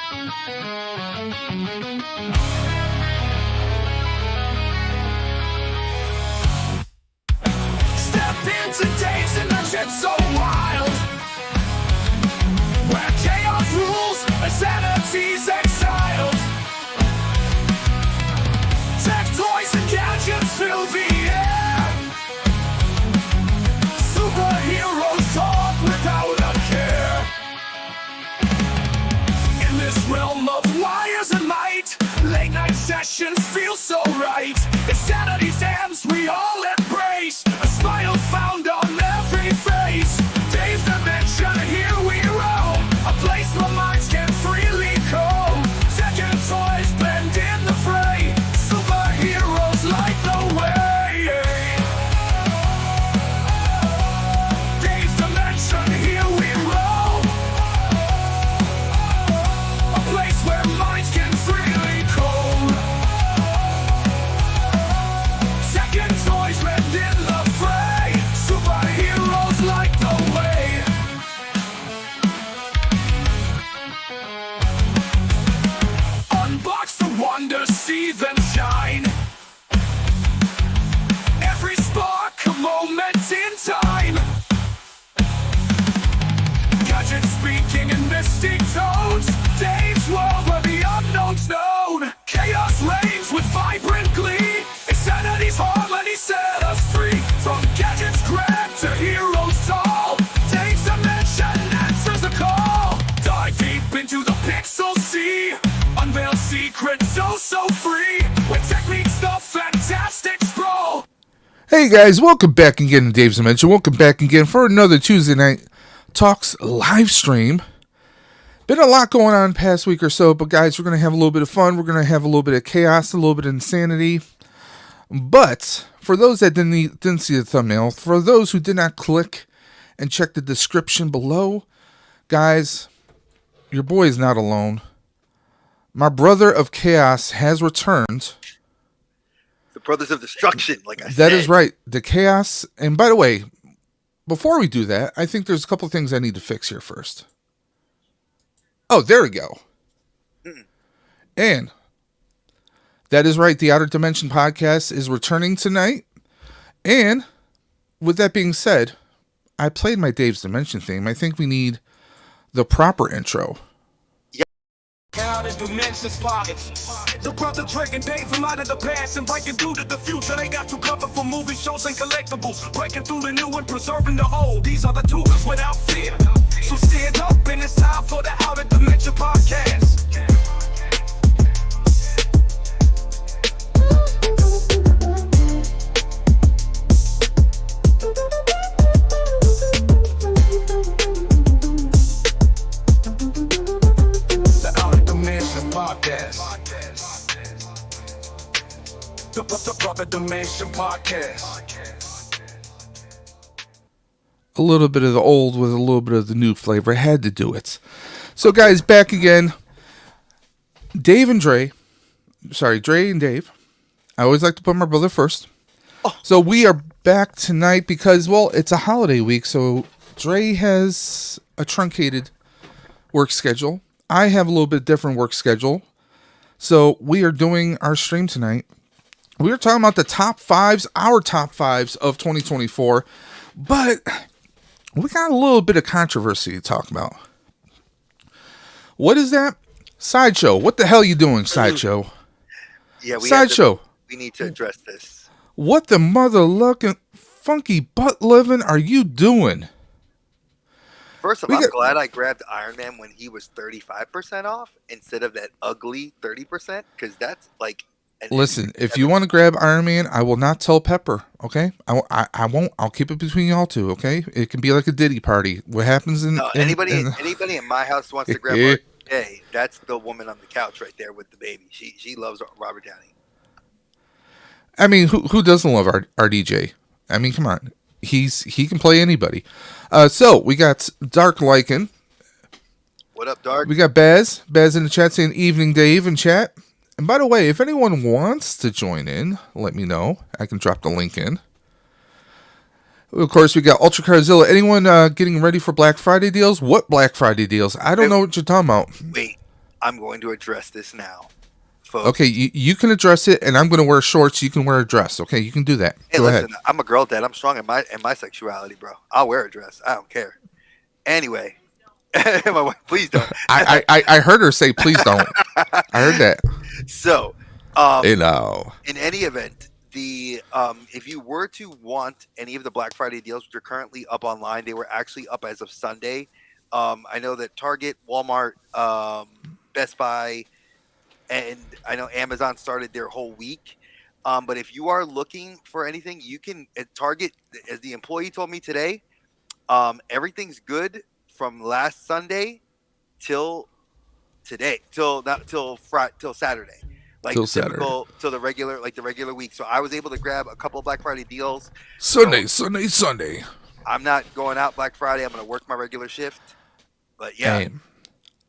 Step into days and legend so wild, where chaos rules and sanity's exiled. Tech toys and gadgets fill the air. Superheroes talk without a care. In this realm of wires and light, late night sessions feel so right. Insanity's dance we all embrace, a smile found on every face. Dave's Dimension, here we roam, a place where minds can freely comb. Second toys blend in the fray, superheroes light the way. Dave's Dimension, here we roam, a place where minds can freely comb. Second toys blend in the fray, superheroes light the way. Unbox the wonder, see them shine. Every spark a moment in time. Gadgets speaking in mystic tones. Dave's world where the unknown's known. Chaos reigns with vibrant glee. Insanity's harmony set us free. From gadgets grand to heroes tall, Dave's Dimension answers the call. Dive deep into the pixel sea, unveil secrets so free. With techniques the fantastic sprawl. Hey guys, welcome back again to Dave's Dimension. Welcome back again for another Tuesday Night Talks live stream. Been a lot going on past week or so, but guys, we're going to have a little bit of fun. We're going to have a little bit of chaos, a little bit of insanity. But for those that didn't see the thumbnail, for those who did not click and check the description below, guys, your boy is not alone. My brother of chaos has returned. The Brothers of Destruction, like I said. That is right. The chaos. And by the way, before we do that, I think there's a couple things I need to fix here first. Oh, there we go. And that is right. The Outer Dimension podcast is returning tonight. And with that being said, I played my Dave's Dimension theme. I think we need the proper intro. Outer Dimension pockets. The brother drinking Dave from out of the past and breaking through to the future. They got you covered for movie shows and collectibles, breaking through the new and preserving the old. These are the tools without fear. So stand up and it's time for the Outer Dimension podcast. The Brother Dimension podcast. A little bit of the old with a little bit of the new flavor. I had to do it. So guys, back again. Dre and Dave. I always like to put my brother first. So we are back tonight because, well, it's a holiday week. So Dre has a truncated work schedule. I have a little bit different work schedule. So we are doing our stream tonight. We were talking about the top fives, our top fives of 2024, but we got a little bit of controversy to talk about. What is that? Sideshow. What the hell are you doing, Sideshow? Yeah, Sideshow. We need to address this. What the mother-lucking funky butt living are you doing? First of all, I'm glad I grabbed Iron Man when he was 35% off instead of that ugly 30%, because that's like... Listen, if you want to grab Iron Man, I will not tell Pepper, okay? I won't. I'll keep it between y'all two, okay? It can be like a Diddy party. What happens anybody in my house wants to grab RDJ, that's the woman on the couch right there with the baby. She loves Robert Downey. I mean, who doesn't love RDJ? I mean, come on. He can play anybody. So, we got Dark Lycan. What up, Dark? We got Baz in the chat saying evening, Dave, in chat. And by the way, if anyone wants to join in, let me know. I can drop the link in. Of course, we got Ultra Carzilla. Anyone getting ready for Black Friday deals? What Black Friday deals? I don't know what you're talking about. Wait. I'm going to address this now, folks. Okay, you can address it, and I'm going to wear shorts. You can wear a dress. Okay, you can do that. Hey, Go listen, ahead. I'm a girl dad. I'm strong in my sexuality, bro. I'll wear a dress. I don't care. Anyway, my wife, please don't. I heard her say, "Please don't." I heard that. So, You know. in any event, the if you were to want any of the Black Friday deals, which are currently up online, they were actually up as of Sunday. I know that Target, Walmart, Best Buy, and I know Amazon started their whole week. But if you are looking for anything, you can at Target, as the employee told me today, everything's good from last Sunday till today, till not till Friday, till Saturday, like Till the Saturday. typical, till the regular week. So I was able to grab a couple of Black Friday deals. Sunday. I'm not going out Black Friday. I'm going to work my regular shift. But yeah, Hey,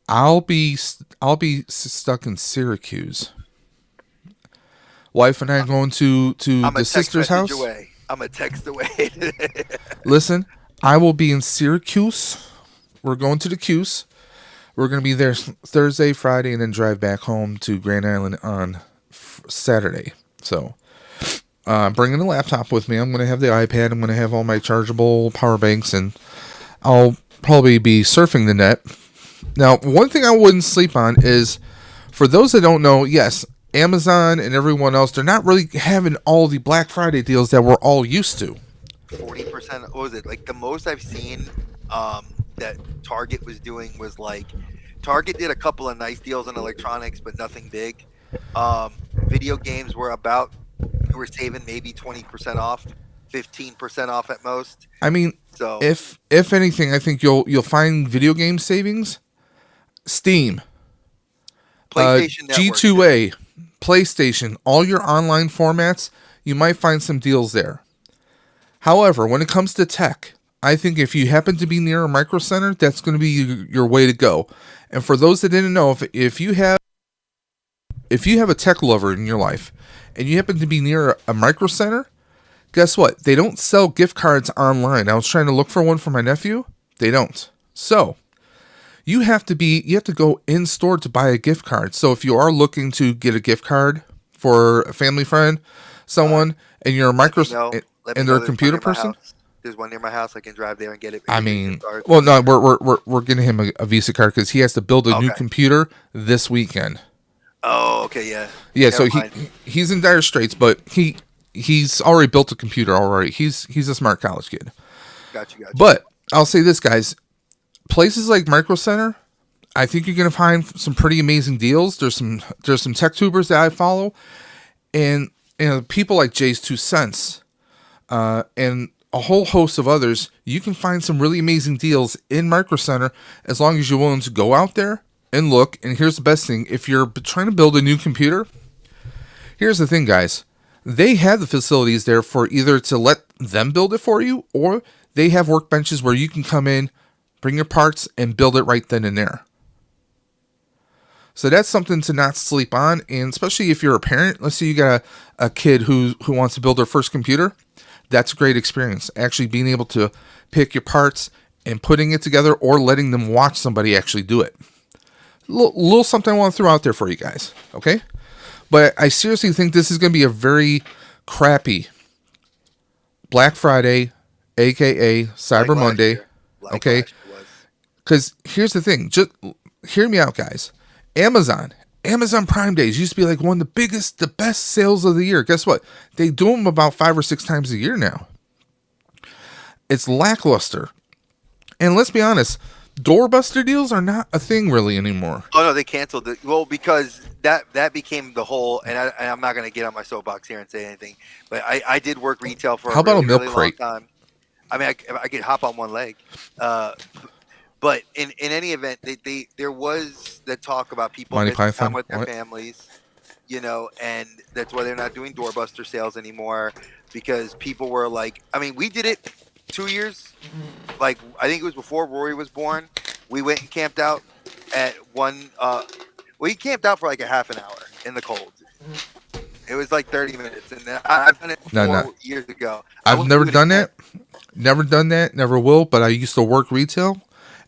I'll be stuck in Syracuse. Wife and I going to I'm the a text sister's message house. away. I'm a text away. Listen, I will be in Syracuse. We're going to the Cuse. We're going to be there Thursday, Friday, and then drive back home to Grand Island on Saturday. So, bringing a laptop with me. I'm going to have the iPad. I'm going to have all my chargeable power banks, and I'll probably be surfing the net. Now, one thing I wouldn't sleep on is, for those that don't know, yes, Amazon and everyone else, they're not really having all the Black Friday deals that we're all used to. 40%. What was it? Like the most I've seen that Target was doing was like Target did a couple of nice deals on electronics, but nothing big. Video games were about, you were saving maybe 20% off, 15% off at most. I mean, So if anything, I think you'll find video game savings. Steam, PlayStation Network, G2A, PlayStation, all your online formats, you might find some deals there. However, when it comes to tech, I think if you happen to be near a Micro Center, that's going to be your way to go. And for those that didn't know, if you have a tech lover in your life and you happen to be near a Micro Center, guess what? They don't sell gift cards online. I was trying to look for one for my nephew. They don't. So you have to go in store to buy a gift card. So if you are looking to get a gift card for a family friend, someone, and you're a Micro and they're a computer person. There's one near my house. I can drive there and get it. I mean, well, no, we're getting him a Visa card because he has to build a new computer this weekend. Oh, okay, yeah. Yeah, so he's in dire straits, but he's already built a computer already. He's a smart college kid. Gotcha. But I'll say this, guys. Places like Micro Center, I think you're gonna find some pretty amazing deals. There's some tech tubers that I follow, and people like Jay's 2 Cents, and a whole host of others. You can find some really amazing deals in Micro Center as long as you're willing to go out there and look. And here's the best thing: if you're trying to build a new computer, here's the thing, guys. They have the facilities there for either to let them build it for you, or they have workbenches where you can come in, bring your parts, and build it right then and there. So that's something to not sleep on, and especially if you're a parent. Let's say you got a kid who wants to build their first computer. That's a great experience. Actually being able to pick your parts and putting it together, or letting them watch somebody actually do it. Little something I want to throw out there for you guys, okay? But I seriously think this is going to be a very crappy Black Friday, aka Cyber Monday, okay? Because here's the thing. Just hear me out, guys. Amazon Prime Days used to be like one of the best sales of the year. Guess what? They do them about 5 or 6 times a year now. It's lackluster. And let's be honest, doorbuster deals are not a thing really anymore. Oh no, they canceled it. Well, because that became the whole. And I'm not going to get on my soapbox here and say anything, but I did work retail for How about really, a milk really crate? long time. I mean, I could hop on one leg. But in any event, there was the talk about people missing time with their families, and that's why they're not doing doorbuster sales anymore, because people were like, I mean, we did it 2 years, like I think it was before Rory was born. We went and camped out at we camped out for like a half an hour in the cold. It was like 30 minutes, and I've done it before years ago. I've never done that. Never done that. Never will. But I used to work retail.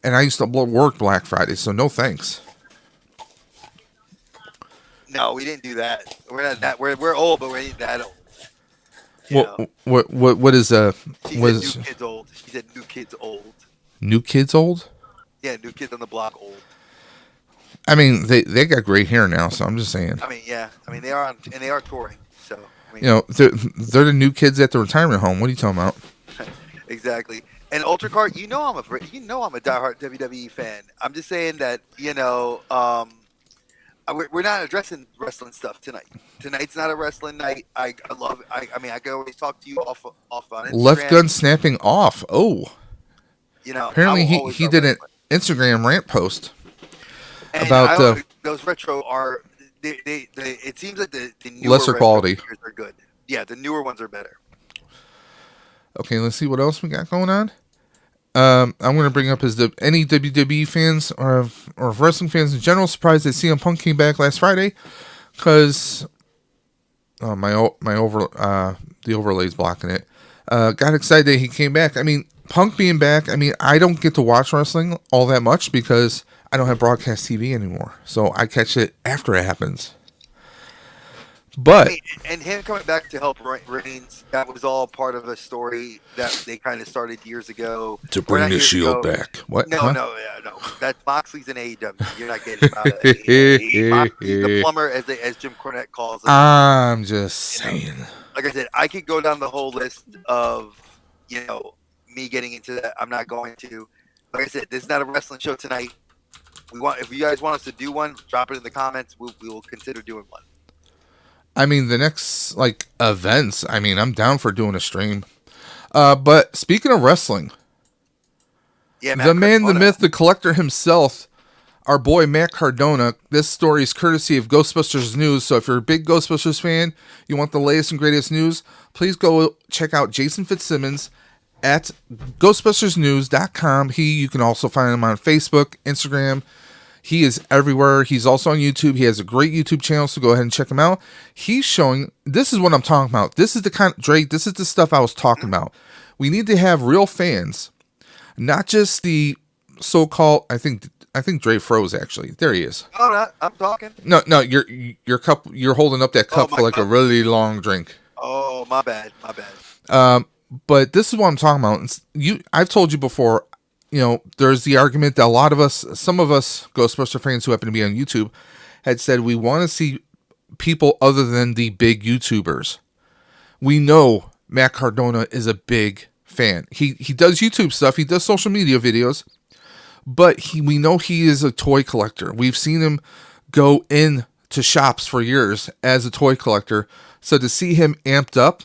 And I used to work Black Friday, so no thanks. No, we didn't do that. We're not that. We're old, but we ain't that old. What is She what said is new kids old. She said new kids old. New Kids old? Yeah, new kids on the block old. I mean, they got gray hair now, so I'm just saying. I mean, yeah. I mean, they are and they are touring. So I mean, they're the new kids at the retirement home. What are you talking about? exactly. And Ultracard, I'm a diehard WWE fan. I'm just saying that we're not addressing wrestling stuff tonight. Tonight's not a wrestling night. I love it. I mean, I can always talk to you off on Instagram. Left gun snapping off. Oh, apparently he did an Instagram rant post about those retro are. It seems like the newer lesser quality are good. Yeah, the newer ones are better. Okay, let's see what else we got going on. I'm going to bring up any WWE fans or wrestling fans in general surprised that CM Punk came back last Friday, because the overlay's blocking it. Got excited that he came back. I mean, Punk being back. I mean, I don't get to watch wrestling all that much because I don't have broadcast TV anymore, so I catch it after it happens. But and him coming back to help Reigns, that was all part of a story that they kind of started years ago to bring the Shield back. What? No. That Moxley's an AEW. You're not getting about it. Moxley's the plumber, as Jim Cornette calls him. I'm just saying. Like I said, I could go down the whole list of me getting into that. I'm not going to. Like I said, this is not a wrestling show tonight. If you guys want us to do one, drop it in the comments. We will consider doing one. I mean, the next events. I mean, I'm down for doing a stream. But speaking of wrestling, the man, the myth, the collector himself, our boy Matt Cardona. This story is courtesy of Ghostbusters News. So if you're a big Ghostbusters fan, you want the latest and greatest news, please go check out Jason Fitzsimmons at GhostbustersNews.com. You can also find him on Facebook, Instagram. He is everywhere. He's also on YouTube. He has a great YouTube channel, so go ahead and check him out. He's showing, this is what I'm talking about. This is the kind of, Drake, this is the stuff I was talking about. We need to have real fans, not just the so-called, I think Dre froze actually. There he is. Oh, no, I'm talking. No, your cup, you're holding up that cup for like a really long drink. Oh, my bad. But this is what I'm talking about. I've told you before, there's the argument that some of us Ghostbuster fans who happen to be on YouTube had said we want to see people other than the big YouTubers. We know Matt Cardona is a big fan. He does YouTube stuff. He does social media videos, but we know he is a toy collector. We've seen him go into shops for years as a toy collector. So to see him amped up,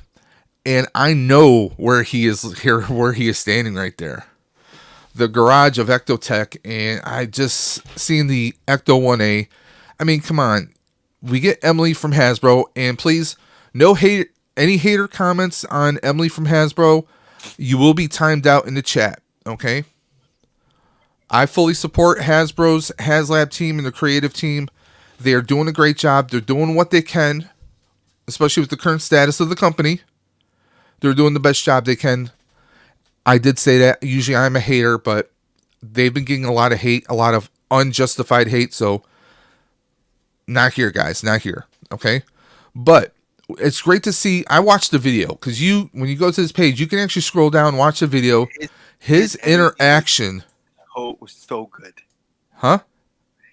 and I know where he is standing right there. The garage of Ectotech, and I just seen the Ecto 1A. I mean, come on. We get Emily from Hasbro, and please, any hater comments on Emily from Hasbro, you will be timed out in the chat, okay? I fully support Hasbro's HasLab team and the creative team. They are doing a great job. They're doing what they can, especially with the current status of the company. They're doing the best job they can. I did say that. Usually I'm a hater, but they've been getting a lot of hate, a lot of unjustified hate. So not here, guys, not here. Okay. But it's great to see. I watched the video because when you go to this page, you can actually scroll down, watch the video. His interaction. Oh, it was so good. Huh?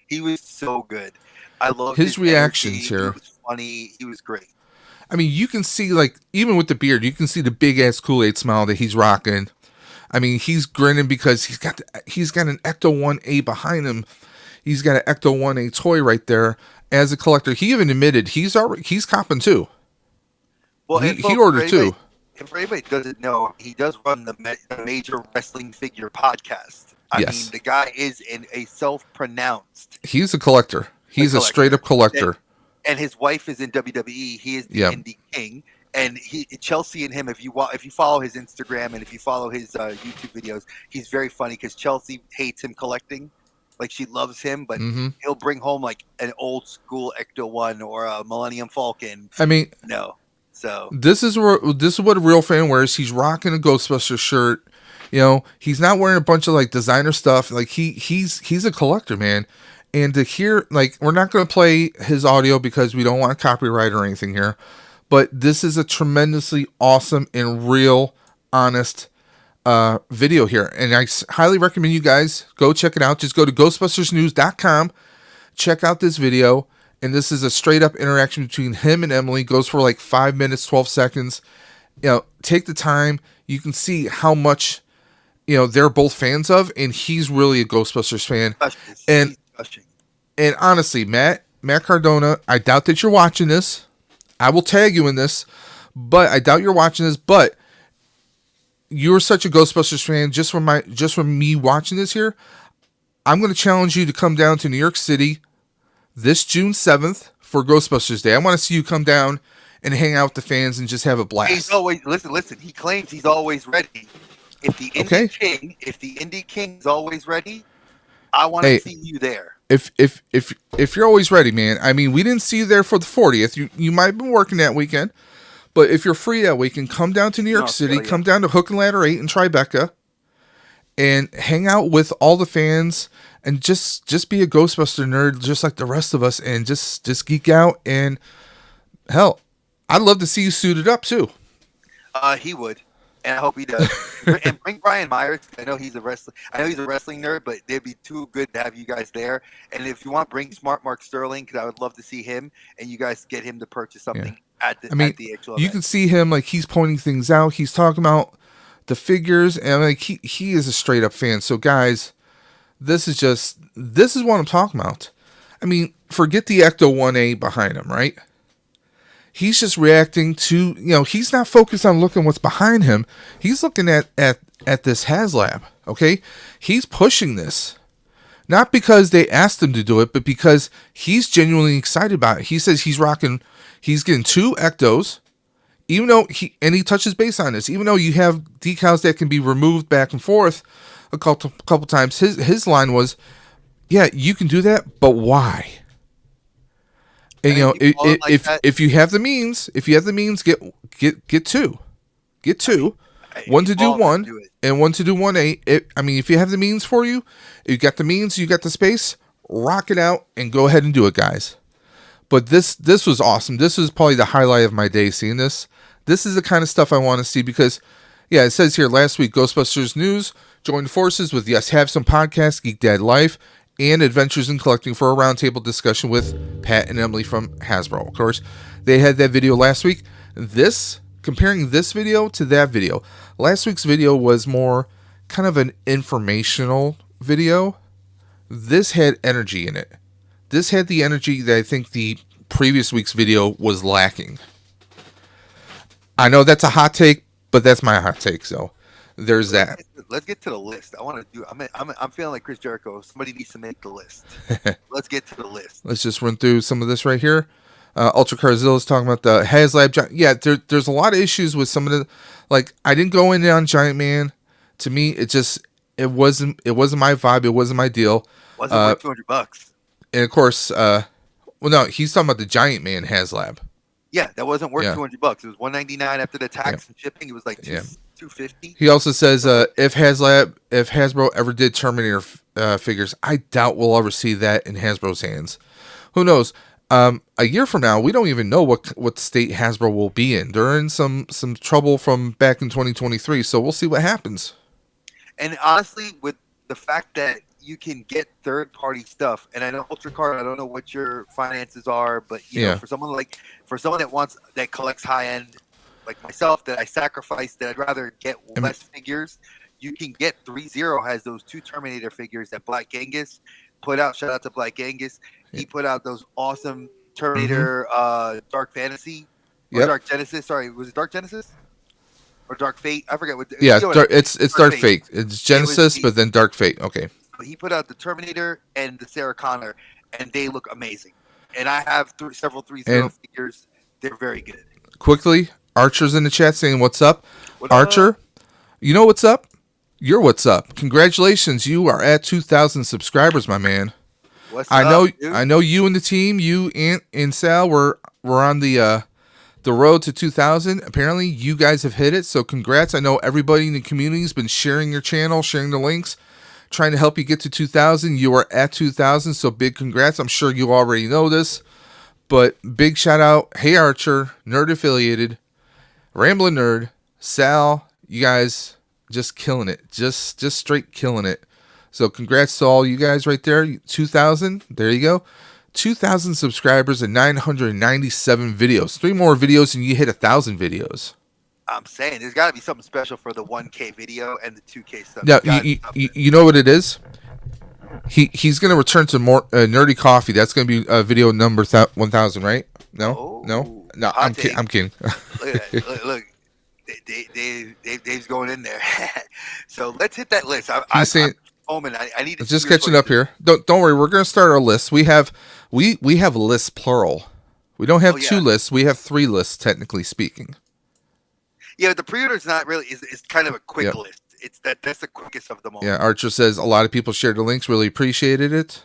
He was so good. I love his reactions here. He was funny. He was great. I mean, you can see, even with the beard, you can see the big ass Kool-Aid smile that he's rocking. I mean, he's grinning because he's got an Ecto 1A behind him. He's got an Ecto 1A toy right there. As a collector, he even admitted he's copping too. Well, he ordered two. And for anybody who doesn't know, he does run the Major Wrestling Figure podcast. I mean, the guy is a self-pronounced. He's a collector. He's a straight-up collector. And his wife is in WWE. He is the Indie King. And Chelsea and him, if you follow his Instagram and if you follow his YouTube videos, he's very funny because Chelsea hates him collecting. Like, she loves him, but he'll bring home like an old school Ecto 1 or a Millennium Falcon. I mean, no. So this is what a real fan wears. He's rocking a Ghostbusters shirt. He's not wearing a bunch of like designer stuff. Like he's a collector, man. And to hear, like, we're not going to play his audio because we don't want copyright or anything here, but this is a tremendously awesome and real, honest video here. And I highly recommend you guys go check it out. Just go to ghostbustersnews.com, check out this video. And this is a straight up interaction between him and Emily. It goes for like 5 minutes, 12 seconds. You know, take the time. You can see how much, you know, they're both fans of, and he's really a Ghostbusters fan. And honestly, Matt Cardona, I doubt that you're watching this. I will tag you in this, but I doubt you're watching this. But you're such a Ghostbusters fan. Just from me watching this here, I'm going to challenge you to come down to New York City this June 7th for Ghostbusters Day. I want to see you come down and hang out with the fans and just have a blast. He's always listen. He claims he's always ready. If the Indie King is always ready, I want to see you there. If you're always ready, man. I mean, we didn't see you there for the 40th. You might have been working that weekend, but if you're free that weekend, come down to New York City. Come down to Hook and Ladder 8 in Tribeca, and hang out with all the fans. And just be a Ghostbuster nerd, just like the rest of us, and just geek out. And hell, I'd love to see you suited up too. He would, and I hope he does. And bring Brian Myers. I know he's a wrestling nerd, but they'd be too good to have you guys there. And if you want, bring Smart Mark Sterling, because I would love to see him, and you guys get him to purchase something at the actual event. You can see him, like, he's pointing things out. He's talking about the figures, and like he is a straight up fan. So guys, this is what I'm talking about. I mean, forget the Ecto 1A behind him, right? He's just reacting to, you know, he's not focused on looking what's behind him. He's looking at this HasLab, okay? He's pushing this. Not because they asked him to do it, but because he's genuinely excited about it. He says he's getting 2 Ectos, even though he touches base on this, even though you have decals that can be removed back and forth a couple times. His line was, yeah, you can do that, but why? And you know, if you have the means, get two. One to do 1 and one to do 1A. I mean, if you have the means for you got the means, you got the space, rock it out and go ahead and do it, guys. But this was awesome. This was probably the highlight of my day, seeing this. This is the kind of stuff I want to see because, yeah, it says here last week, Ghostbusters News joined forces with Yes Have Some Podcast, Geek Dad Life, and Adventures in Collecting for a roundtable discussion with Pat and Emily from Hasbro. Of course, they had that video last week. Comparing this video to that video. Last week's video was more kind of an informational video. This had energy in it. This had the energy that I think the previous week's video was lacking. I know that's a hot take, but that's my hot take. So there's that. Let's get to the list. I want to do. I'm feeling like Chris Jericho. Somebody needs to make the list. Let's get to the list. Let's just run through some of this right here. Ultra Carzilla is talking about the HasLab. Yeah, there's a lot of issues with some of the. Like, I didn't go in on Giant Man. To me, it wasn't my vibe. It wasn't my deal. Wasn't worth $200. And of course, well, no, he's talking about the Giant Man HasLab. Yeah, that wasn't worth $200. It was $199 after the tax and shipping. It was like $250. He also says if Hasbro ever did Terminator figures, I doubt we'll ever see that in Hasbro's hands. Who knows? A year from now, we don't even know what state Hasbro will be in. They're in some trouble from back in 2023, so we'll see what happens. And honestly, with the fact that you can get third-party stuff, and I know UltraCard, I don't know what your finances are, but you know, for someone that collects high-end, like myself, that I sacrifice, that I'd rather get less figures, you can get 3-0 has those 2 Terminator figures that Black Genghis put out. Shout out to Black Genghis. He put out those awesome Terminator Dark Fantasy or Dark Genesis. Sorry, was it Dark Genesis or Dark Fate? I forget what. It's Dark Fate. It's Genesis, but then Dark Fate. Okay. He put out the Terminator and the Sarah Connor, and they look amazing. And I have several 3-0 figures. They're very good. Quickly, Archer's in the chat saying, "What's up, Archer? You know what's up? You're what's up. Congratulations, you are at 2,000 subscribers, my man. I know you and the team, you and Sal were on the road to 2,000. Apparently, you guys have hit it. So congrats. I know everybody in the community has been sharing your channel, sharing the links. trying to help you get to 2,000. You are at 2,000, so big congrats. I'm sure you already know this, but big shout out. Hey Archer, Nerd Affiliated, Ramblin' Nerd, Sal, you guys just killing it. Just straight killing it. So congrats to all you guys right there. 2,000. There you go. 2,000 subscribers and 997 videos. 3 more videos and you hit 1,000 videos. I'm saying there's got to be something special for the 1K video and the 2K stuff. Now, you know what it is? He's going to return to more Nerdy Coffee. That's going to be video number 1,000, right? No? No? No, I'm kidding. Look. Dave's going in there. So let's hit that list. I need to just catching up here. Don't worry, we're going to start our list. We have lists plural. We don't have 2 lists. We have 3 lists, technically speaking. Yeah, the pre-order is not really. It's kind of a quick list. It's that's the quickest of them all. Yeah, Archer says a lot of people shared the links. Really appreciated it.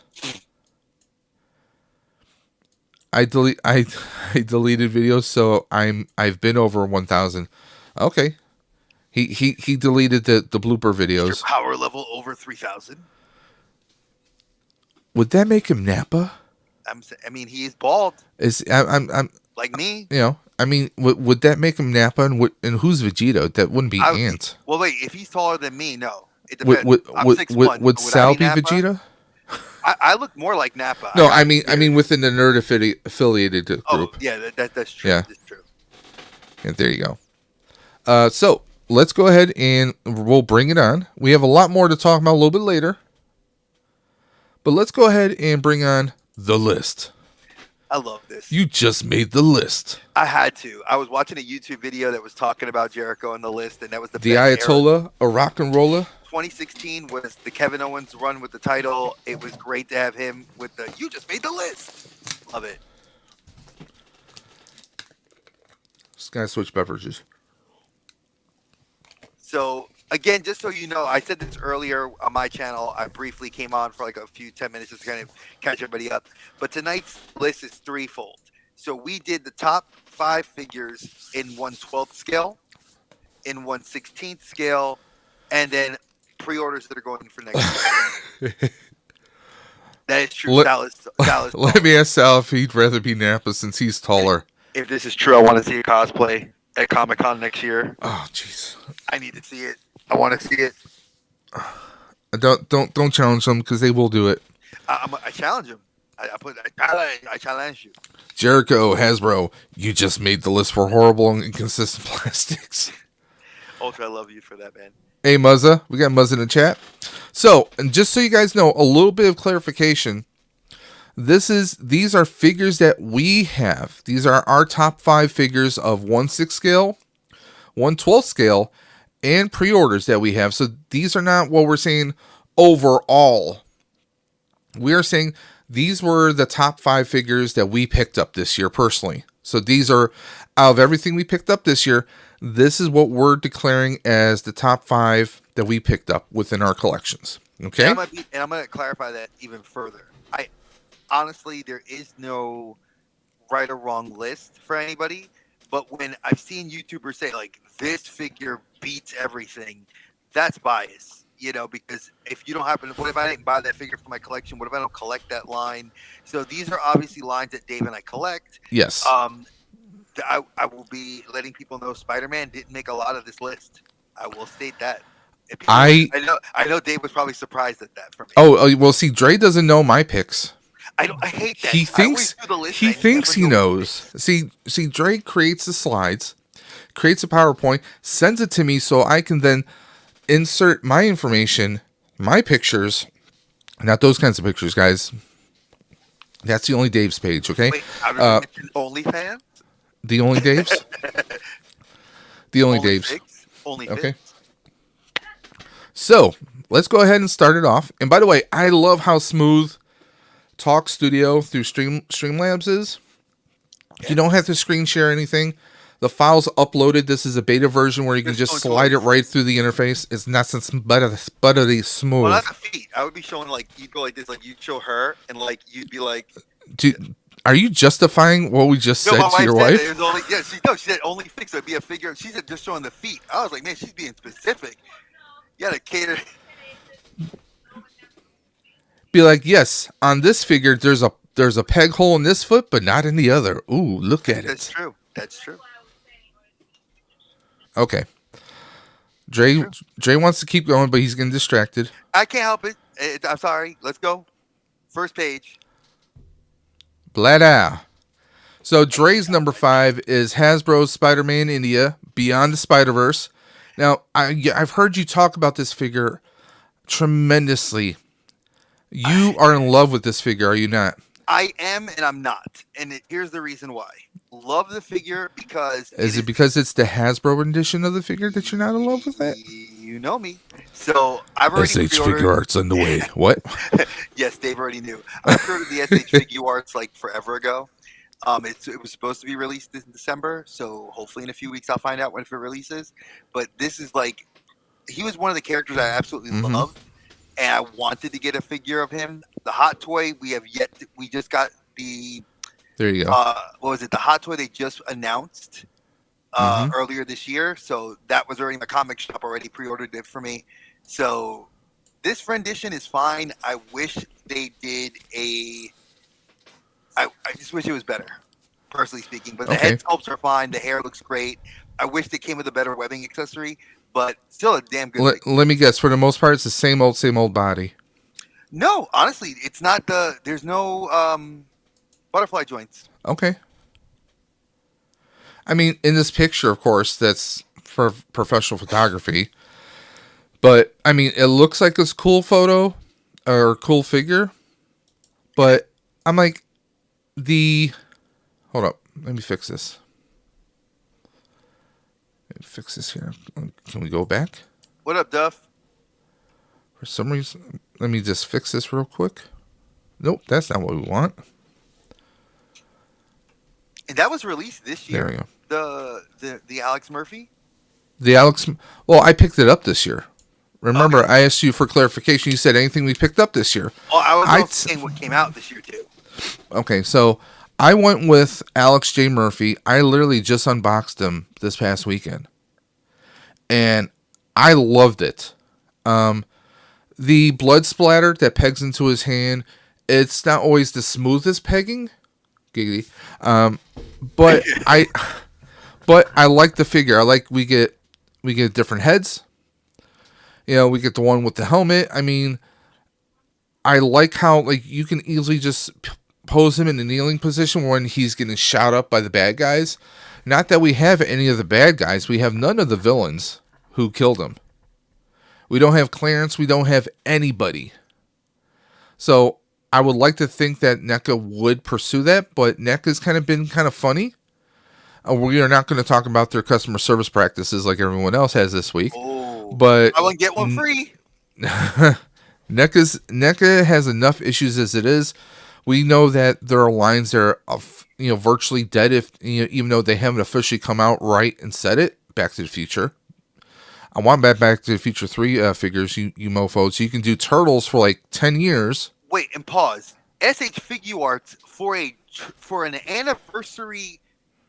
I deleted videos, so I've been over 1,000. Okay, he deleted the blooper videos. Is your power level over 3,000? Would that make him Nappa? I mean, he is bald. I'm like me. You know, I mean, would that make him Nappa? And who's Vegeta? That wouldn't be Ant. Well, wait. If he's taller than me, no. It depends. I'm 6'1". Would Sal be Vegeta? I look more like Nappa. No, I mean within the nerd affiliated group. Oh, yeah, that's true. Yeah. That's true. And there you go. So let's go ahead and we'll bring it on. We have a lot more to talk about a little bit later. But let's go ahead and bring on the list. I love this. You just made the list. I had to. I was watching a YouTube video that was talking about Jericho on the list, and that was the Ayatollah, a rock and roller. 2016 was the Kevin Owens run with the title. It was great to have him with the "You just made the list." Love it. Just gotta switch beverages. So again, just so you know, I said this earlier on my channel. I briefly came on for like a few 10 minutes just to kind of catch everybody up. But tonight's list is threefold. So we did the top 5 figures in 1/12th scale, in 1/16th scale, and then pre-orders that are going for next year. That is true. Let me ask Sal if he'd rather be Nappa since he's taller. If this is true, I want to see a cosplay at Comic-Con next year. Oh, jeez. I need to see it. I want to see it. Don't challenge them because they will do it. I challenge them. I challenge you. Jericho, Hasbro, you just made the list for horrible and inconsistent plastics. Ultra, I love you for that, man. Hey, Muzza. We got Muzza in the chat. So, and just so you guys know, a little bit of clarification. These are figures that we have. These are our top 5 figures of 1/6 scale, 1/12 scale, and pre-orders that we have. So these are not what we're saying overall. We are saying these were the top 5 figures that we picked up this year personally. So these are, out of everything we picked up this year, this is what we're declaring as the top 5 that we picked up within our collections. Okay? And I'm going to clarify that even further. Honestly, there is no right or wrong list for anybody. But when I've seen YouTubers say, like, this figure beats everything, that's bias. You know, because if you don't happen, what if I didn't buy that figure for my collection? What if I don't collect that line? So these are obviously lines that Dave and I collect. Yes. I will be letting people know Spider-Man didn't make a lot of this list. I will state that. I know Dave was probably surprised at that for me. Oh, well, see, Dre doesn't know my picks. I hate that. He thinks he knows. See, Dre creates the slides, creates a PowerPoint, sends it to me so I can then insert my information, my pictures, not those kinds of pictures, guys. That's the only Dave's page, okay? Wait, OnlyFans? The only Dave's? The only Dave's. Only okay. So, let's go ahead and start it off. And by the way, I love how smooth Talk Studio through Streamlabs is. You don't have to screen share anything. The file's uploaded. This is a beta version where you can just slide it right through the interface. It's nice and buttery smooth. Well, not the feet. I would be showing, like, you'd go like this, like you'd show her, and like you'd be like, dude, are you justifying what we just said to your wife? She said only fix. It'd be a figure. She said just showing the feet. I was like, man, she's being specific. You gotta cater. be like, yes, on this figure, there's a peg hole in this foot, but not in the other. Ooh, look at That's it. true. That's true. Okay. Dre wants to keep going, but he's getting distracted. I can't help it. I'm sorry. Let's go. First page. Blada. So Dre's number 5 is Hasbro's Spider-Man India Beyond the Spider-Verse. Now, I've heard you talk about this figure tremendously. You are in love with this figure, are you not? I am, and I'm not. And here's the reason why. Love the figure because... Is it because it's the Hasbro edition of the figure that you're not in love with that? You know me. So I've already SH Figure Arts on the way. What? Yes, Dave already knew. I pre-ordered the SH Figure Arts like forever ago. It was supposed to be released in December, so hopefully in a few weeks I'll find out when it releases. But this is like... He was one of the characters I absolutely loved. And I wanted to get a figure of him. The hot toy we just got the. There you go. What was it? The hot toy they just announced earlier this year. So that was already in the comic shop. Already pre-ordered it for me. So this rendition is fine. I wish they did I just wish it was better, personally speaking. But the head sculpts are fine. The hair looks great. I wish they came with a better webbing accessory. But still a damn good figure. Let me guess. For the most part, it's the same old body. No, honestly, it's not there's no butterfly joints. Okay. I mean, in this picture, of course, that's for professional photography. But, I mean, it looks like this cool photo or cool figure. But I'm like, hold up. Let me fix this. Fix this here. Can we go back? What up, Duff? For some reason, let me just fix this real quick. Nope, that's not what we want. And that was released this year. There we go. The Alex Murphy? Well, I picked it up this year. Remember, I asked you for clarification. You said anything we picked up this year. Oh, I was saying what came out this year, too. Okay, so I went with Alex J. Murphy. I literally just unboxed him this past weekend. And I loved it. The blood splatter that pegs into his hand, it's not always the smoothest pegging. Giggity. But I like the figure. I like we get different heads. You know, we get the one with the helmet. I mean, I like how you can easily just pose him in a kneeling position when he's getting shot up by the bad guys. Not that we have any of the bad guys. We have none of the villains who killed him. We don't have Clarence. We don't have anybody. So I would like to think that NECA would pursue that, but NECA's been kind of funny. We are not going to talk about their customer service practices like everyone else has this week. Oh, but I want to get one free. NECA has enough issues as it is. We know that there are lines that are virtually dead if even though they haven't officially come out right and said it. Back to the Future. I want Back to the Future 3 figures, you mofos. So you can do Turtles for like 10 years. Wait, and pause. SH Figure Arts for an anniversary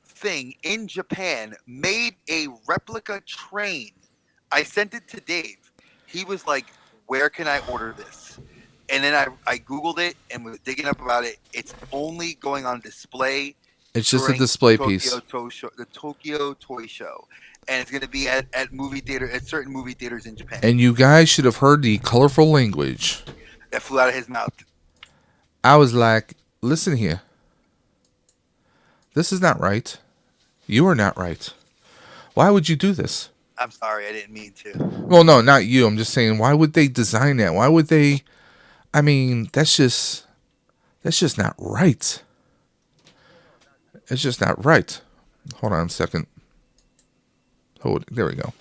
thing in Japan made a replica train. I sent it to Dave. He was like, "Where can I order this?" And then I Googled it and was digging up about it. It's only going on display. It's just a display piece. The Tokyo Toy Show. And it's going to be at certain movie theaters in Japan. And you guys should have heard the colorful language that flew out of his mouth. I was like, listen here. This is not right. You are not right. Why would you do this? I'm sorry, I didn't mean to. Well, no, not you. I'm just saying, why would they design that? Why would they? I mean, that's just not right. It's just not right. Hold on a second. Oh, there we go.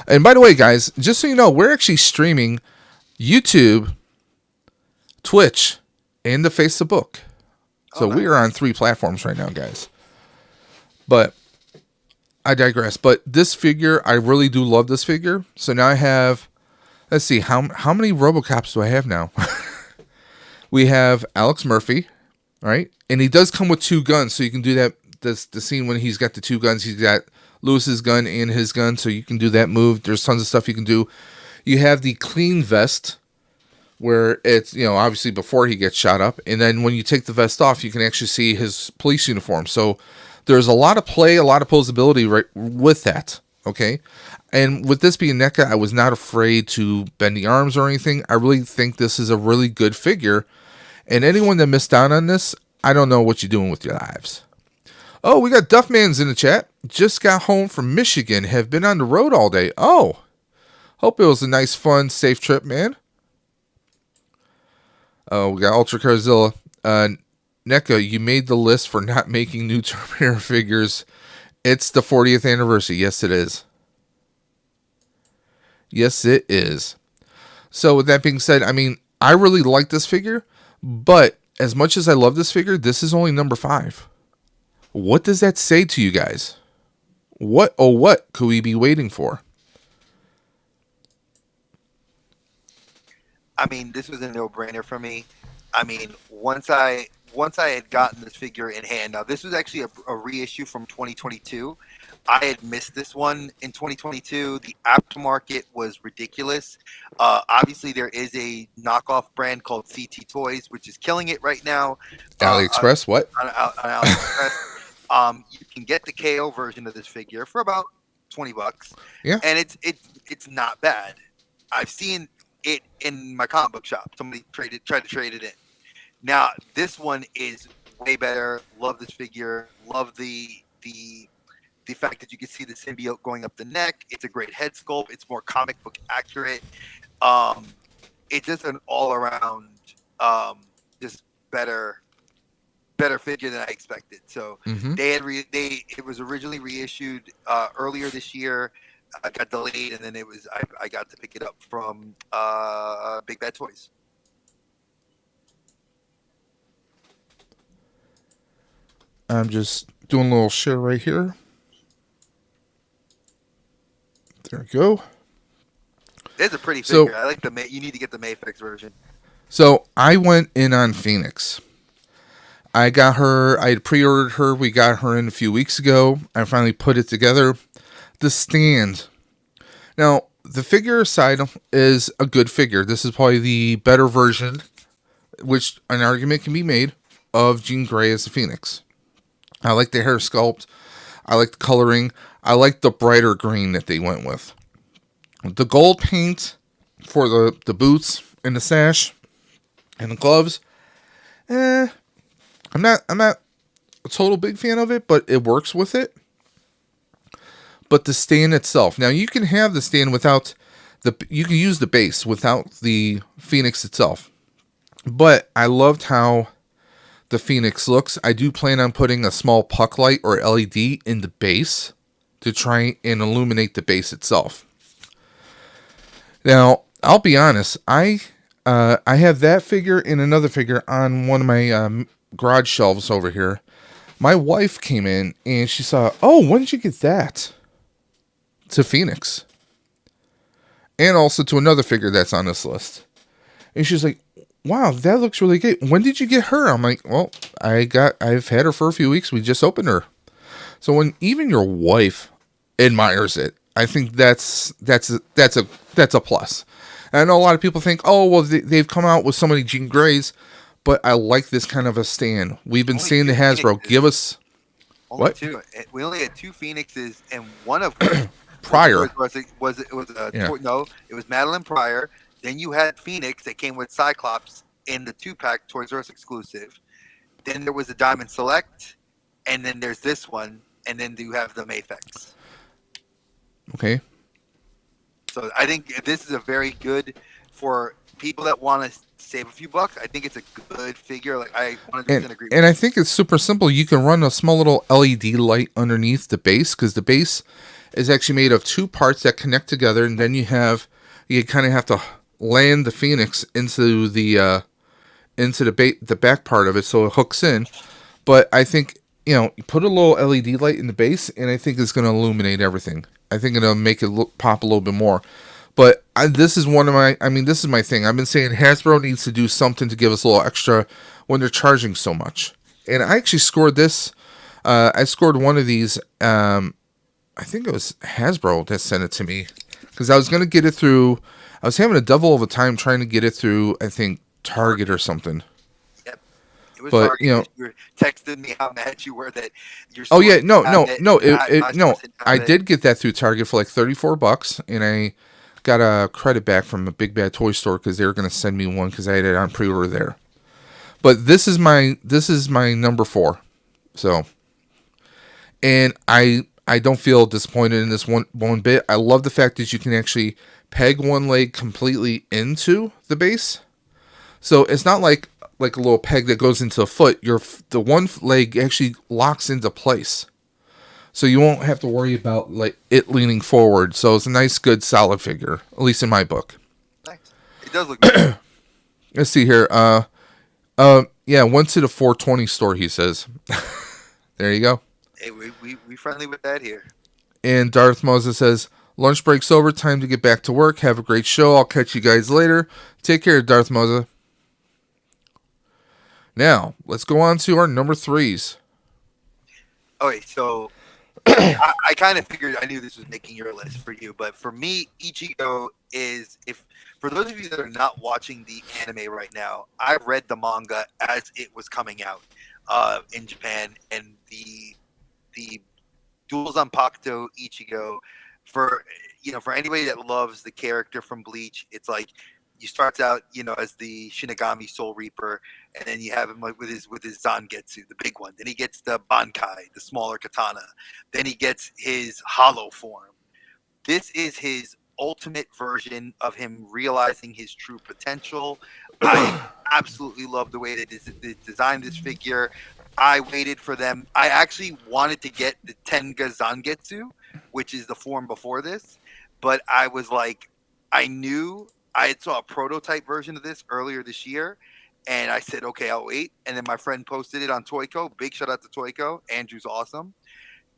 And by the way, guys, just so you know, we're actually streaming YouTube, Twitch, and the Facebook. So we are on 3 platforms right now, guys. But I digress. But this figure, I really do love this figure. So now I have, let's see, how many RoboCops do I have now? We have Alex Murphy, right? And he does come with 2 guns, so you can do that. That's the scene when he's got the 2 guns. He's got Lewis's gun and his gun, so you can do that move. There's tons of stuff you can do. You have the clean vest where it's, obviously before he gets shot up, and then when you take the vest off, you can actually see his police uniform. So there's a lot of play, a lot of posability right with that. Okay. And with this being NECA, I was not afraid to bend the arms or anything. I really think this is a really good figure. And anyone that missed out on this, I don't know what you're doing with your lives. Oh, we got Duffman's in the chat. Just got home from Michigan. Have been on the road all day. Oh, hope it was a nice, fun, safe trip, man. Oh, we got Ultra Carzilla. NECA, you made the list for not making new Terminator figures. It's the 40th anniversary. Yes, it is. Yes, it is. So with that being said, I mean, I really like this figure, but as much as I love this figure, this is only number 5. What does that say to you guys? What could we be waiting for? I mean, this was a no-brainer for me. I mean, once I had gotten this figure in hand, now this was actually a reissue from 2022. I had missed this one in 2022. The aftermarket was ridiculous. Obviously, there is a knockoff brand called CT Toys, which is killing it right now. AliExpress, what? On AliExpress. You can get the KO version of this figure for about $20. Yeah, and it's not bad. I've seen it in my comic book shop. Somebody tried to trade it in. Now this one is way better. Love this figure. Love the fact that you can see the symbiote going up the neck. It's a great head sculpt. It's more comic book accurate. It's just an all around just better figure than I expected. So it was originally reissued earlier this year. I got delayed, and then I got to pick it up from Big Bad Toys. I'm just doing a little share right here. There we go. It's a pretty figure. I like you need to get the Mayfix version. So I went in on Phoenix. I got her. I had pre-ordered her. We got her in a few weeks ago. I finally put it together. The stand. Now, the figure side is a good figure. This is probably the better version, which an argument can be made, of Jean Grey as the Phoenix. I like the hair sculpt. I like the coloring. I like the brighter green that they went with. The gold paint for the boots and the sash and the gloves. I'm not a total big fan of it, but it works with it. But the stand itself. Now you can have the stand without you can use the base without the Phoenix itself. But I loved how the Phoenix looks. I do plan on putting a small puck light or LED in the base to try and illuminate the base itself. Now, I'll be honest, I have that figure and another figure on one of my garage shelves over here. My wife came in and she saw, oh, when did you get that? To Phoenix. And also to another figure that's on this list. And she's like, wow, that looks really good. When did you get her? I'm like, well, I've had her for a few weeks. We just opened her. So when even your wife admires it, I think that's a plus. And I know a lot of people think, oh, well, they've come out with so many Jean Greys, but I like this kind of a stand. We've been seeing the Hasbro give us only two. We only had 2 Phoenixes, and one of which Pryor it was Madeline Pryor. Then you had Phoenix that came with Cyclops in the 2-pack Toys R Us exclusive. Then there was the Diamond Select, and then there's this one, and then you have the Mayfix. Okay. So I think this is a very good for people that want to save a few bucks. I think it's a good figure. Like I 100% agree. And I think it's super simple. You can run a small little LED light underneath the base because the base is actually made of 2 parts that connect together, and then you kind of have to land the Phoenix into the back part of it so it hooks in. But I think you put a little LED light in the base, and I think it's going to illuminate everything. I think it'll make it pop a little bit more. But this is this is my thing. I've been saying Hasbro needs to do something to give us a little extra when they're charging so much. And I actually scored this. I scored one of these. I think it was Hasbro that sent it to me. Because I was going to get it through, I was having a devil of a time trying to get it through, I think, Target or something. Yep. It was But, Target. you know, You were texting me how mad you were that your oh store yeah, didn't have it, no, my store didn't have I it. did get that through Target for like $34, and I got a credit back from a Big Bad Toy Store because they were going to send me one because I had it on pre-order there. But this is my number 4. So, and I don't feel disappointed in this one bit. I love the fact that you can actually peg one leg completely into the base. So it's not like a little peg that goes into the foot. The one leg actually locks into place. So you won't have to worry about like it leaning forward. So it's a nice, good, solid figure, at least in my book. Nice. It does look good. Let's see here. Yeah, went to the 420 store, he says. There you go. Hey, we friendly with that here. And Darth Moses says, lunch break's over, time to get back to work. Have a great show. I'll catch you guys later. Take care, Darth Moses. Now, let's go on to our number 3s. Okay, so I kind of figured, I knew this was making your list for you, but for me, Ichigo is, for those of you that are not watching the anime right now, I read the manga as it was coming out in Japan, and the Duel Zanpakuto Ichigo, for anybody that loves the character from Bleach, it's like you starts out as the Shinigami Soul Reaper, and then you have him like with his Zangetsu, the big one. Then he gets the Bankai, the smaller katana. Then he gets his hollow form. This is his ultimate version of him realizing his true potential. I absolutely love the way they designed this figure. I waited for them. I actually wanted to get the Tenga Zangetsu, which is the form before this, but I was like, I knew I had saw a prototype version of this earlier this year, and I said, okay, I'll wait. And then my friend posted it on Toyco. Big shout out to Toyco. Andrew's awesome.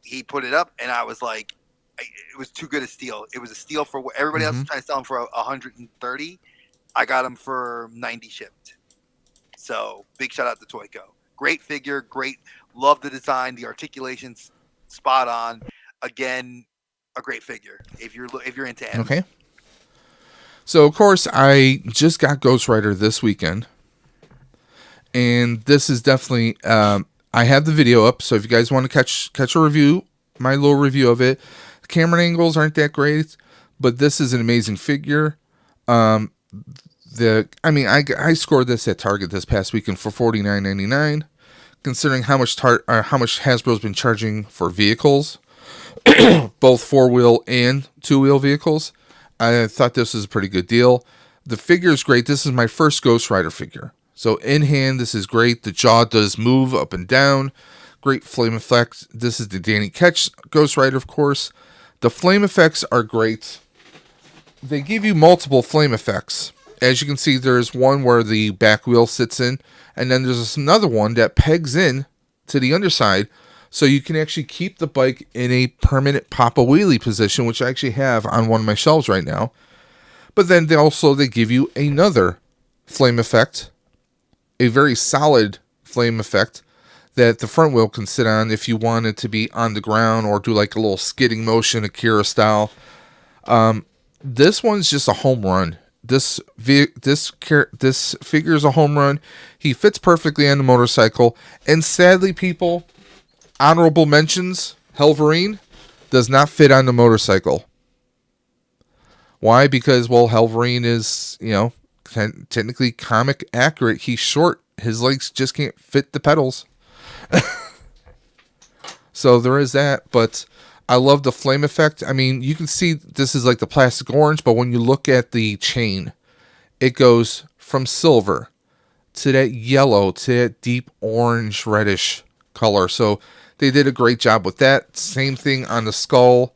He put it up, and I was like, it was too good a steal. It was a steal for what everybody else was trying to sell him for 130. I got him for 90 shipped. So big shout out to Toyco. Great figure, great. Love the design, the articulation's spot on. Again, a great figure if you're into anime. Okay. So of course I just got Ghost Rider this weekend, and this is definitely I have the video up. So if you guys want to catch a review, my little review of it, the camera angles aren't that great, but this is an amazing figure. I scored this at Target this past weekend for $49.99, considering how much Hasbro's been charging for vehicles, both 4-wheel and 2-wheel vehicles. I thought this was a pretty good deal. The figure is great. This is my first Ghost Rider figure. So in hand, this is great. The jaw does move up and down. Great flame effects. This is the Danny Ketch Ghost Rider, of course. The flame effects are great. They give you multiple flame effects. As you can see, there's one where the back wheel sits in, and then there's another one that pegs in to the underside, so you can actually keep the bike in a permanent Papa Wheelie position, which I actually have on one of my shelves right now. But then they give you another flame effect, a very solid flame effect that the front wheel can sit on if you want it to be on the ground or do like a little skidding motion, Akira style. This one's just a home run. This figure is a home run. He fits perfectly on the motorcycle, and sadly, people, honorable mentions, Helverine does not fit on the motorcycle. Why? Because, Helverine is, technically comic accurate. He's short. His legs just can't fit the pedals. So there is that, but I love the flame effect. I mean, you can see this is like the plastic orange, but when you look at the chain, it goes from silver to that yellow to that deep orange reddish color. So they did a great job with that. Same thing on the skull.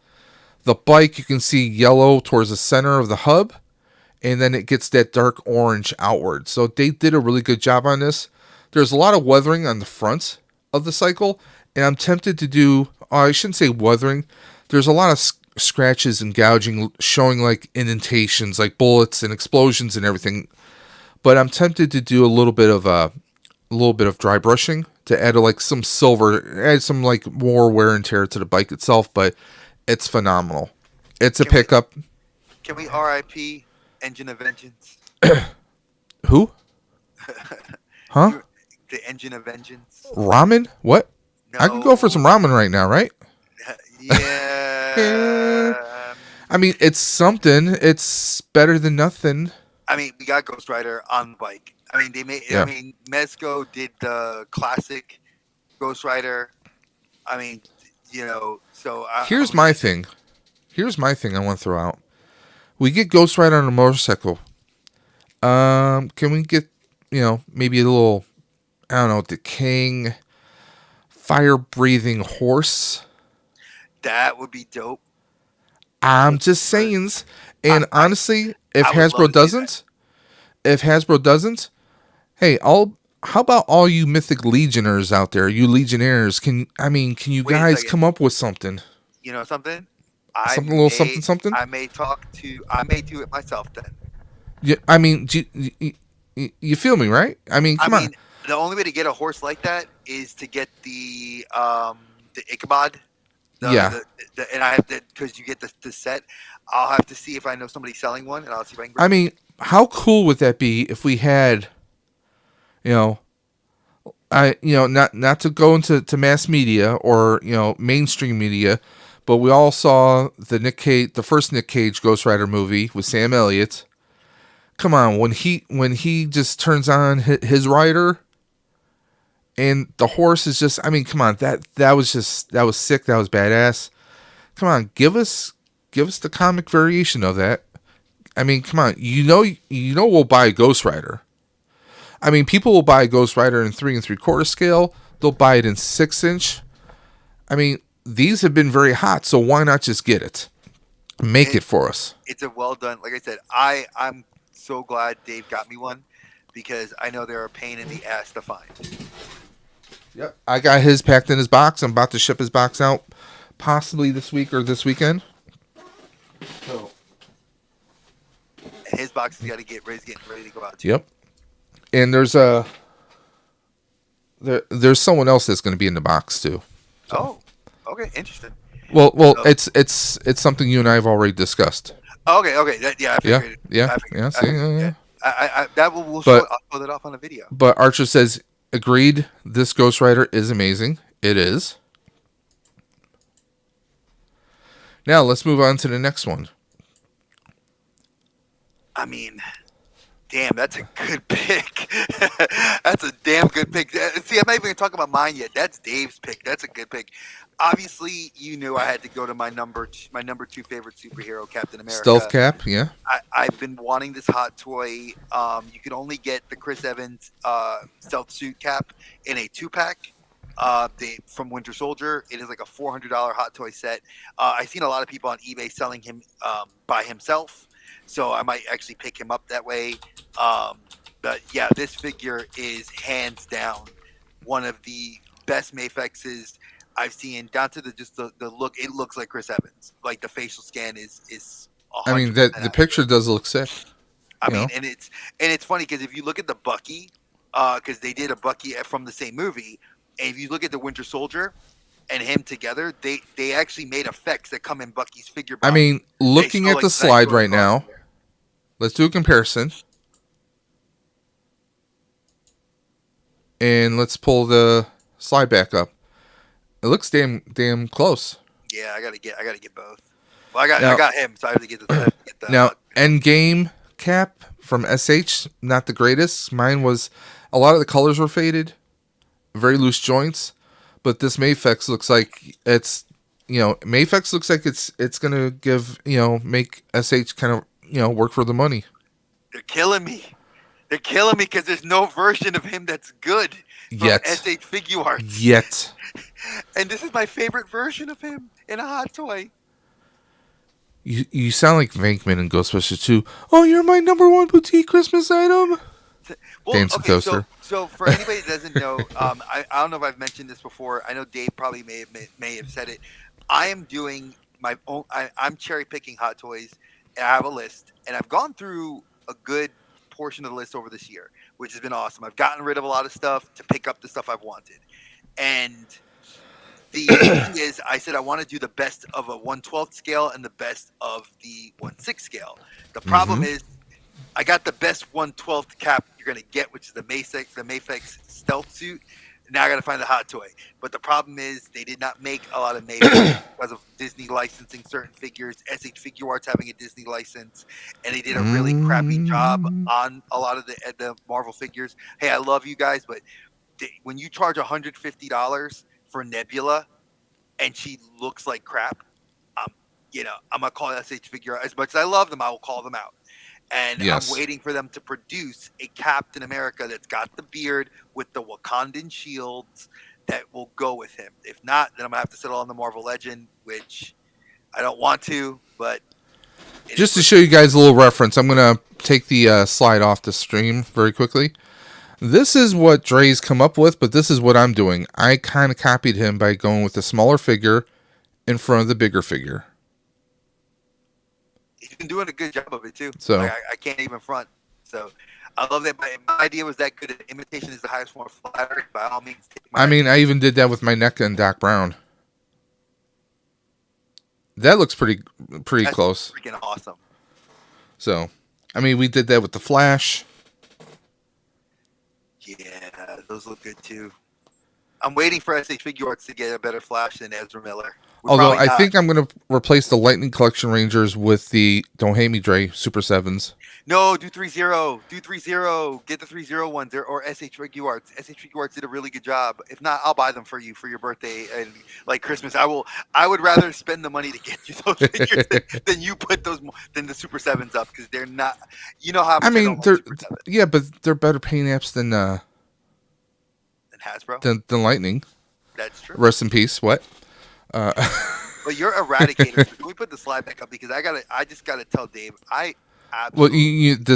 The bike, you can see yellow towards the center of the hub, and then it gets that dark orange outward. So they did a really good job on this. There's a lot of weathering on the front of the cycle, and I'm tempted to do, I shouldn't say weathering. There's a lot of scratches and gouging showing like indentations, like bullets and explosions and everything. But I'm tempted to do a little bit of dry brushing to add like some silver, add some like more wear and tear to the bike itself. But it's phenomenal. It's a pickup. Can we RIP Engine of Vengeance? Who? Huh? You, the Engine of Vengeance. Ramen? What? I could go for some No. ramen right now, right? Eh, Yeah. I mean, it's something. It's better than nothing. I mean, we got Ghost Rider on the bike. I mean, they made. I Yeah. mean, Mezco did the classic Ghost Rider. I mean, So Here's my thing. Here's my thing I want to throw out. We get Ghost Rider on a motorcycle. Can we get, maybe a little, I don't know, decaying, fire-breathing horse? That would be dope. I'm just saying. And honestly, if Hasbro doesn't, hey, how about all you Mythic Legioners out there, you Legionnaires? Can you Wait a guys second. come up with something? You know something? Something? I may do it myself then. Yeah, I mean, you feel me, right? I mean, come on. The only way to get a horse like that is to get the Ichabod. Yeah. And I have to, because you get the set. I'll have to see if I know somebody selling one, and I'll see if I can. I mean, how cool would that be if we had, not to go into mass media or mainstream media, but we all saw the first Nick Cage Ghost Rider movie with Sam Elliott. Come on, when he just turns on his rider, and the horse is just, I mean, come on, that was sick, that was badass. Come on, give us the comic variation of that. I mean, come on, we'll buy a Ghost Rider. I mean, people will buy a Ghost Rider in 3 3/4 scale. They'll buy it in 6-inch. I mean, these have been very hot, so why not just get it? Make it for us. It's a well done. Like I said, I'm so glad Dave got me one, because I know they're a pain in the ass to find. Yep. I got his packed in his box. I'm about to ship his box out possibly this week or this weekend. So. And his box has got to get ready to go out too. Yep. And there's there's someone else that's going to be in the box too. So. Oh, okay, interesting. Well, it's something you and I have already discussed. Okay. I figured. Yeah. I'll show that off on a video. But Archer says, agreed, this Ghost Rider is amazing. It is. Now, let's move on to the next one. I mean, damn, that's a good pick. That's a damn good pick. See, I'm not even talking about mine yet. That's Dave's pick. That's a good pick. Obviously, you knew I had to go to my number 2 favorite superhero, Captain America. Stealth Cap, yeah. I've been wanting this hot toy. You can only get the Chris Evans stealth suit cap in a 2-pack. From Winter Soldier. It is like a $400 hot toy set. I've seen a lot of people on eBay selling him by himself, so I might actually pick him up that way. But yeah, this figure is hands down one of the best Mafexes I've seen, down to the look. It looks like Chris Evans. Like the facial scan is. I mean, the picture does look sick. I mean, and it's funny because if you look at the Bucky, because they did a Bucky from the same movie, and if you look at the Winter Soldier and him together, they actually made effects that come in Bucky's figure body. I mean, looking at the slide right now, let's do a comparison. And let's pull the slide back up. It looks damn close. Yeah, I gotta get both. Well, I got him, so I have to get the now, Endgame cap from SH, not the greatest. Mine was, a lot of the colors were faded, very loose joints, but this Mafex looks like it's, Mafex looks like it's gonna give, make SH kind of, work for the money. They're killing me because there's no version of him that's good yet. SH Figure Arts. Yet. And this is my favorite version of him in a hot toy. You sound like Venkman in Ghostbusters 2. Oh, you're my number one boutique Christmas item. Well, Dancing Toaster. So for anybody that doesn't know, I don't know if I've mentioned this before. I know Dave probably may have said it. I am doing my own. I'm cherry picking hot toys. And I have a list, and I've gone through a good portion of the list over this year, which has been awesome. I've gotten rid of a lot of stuff to pick up the stuff I've wanted, and the thing is, I said I want to do the best of a 1/12 scale and the best of the 1/6 scale. The problem is, I got the best 1/12 cap you're gonna get, which is the Mafex stealth suit. Now I got to find the hot toy. But the problem is they did not make a lot of Mafex because of Disney licensing certain figures. SH Figure Arts having a Disney license, and they did a really crappy job on a lot of the Marvel figures. Hey, I love you guys, but when you charge $150 for Nebula, and she looks like crap, I'm gonna call SH Figure Art. As much as I love them, I will call them out. And I'm waiting for them to produce a Captain America that's got the beard with the Wakandan shields that will go with him. If not, then I'm gonna have to settle on the Marvel Legend, which I don't want to. But just to show you guys a little reference, I'm gonna take the slide off the stream very quickly. This is what Dre's come up with, but this is what I'm doing. I kind of copied him by going with the smaller figure in front of the bigger figure. He's been doing a good job of it too. So I can't even front. So I love that. My idea was that good. Imitation is the highest form of flattery. By all means, I even did that with my NECA and Doc Brown. That looks pretty close. Freaking awesome. So, we did that with the Flash. Yeah, those look good too. I'm waiting for SH Figure Arts to get a better Flash than Ezra Miller. Although I think I'm going to replace the Lightning Collection Rangers with the, don't hate me, Dre, Super 7s. No, do 3-0. Do 3-0. Get the 3-0 ones or SH Figure Arts. SH Figure Arts did a really good job. If not, I'll buy them for you for your birthday and like Christmas. I would rather spend the money to get you those figures than you put than the Super 7s up, because they're not. You know how much they're but they're better paint apps than Hasbro. Than Lightning. That's true. Rest in peace. What? But you're Eradicator. Can we put the slide back up, because I just gotta tell Dave, the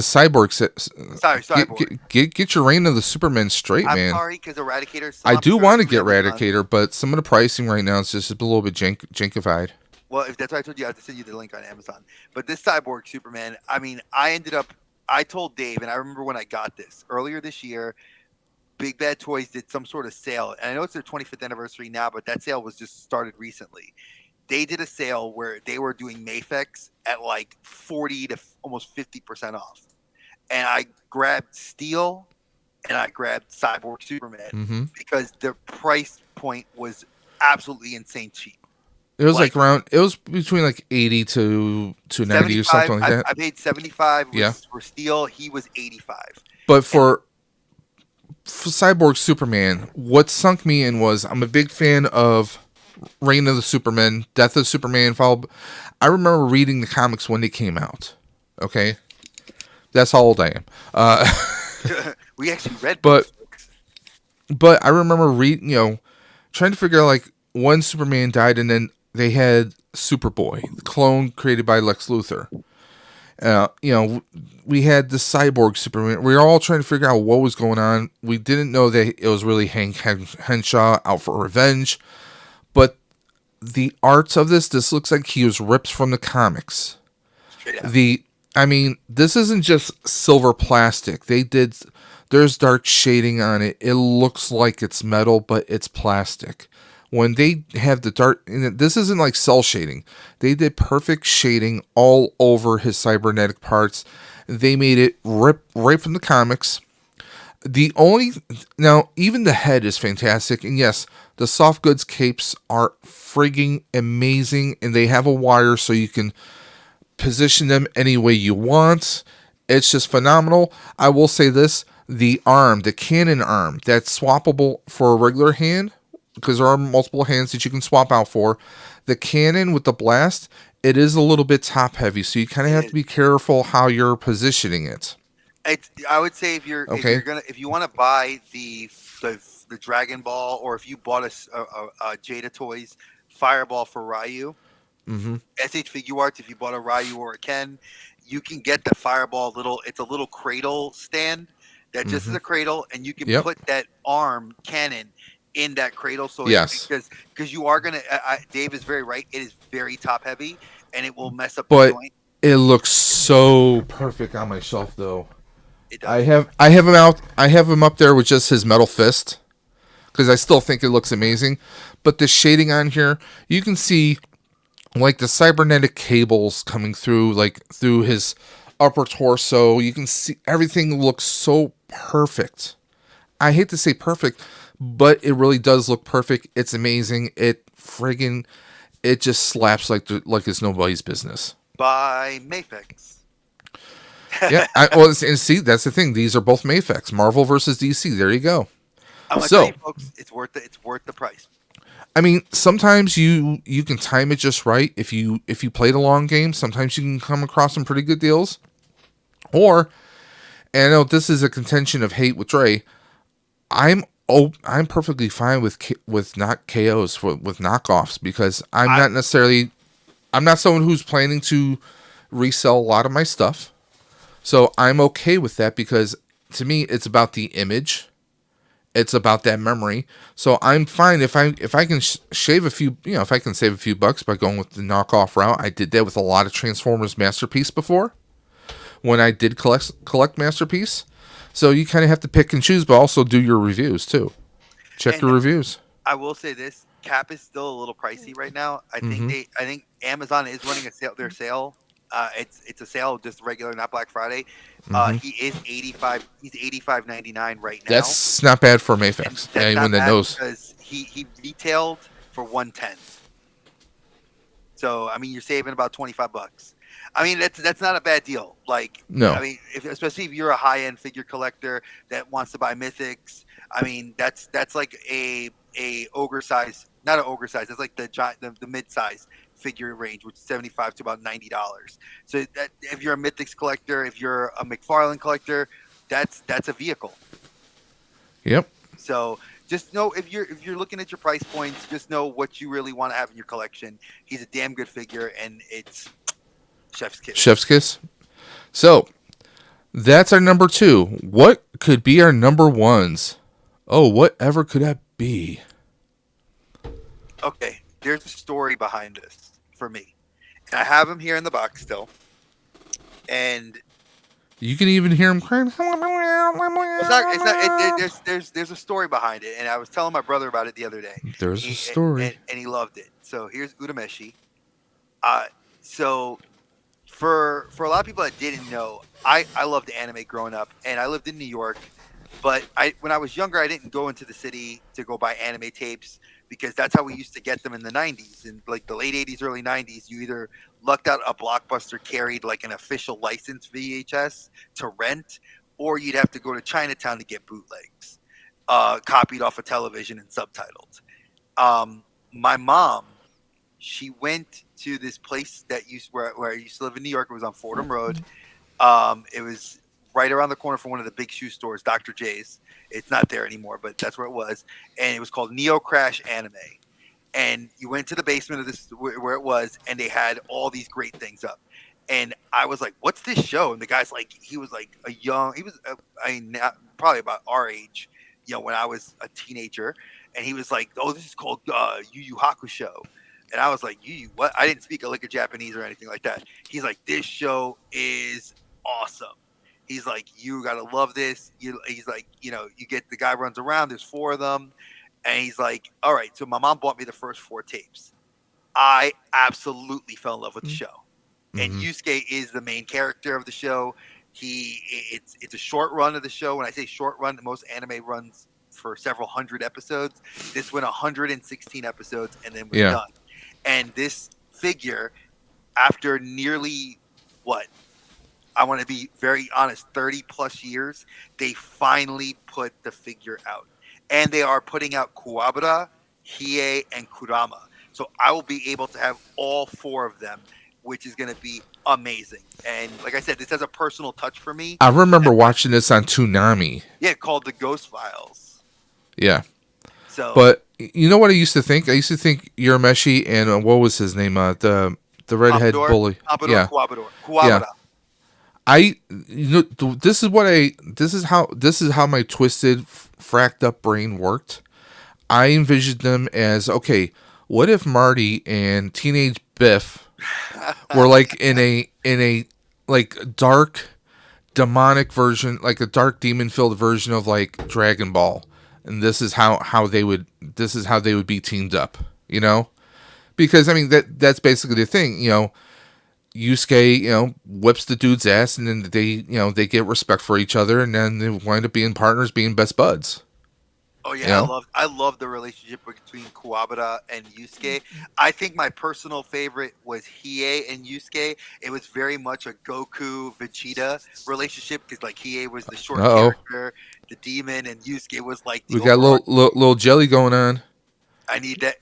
Cyborg. Sorry, Cyborg. Get your reign of the Superman straight, man. I'm sorry, because Eradicator. I do want to get Eradicator, but some of the pricing right now is just a little bit jankified. Well, if that's what I told you, I have to send you the link on Amazon. But this Cyborg Superman, I told Dave, and I remember when I got this earlier this year. Big Bad Toys did some sort of sale, and I know it's their 25th anniversary now, but that sale was just started recently. They did a sale where they were doing Mafex at like 40 to almost 50% off. And I grabbed Steel and I grabbed Cyborg Superman because their price point was absolutely insane cheap. It was it was between like 80 to 90 or something like that. I paid 75 for Steel. He was 85. But for Cyborg Superman, what sunk me in was, I'm a big fan of Reign of the Superman, Death of Superman. I remember reading the comics when they came out. Okay, that's how old I am. We actually read, but I remember reading, trying to figure out like when Superman died, and then they had Superboy, the clone created by Lex Luthor. We had the Cyborg Superman. We were all trying to figure out what was going on. We didn't know that it was really Hank Henshaw out for revenge. But the art of this looks like he was ripped from the comics. This isn't just silver plastic. There's dark shading on it. It looks like it's metal, but it's plastic. When they have the dark, this isn't like cell shading. They did perfect shading all over his cybernetic parts. They made it rip right from the comics. Now, even the head is fantastic. And yes, the soft goods capes are frigging amazing. And they have a wire so you can position them any way you want. It's just phenomenal. I will say this, the cannon arm, that's swappable for a regular hand, because there are multiple hands that you can swap out for. The cannon with the blast, it is a little bit top heavy, so you kind of have to be careful how you're positioning it. I would say if you want to buy the Dragon Ball, or if you bought a Jada Toys Fireball for Ryu, SH Figure Arts, if you bought a Ryu or a Ken, you can get the Fireball it's a little cradle stand that just is a cradle, and you can put that arm cannon in that cradle. So because you are gonna, Dave is very right. It is very top heavy, and it will mess up the joint. It looks so perfect on my shelf, though. It does. I have him out. I have him up there with just his metal fist, because I still think it looks amazing. But the shading on here, you can see like the cybernetic cables coming through, like through his upper torso. You can see everything looks so perfect. I hate to say perfect, but it really does look perfect. It's amazing. It just slaps like it's nobody's business. By Mafex. Yeah, and see, that's the thing. These are both Mafex. Marvel versus DC. There you go. I'm gonna tell you, folks, it's worth it. It's worth the price. I mean, sometimes you can time it just right. If you play the long game, sometimes you can come across some pretty good deals. Or, and I know this is a contention of hate with Dre, I'm perfectly fine with not KOs, with knockoffs, because I'm not someone who's planning to resell a lot of my stuff. So I'm okay with that, because to me it's about the image. It's about that memory. So I'm fine if I can shave a few, if I can save a few bucks by going with the knockoff route. I did that with a lot of Transformers Masterpiece before, when I did collect Masterpiece. So you kind of have to pick and choose, but also do your reviews too. Check your reviews. I will say this: Cap is still a little pricey right now. I think Amazon is running their sale. It's a sale, just regular, not Black Friday. He is $85. He's $85.99 right now. That's not bad for Mafex. Anyone that knows, because he retailed for $110. So I mean, you're saving about $25. I mean, that's not a bad deal. Like, no. I mean, especially if you're a high end figure collector that wants to buy mythics. I mean, that's like a ogre size, not an ogre size. It's like the mid size figure range, which is $75 to about $90. So that if you're a mythics collector, if you're a McFarlane collector, that's a vehicle. Yep. So just know, if you're looking at your price points, just know what you really want to have in your collection. He's a damn good figure, and it's chef's kiss. Chef's kiss. So that's our number 2. What could be our number 1s? Oh, whatever could that be? Okay, there's a story behind this for me. And I have him here in the box still, and you can even hear him crying. There's a story behind it, and I was telling my brother about it the other day. There's a story, and he loved it. So here's Urameshi. So for a lot of people that didn't know, I loved anime growing up, and I lived in New York. But when I was younger, I didn't go into the city to go buy anime tapes, because that's how we used to get them in the 90s. In like the late 80s, early 90s, you either lucked out a Blockbuster carried like an official licensed VHS to rent, or you'd have to go to Chinatown to get bootlegs, copied off a television and subtitled. My mom, she went to this place where I used to live in New York. It was on Fordham Road. It was right around the corner from one of the big shoe stores, Dr. J's. It's not there anymore, but that's where it was. And it was called Neo Crash Anime. And you went to the basement of this where it was, and they had all these great things up. And I was like, "What's this show?" And the guy's like, he was probably about our age, when I was a teenager. And he was like, "Oh, this is called Yu Yu Hakusho." And I was like, "Yu, what?" I didn't speak a lick of Japanese or anything like that. He's like, "This show is awesome." He's like, "You gotta love this." He's like, you get, the guy runs around. There's 4 of them, and he's like, "All right." So my mom bought me the first 4 tapes. I absolutely fell in love with the show, and Yusuke is the main character of the show. It's a short run of the show. When I say short run, most anime runs for several hundred episodes. This went 116 episodes, and then was done. And this figure, after nearly I want to be very honest, 30 plus years, they finally put the figure out. And they are putting out Kuwabara, Hiei, and Kurama. So I will be able to have all 4 of them, which is going to be amazing. And like I said, this has a personal touch for me. I remember watching this on Toonami. Yeah, called The Ghost Files. Yeah. So, but you know what I used to think? I used to think Urameshi and what was his name? The redhead bully. Kuwabara. Yeah. This is how my twisted, fracked up brain worked. I envisioned them as, okay, what if Marty and teenage Biff were like in a like dark demonic version, like a dark demon filled version of like Dragon Ball, and this is how they would be teamed up, you know? Because I mean that's basically the thing, you know. Yusuke, you know, whips the dude's ass, and then they get respect for each other, and then they wind up being partners, being best buds. Oh yeah, you know? I love the relationship between Kuwabara and Yusuke. I think my personal favorite was Hiei and Yusuke. It was very much a Goku Vegeta relationship because like Hiei was the short character, the demon, and Yusuke was like the we got a little jelly going on. I need that.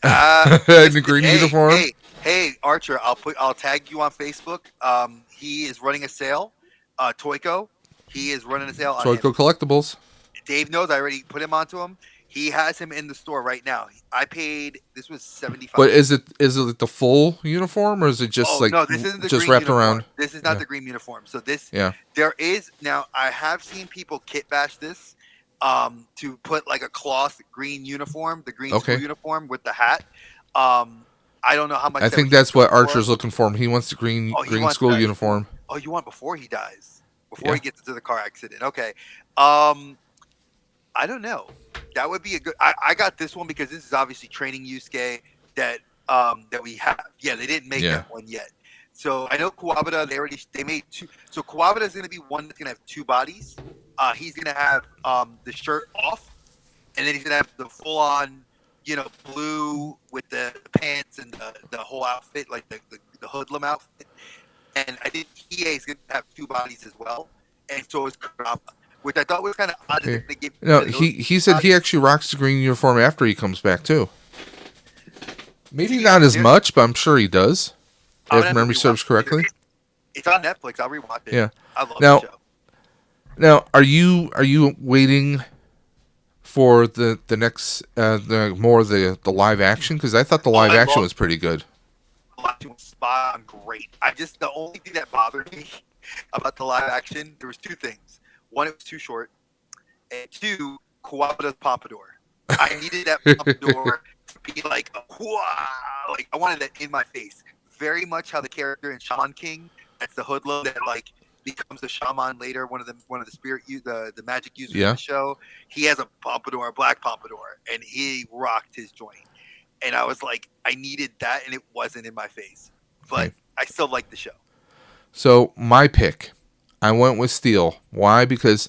In the green uniform. Hey, Archer, I'll tag you on Facebook. He is running a sale. Toyko. He is running a sale on Toyko Collectibles. Dave knows. I already put him onto him. He has him in the store right now. I paid. This was $75. But is it the full uniform, or is it just no? This isn't the just green wrapped uniform. around? This is not the green uniform. So this. Yeah. There is now. I have seen people kit bash this. To put like a cloth green uniform, the green school uniform with the hat. I don't know how much. I think that's what Archer's looking for. He wants the green school uniform. Oh, you want before he dies, before he gets into the car accident. Okay. I don't know. That would be a good. I got this one because this is obviously training Yusuke that we have. Yeah, they didn't make that one yet. So I know Kuwabara. They made two. So Kuwabara is going to be one that's going to have two bodies. He's going to have the shirt off, and then he's going to have the full on, you know, blue with the pants and the whole outfit, like the hoodlum outfit. And I think Hiei is going to have two bodies as well, and so is Kurama, which I thought was kind of odd. He said he actually rocks the green uniform after he comes back too. Maybe not as much, but I'm sure he does. If memory serves correctly. It's on Netflix. I'll rewatch it. Yeah. I love the show. Now, are you waiting for the next the live action? Because I thought the live action was pretty good. The live action was spot on great. The only thing that bothered me about the live action, there was two things. One, it was too short, and two, Kuwabara's pompadour. I needed that pompadour to be like like I wanted that in my face. Very much how the character in Shaman King, that's the hoodlum that like becomes a shaman later, one of the spirit the magic users in the show. He has a pompadour, a black pompadour, and he rocked his joint. And I was like, I needed that, and it wasn't in my face. But I still like the show. So my pick, I went with Steel. Why? Because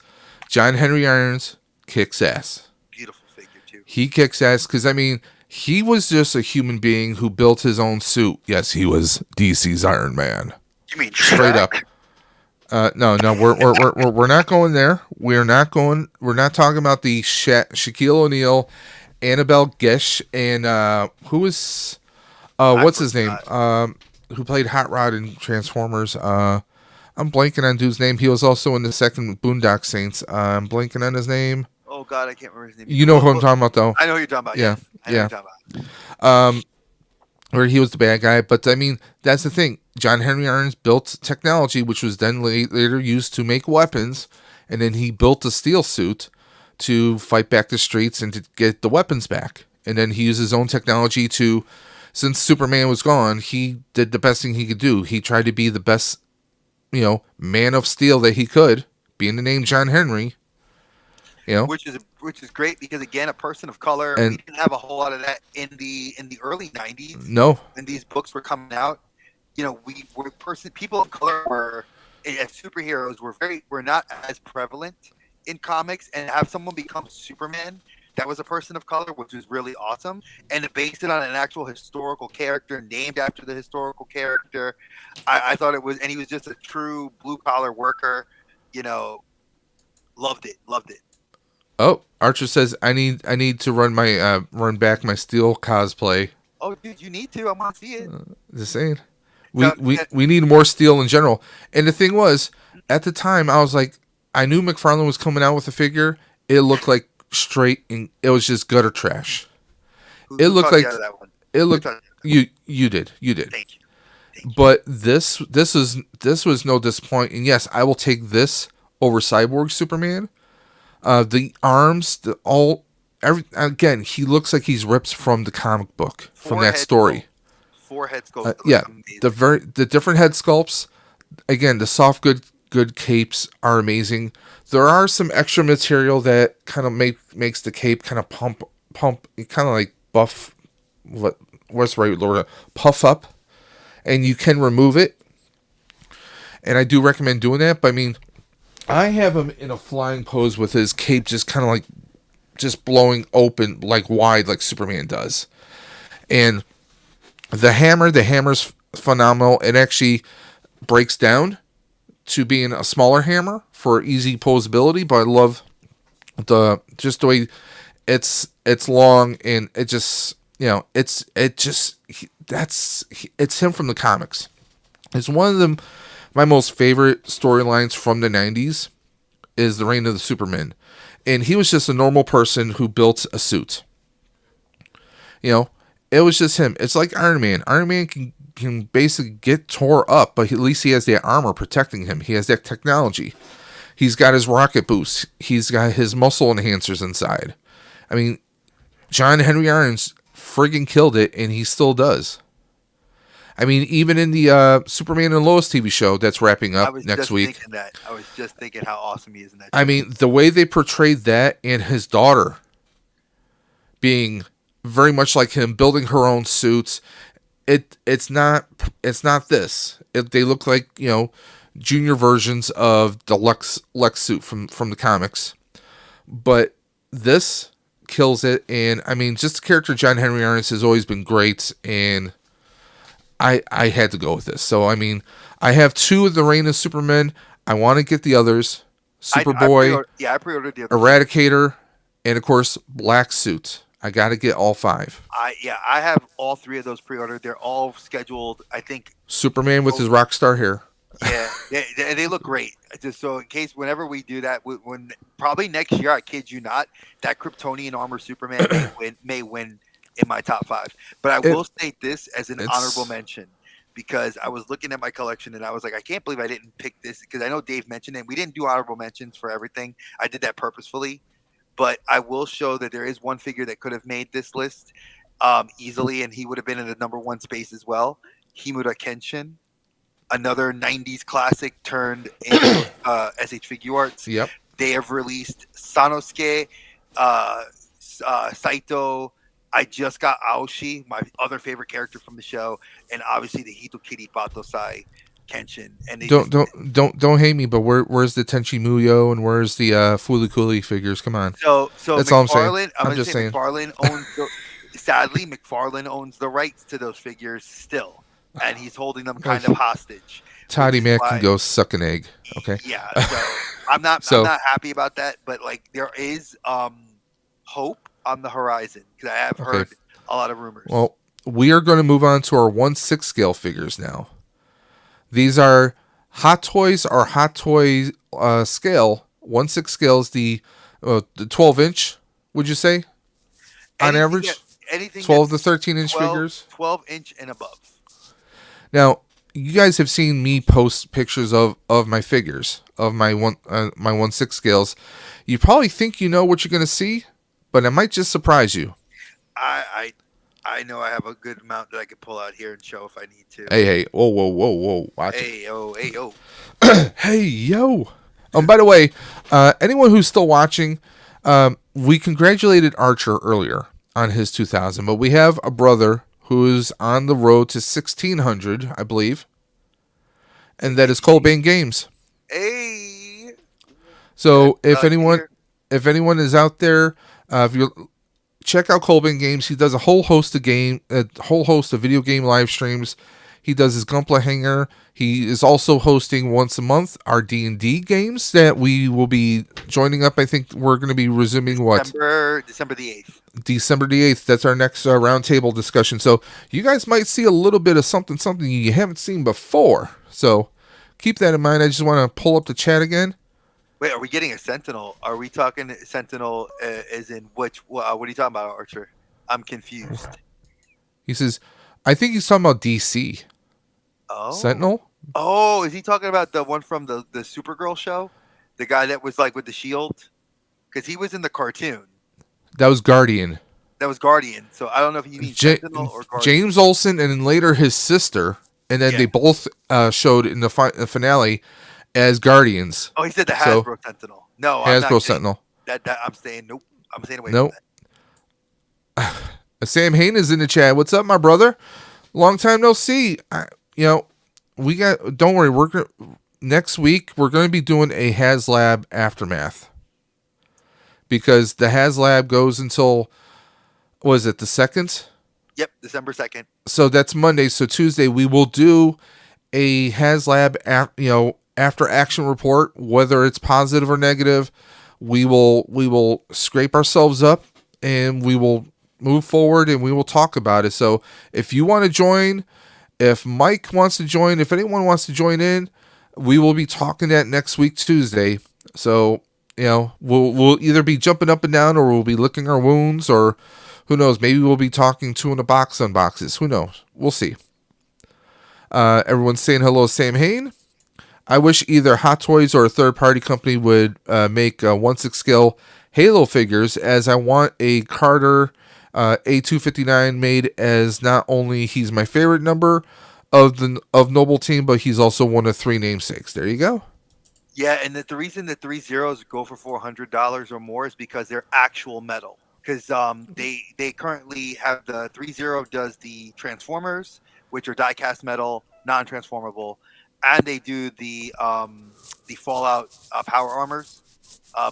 John Henry Irons kicks ass. Beautiful figure too. He kicks ass because I mean he was just a human being who built his own suit. Yes, he was DC's Iron Man. You mean straight up? No, we're not going there. We're not talking about the Shaquille O'Neal, Annabelle Gish, and who was what's his name? Who played Hot Rod in Transformers? I'm blanking on dude's name. He was also in the second Boondock Saints. I'm blanking on his name. Oh God, I can't remember his name. You know who I'm talking about, though. I know who you're talking about. Yeah. I know who you're talking about. Where he was the bad guy, but I mean that's the thing. John Henry Irons built technology, which was then later used to make weapons, and then he built a steel suit to fight back the streets and to get the weapons back. And then he used his own technology to, since Superman was gone, he did the best thing he could do. He tried to be the best, man of steel that he could, being the name John Henry. Which is great because again, a person of color, and we didn't have a whole lot of that in the early '90s. No, when these books were coming out, people of color were as superheroes were not as prevalent in comics, and have someone become Superman that was a person of color, which was really awesome, and to base it on an actual historical character named after the historical character, I thought it was, and he was just a true blue collar worker. Loved it. Oh, Archer says I need to run back my Steel cosplay. Oh, dude, you need to. I want to see it. Just saying, we need more Steel in general. And the thing was, at the time, I was like, I knew McFarlane was coming out with a figure. It looked like it was just gutter trash. It looked like you did. Thank you. But this was no disappointment. And yes, I will take this over Cyborg Superman. The arms, again, he looks like he's ripped from the comic book, from that story. Four head sculpts. The different head sculpts. Again, the soft good good capes are amazing. There are some extra material that kind of makes the cape kind of pump, kind of like buff. What's the right word? Puff up, and you can remove it. And I do recommend doing that. But I mean, I have him in a flying pose with his cape just kind of like just blowing open, like wide, like Superman does. And the hammer's phenomenal. It actually breaks down to being a smaller hammer for easy posability, but I love the way it's long, and it just, it's him from the comics. It's one of my most favorite storylines from the 90s is the Reign of the Supermen. And he was just a normal person who built a suit. It was just him. It's like Iron Man. Iron Man can basically get tore up, but at least he has that armor protecting him. He has that technology. He's got his rocket boost. He's got his muscle enhancers inside. I mean, John Henry Irons friggin' killed it, and he still does. I mean, even in the Superman and Lois TV show that's wrapping up next week. I was just thinking how awesome he is in that show. I mean, the way they portrayed that and his daughter being very much like him, building her own suits. It's not this. They look like, junior versions of the Lex suit from the comics. But this kills it. And I mean, just the character John Henry Irons has always been great, and I had to go with this. So I mean, I have 2 of the Reign of Supermen. I want to get the others. Superboy, I pre-ordered the other Eradicator, and of course Black Suit. I got to get all 5. I have all 3 of those pre-ordered. They're all scheduled, I think. Superman with his rock star hair. Yeah, they look great. Just so in case whenever we do that, when probably next year, I kid you not, that Kryptonian armor Superman may win in my top 5. But I will state this as an honorable mention, because I was looking at my collection and I was like, I can't believe I didn't pick this, because I know Dave mentioned it. We didn't do honorable mentions for everything. I did that purposefully. But I will show that there is one figure that could have made this list easily, and he would have been in the number 1 space as well. Himura Kenshin, another 90s classic turned into SH Figure Arts. Yep. They have released Sanosuke, Saito. I just got Aoshi, my other favorite character from the show, and obviously the Hitokiri Batosai Kenshin. And they don't hate me, but where's the Tenchi Muyo and where's the Fulikuli figures? Come on. So that's all I'm saying. I'm just saying. McFarlane owns sadly, McFarlane owns the rights to those figures still, and he's holding them kind of hostage. Toddy Mac can go suck an egg. Okay. Yeah. So I'm not happy about that, but like there is hope on the horizon, because I have heard a lot of rumors. Well, we are going to move on to our 1/6 scale figures now. These are Hot Toys, our Hot Toy scale. 1/6 scale is the 12-inch, would you say? On average? Anything 12 to 13-inch figures? 12-inch and above. Now, you guys have seen me post pictures of my figures, of my 1/6 scales. You probably think you know what you're going to see, but it might just surprise you. I know I have a good amount that I could pull out here and show if I need to. Hey, whoa. Watch hey, yo. Hey, yo. By the way, anyone who's still watching, we congratulated Archer earlier on his 2000, but we have a brother who's on the road to 1,600, I believe, and that is Colbane Games. Hey. So if anyone is out there, if you check out Colbane Games, he does a whole host of video game live streams. He does his Gunpla Hanger. He is also hosting once a month our D&D games that we will be joining up. I think we're going to be resuming December the 8th. December the 8th. That's our next roundtable discussion. So you guys might see a little bit of something you haven't seen before. So keep that in mind. I just want to pull up the chat again. Wait, are we getting a Sentinel? Are we talking Sentinel as in which? What are you talking about, Archer? I'm confused. He says, I think he's talking about DC. Oh. Sentinel? Oh, is he talking about the one from the Supergirl show? The guy that was like with the shield? Because he was in the cartoon. That was Guardian. So I don't know if you mean Sentinel or Guardian. James Olsen and then later his sister. And then they both showed in the finale. as Guardians. Oh, he said the So Hasbro Sentinel. No, I'm not Hasbro saying Sentinel. that. I'm saying nope. I'm staying away Nope. from Sam Hain is in the chat. What's up, my brother? Long time no see. We got. Don't worry. Next week we're going to be doing a HasLab aftermath because the HasLab goes until was it the 2nd? Yep, December 2nd. So that's Monday. So Tuesday we will do a HasLab after action report, whether it's positive or negative. We will scrape ourselves up and we will move forward and we will talk about it. So if you want to join, if Mike wants to join, if anyone wants to join in, we will be talking that next week Tuesday. So we'll either be jumping up and down or we'll be licking our wounds, or who knows, maybe we'll be talking two in a box unboxes. Who knows? We'll see. Everyone's saying hello, Sam Hain. I wish either Hot Toys or a third-party company would make 1/6 scale Halo figures, as I want a Carter A259 made, as not only he's my favorite number of Noble Team, but he's also one of 3 namesakes. There you go. Yeah, and the reason the 3 zeros go for $400 or more is because they're actual metal. Because they currently have the 3-0 does the Transformers, which are die-cast metal, non-transformable, and they do the Fallout power armors.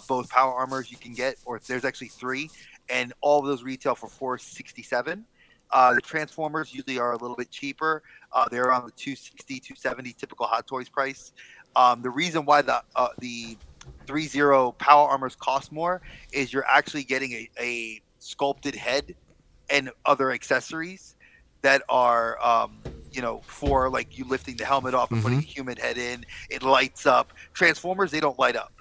Both power armors you can get, or there's actually 3, and all of those retail for $467. The Transformers usually are a little bit cheaper. They're around the $260, $270 typical Hot Toys price. The reason why the 3-0 power armors cost more is you're actually getting a sculpted head and other accessories that are for like you lifting the helmet off and putting a human head in. It lights up. Transformers, they don't light up.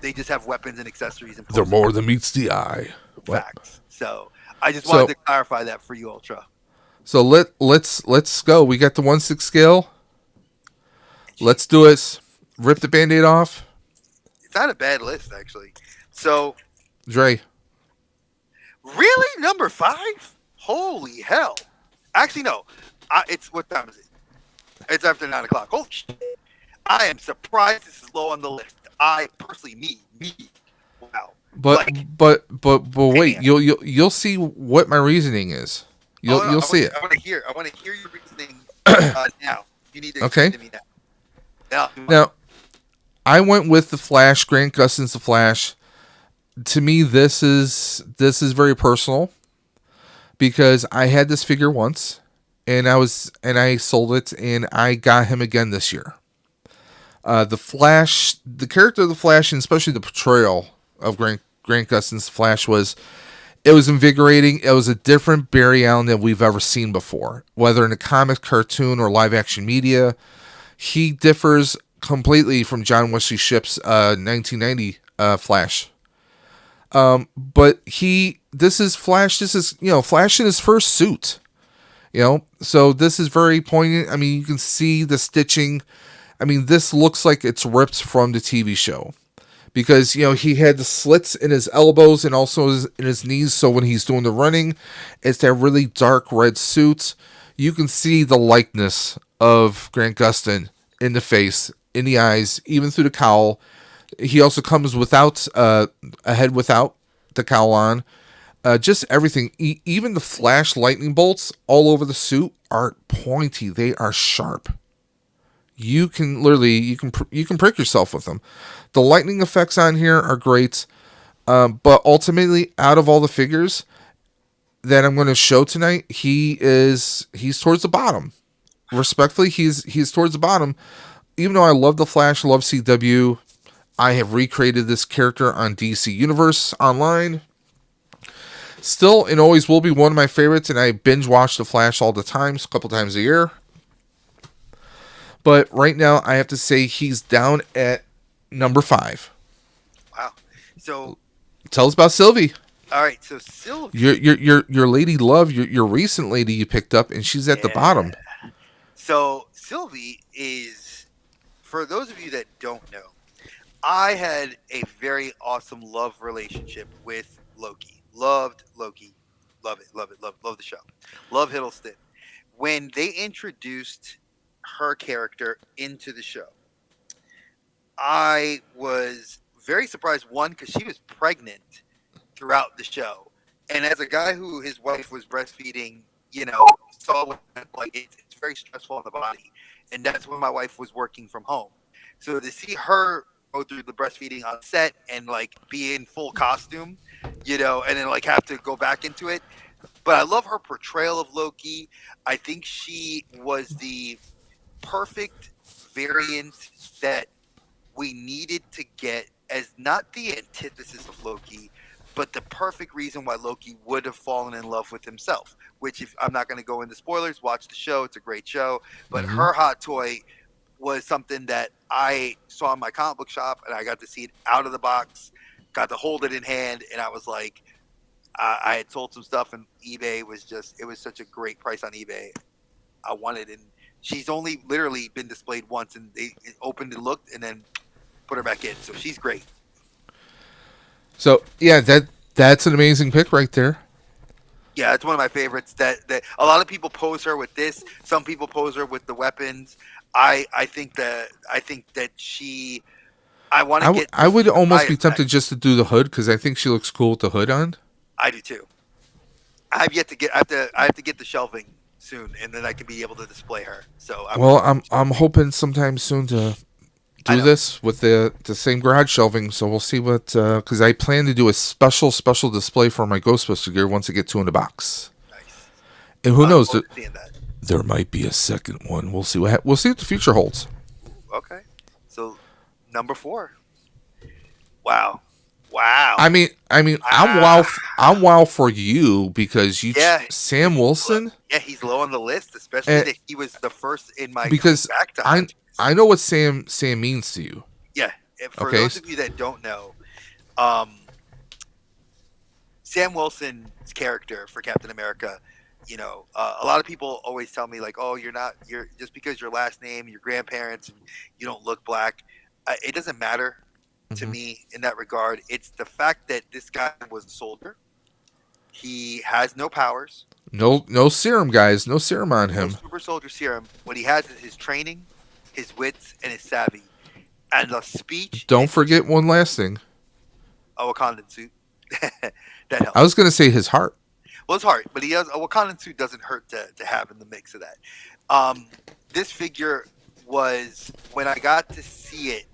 They just have weapons and accessories. And they're more than meets the eye. Facts. So I just wanted to clarify that for you, Ultra. So let's go. We got the 1/6 scale. Let's do it. Rip the Band-Aid off. It's not a bad list, actually. So, Dre. Really? Number 5? Holy hell. Actually, no. It's, what time is it? It's after 9 o'clock. Oh, shit. I am surprised this is low on the list. I personally, me. Wow. But wait, you'll see what my reasoning is. You'll see it. I want to hear your reasoning now. You need to explain to me now. Now, I went with the Flash, Grant Gustin's The Flash. To me, this is very personal because I had this figure once, and I sold it, and I got him again this year. The Flash, the character of the Flash, and especially the portrayal of Grant Gustin's Flash was invigorating. It was a different Barry Allen than we've ever seen before, whether in a comic, cartoon, or live action media. He differs completely from John Wesley Shipp's 1990 Flash. But this is Flash. This is Flash in his first suit. So this is very poignant. I mean, you can see the stitching. I mean, this looks like it's ripped from the TV show because, he had the slits in his elbows and also in his knees. So when he's doing the running, it's that really dark red suit. You can see the likeness of Grant Gustin in the face, in the eyes, even through the cowl. He also comes without a head without the cowl on. Just everything. Even the Flash lightning bolts all over the suit are pointy. They are sharp. You can prick yourself with them. The lightning effects on here are great. But ultimately, out of all the figures that I'm going to show tonight, he's towards the bottom. Respectfully, he's towards the bottom. Even though I love the Flash, love CW, I have recreated this character on DC Universe Online. Still and always will be one of my favorites, and I binge watch the Flash all the time, a couple times a year. But right now, I have to say he's down at number 5. Wow. So tell us about Sylvie. All right. So Sylvie, your lady love, your recent lady you picked up, and she's at the bottom. So Sylvie is, for those of you that don't know, I had a very awesome love relationship with Loki. Loved Loki. Love it. Love the show. Love Hiddleston. When they introduced her character into the show, I was very surprised, one, because she was pregnant throughout the show. And as a guy who his wife was breastfeeding, saw what like it's very stressful on the body. And that's when my wife was working from home. So to see her go through the breastfeeding on set and like be in full costume, and then like have to go back into it. But I love her portrayal of Loki. I think she was the perfect variant that we needed to get as not the antithesis of Loki, but the perfect reason why Loki would have fallen in love with himself. Which, if I'm not going to go into spoilers, watch the show. It's a great show. But her hot toy was something that I saw in my comic book shop, and I got to see it out of the box, got to hold it in hand, and I was like, I had sold some stuff, and eBay was it was such a great price on eBay. I wanted it, and she's only literally been displayed once, and they opened and looked, and then put her back in. So she's great. So yeah, that's an amazing pick right there. Yeah, it's one of my favorites. That a lot of people pose her with this. Some people pose her with the weapons. I think that she. I want to get. I would almost be tempted just to do the hood because I think she looks cool with the hood on. I do too. I have yet to get. I have to get the shelving soon, and then I can be able to display her. So I'm hoping sometime soon to do this with the same garage shelving. So we'll see what because I plan to do a special display for my Ghostbuster gear once I get 2 in the box. Nice. And who knows? There might be a second one. We'll see what the future holds. Okay. So number 4. Wow. I mean, I'm wow for you because Sam Wilson. Yeah, he's low on the list, especially that he was the first in my because back to I know what Sam means to you. Yeah, for those of you that don't know, Sam Wilson's character for Captain America. A lot of people always tell me like, "Oh, you're just because your last name, your grandparents, you don't look black." It doesn't matter to me in that regard. It's the fact that this guy was a soldier. He has no powers. No serum, guys. No serum on him. No super soldier serum. What he has is his training, his wits, and his savvy. And the speech. Don't forget one last thing. A Wakandan suit. That helps. I was going to say his heart. Well, his heart. But a Wakandan suit doesn't hurt to have in the mix of that. This figure was, when I got to see it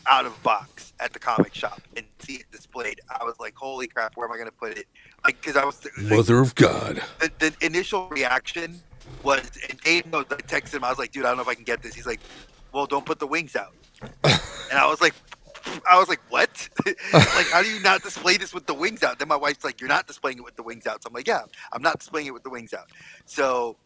out of box at the comic shop and see it displayed, I was like, holy crap, where am I going to put it? Like, because I was Mother of God. The initial reaction was, and Dave knows, I texted him, I was like, dude, I don't know if I can get this. He's like, well, don't put the wings out. And I was like, what? Like, how do you not display this with the wings out? Then my wife's like, you're not displaying it with the wings out. So I'm like, yeah, I'm not displaying it with the wings out. So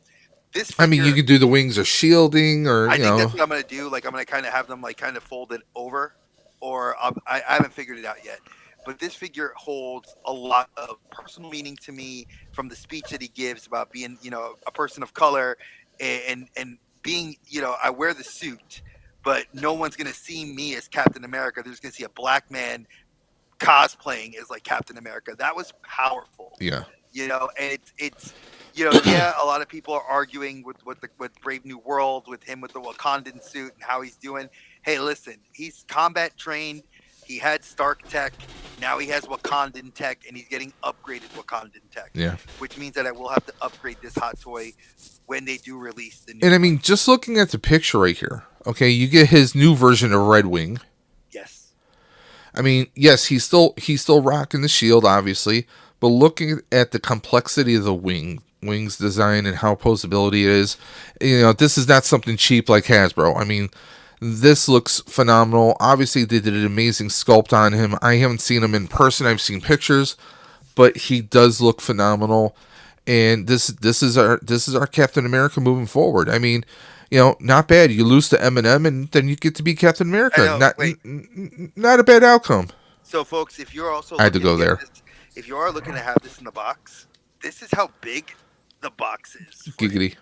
this figure, I mean, you could do the wings or shielding, or I think that's what I'm gonna do. Like, I'm gonna kind of have them like kind of folded over, or I haven't figured it out yet. But this figure holds a lot of personal meaning to me from the speech that he gives about being, a person of color, and being, I wear the suit, but no one's gonna see me as Captain America. They're just gonna see a black man cosplaying as like Captain America. That was powerful. Yeah. And it's yeah, a lot of people are arguing with Brave New World, with him with the Wakandan suit and how he's doing. Hey, listen, he's combat trained. He had Stark tech. Now he has Wakandan tech, and he's getting upgraded Wakandan tech. Yeah. Which means that I will have to upgrade this hot toy when they do release the new. And I mean, just looking at the picture right here, okay, you get his new version of Red Wing. Yes. I mean, yes, he's still rocking the shield, obviously, but looking at the complexity of the wings design and how posability it is, this is not something cheap like Hasbro. I mean, this looks phenomenal. Obviously, they did an amazing sculpt on him. I haven't seen him in person. I've seen pictures, but he does look phenomenal. And this is our Captain America moving forward. I mean, not bad. You lose to Eminem, and then you get to be Captain America. Not a bad outcome. So, folks, if you're also I had to go there. If you are looking to have this in the box, this is how big the box is. Giggity.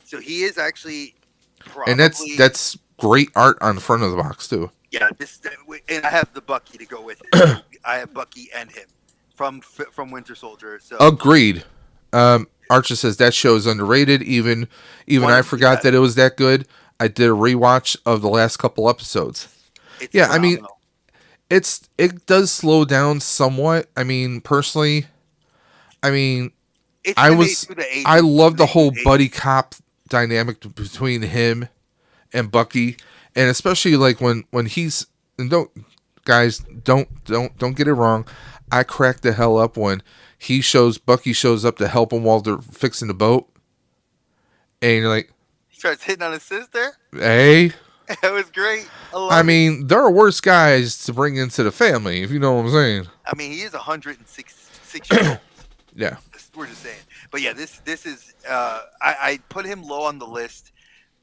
So he is actually probably, and that's great art on the front of the box too. Yeah, and I have the Bucky to go with it. I have Bucky and him from Winter Soldier. So agreed. Archer says that show is underrated. Even I forgot that it was that good. I did a rewatch of the last couple episodes. It's Yeah, I mean, phenomenal. it does slow down somewhat. I mean, personally, I mean, It's I been made was through the I ages. love the Through whole the ages. buddy cop dynamic between him and Bucky, and especially like when he's and don't guys don't get it wrong. I crack the hell up when Bucky shows up to help him while they're fixing the boat, and you're like, He starts hitting on his sister. hey. It was great. I I love it. mean, there are worse guys to bring into the family, if you know what I'm saying. I mean, he is 106 years old. Yeah. We're just saying. But yeah, this is I put him low on the list,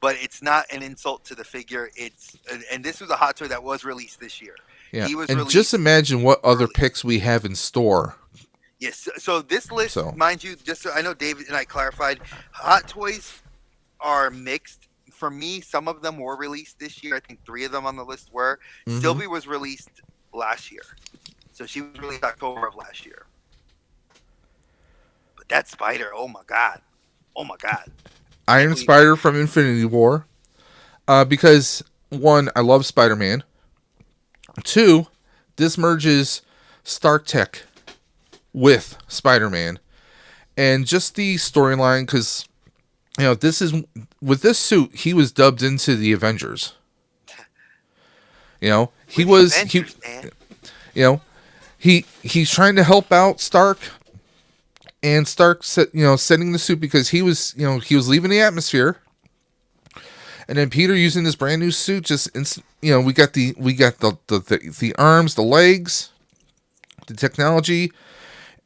but it's not an insult to the figure. It's and this was a hot toy that was released this year. Yeah. He was And released just imagine what other early. picks we have in store. Yes. So this list, So. mind you, just so I know David and I clarified, hot toys are mixed. For me, some of them were released this year. I think 3 of them on the list were. Mhm. Sylvie was released last year. So she was released October of last year. But that spider, oh my god. Oh my god. Iron Spider from Infinity War. Because, 1, I love Spider-Man. 2, this merges Stark Tech with Spider-Man. And just the storyline, because, you know, with this suit, he was dubbed into the Avengers. You know, you know, he's trying to help out Stark, and Stark setting the suit because he was leaving the atmosphere, and then Peter using this brand new suit we got the arms, the legs, the technology,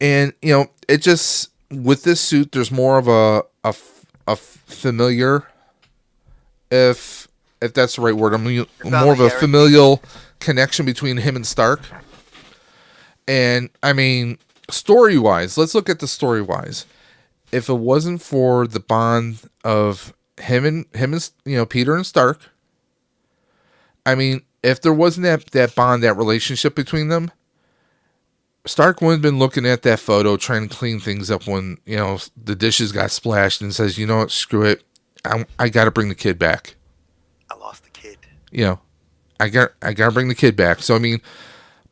and it just with this suit there's more of a familiar, if that's the right word. I mean, more of a familial connection between him and Stark. And I mean, story-wise, let's look at the story-wise. If it wasn't for the bond of him and Peter and Stark, I mean, if there wasn't that bond, that relationship between them, Stark wouldn't have been looking at that photo trying to clean things up when the dishes got splashed, and says, you know what, screw it, I got to bring the kid back. I lost the kid. I got to bring the kid back. So I mean,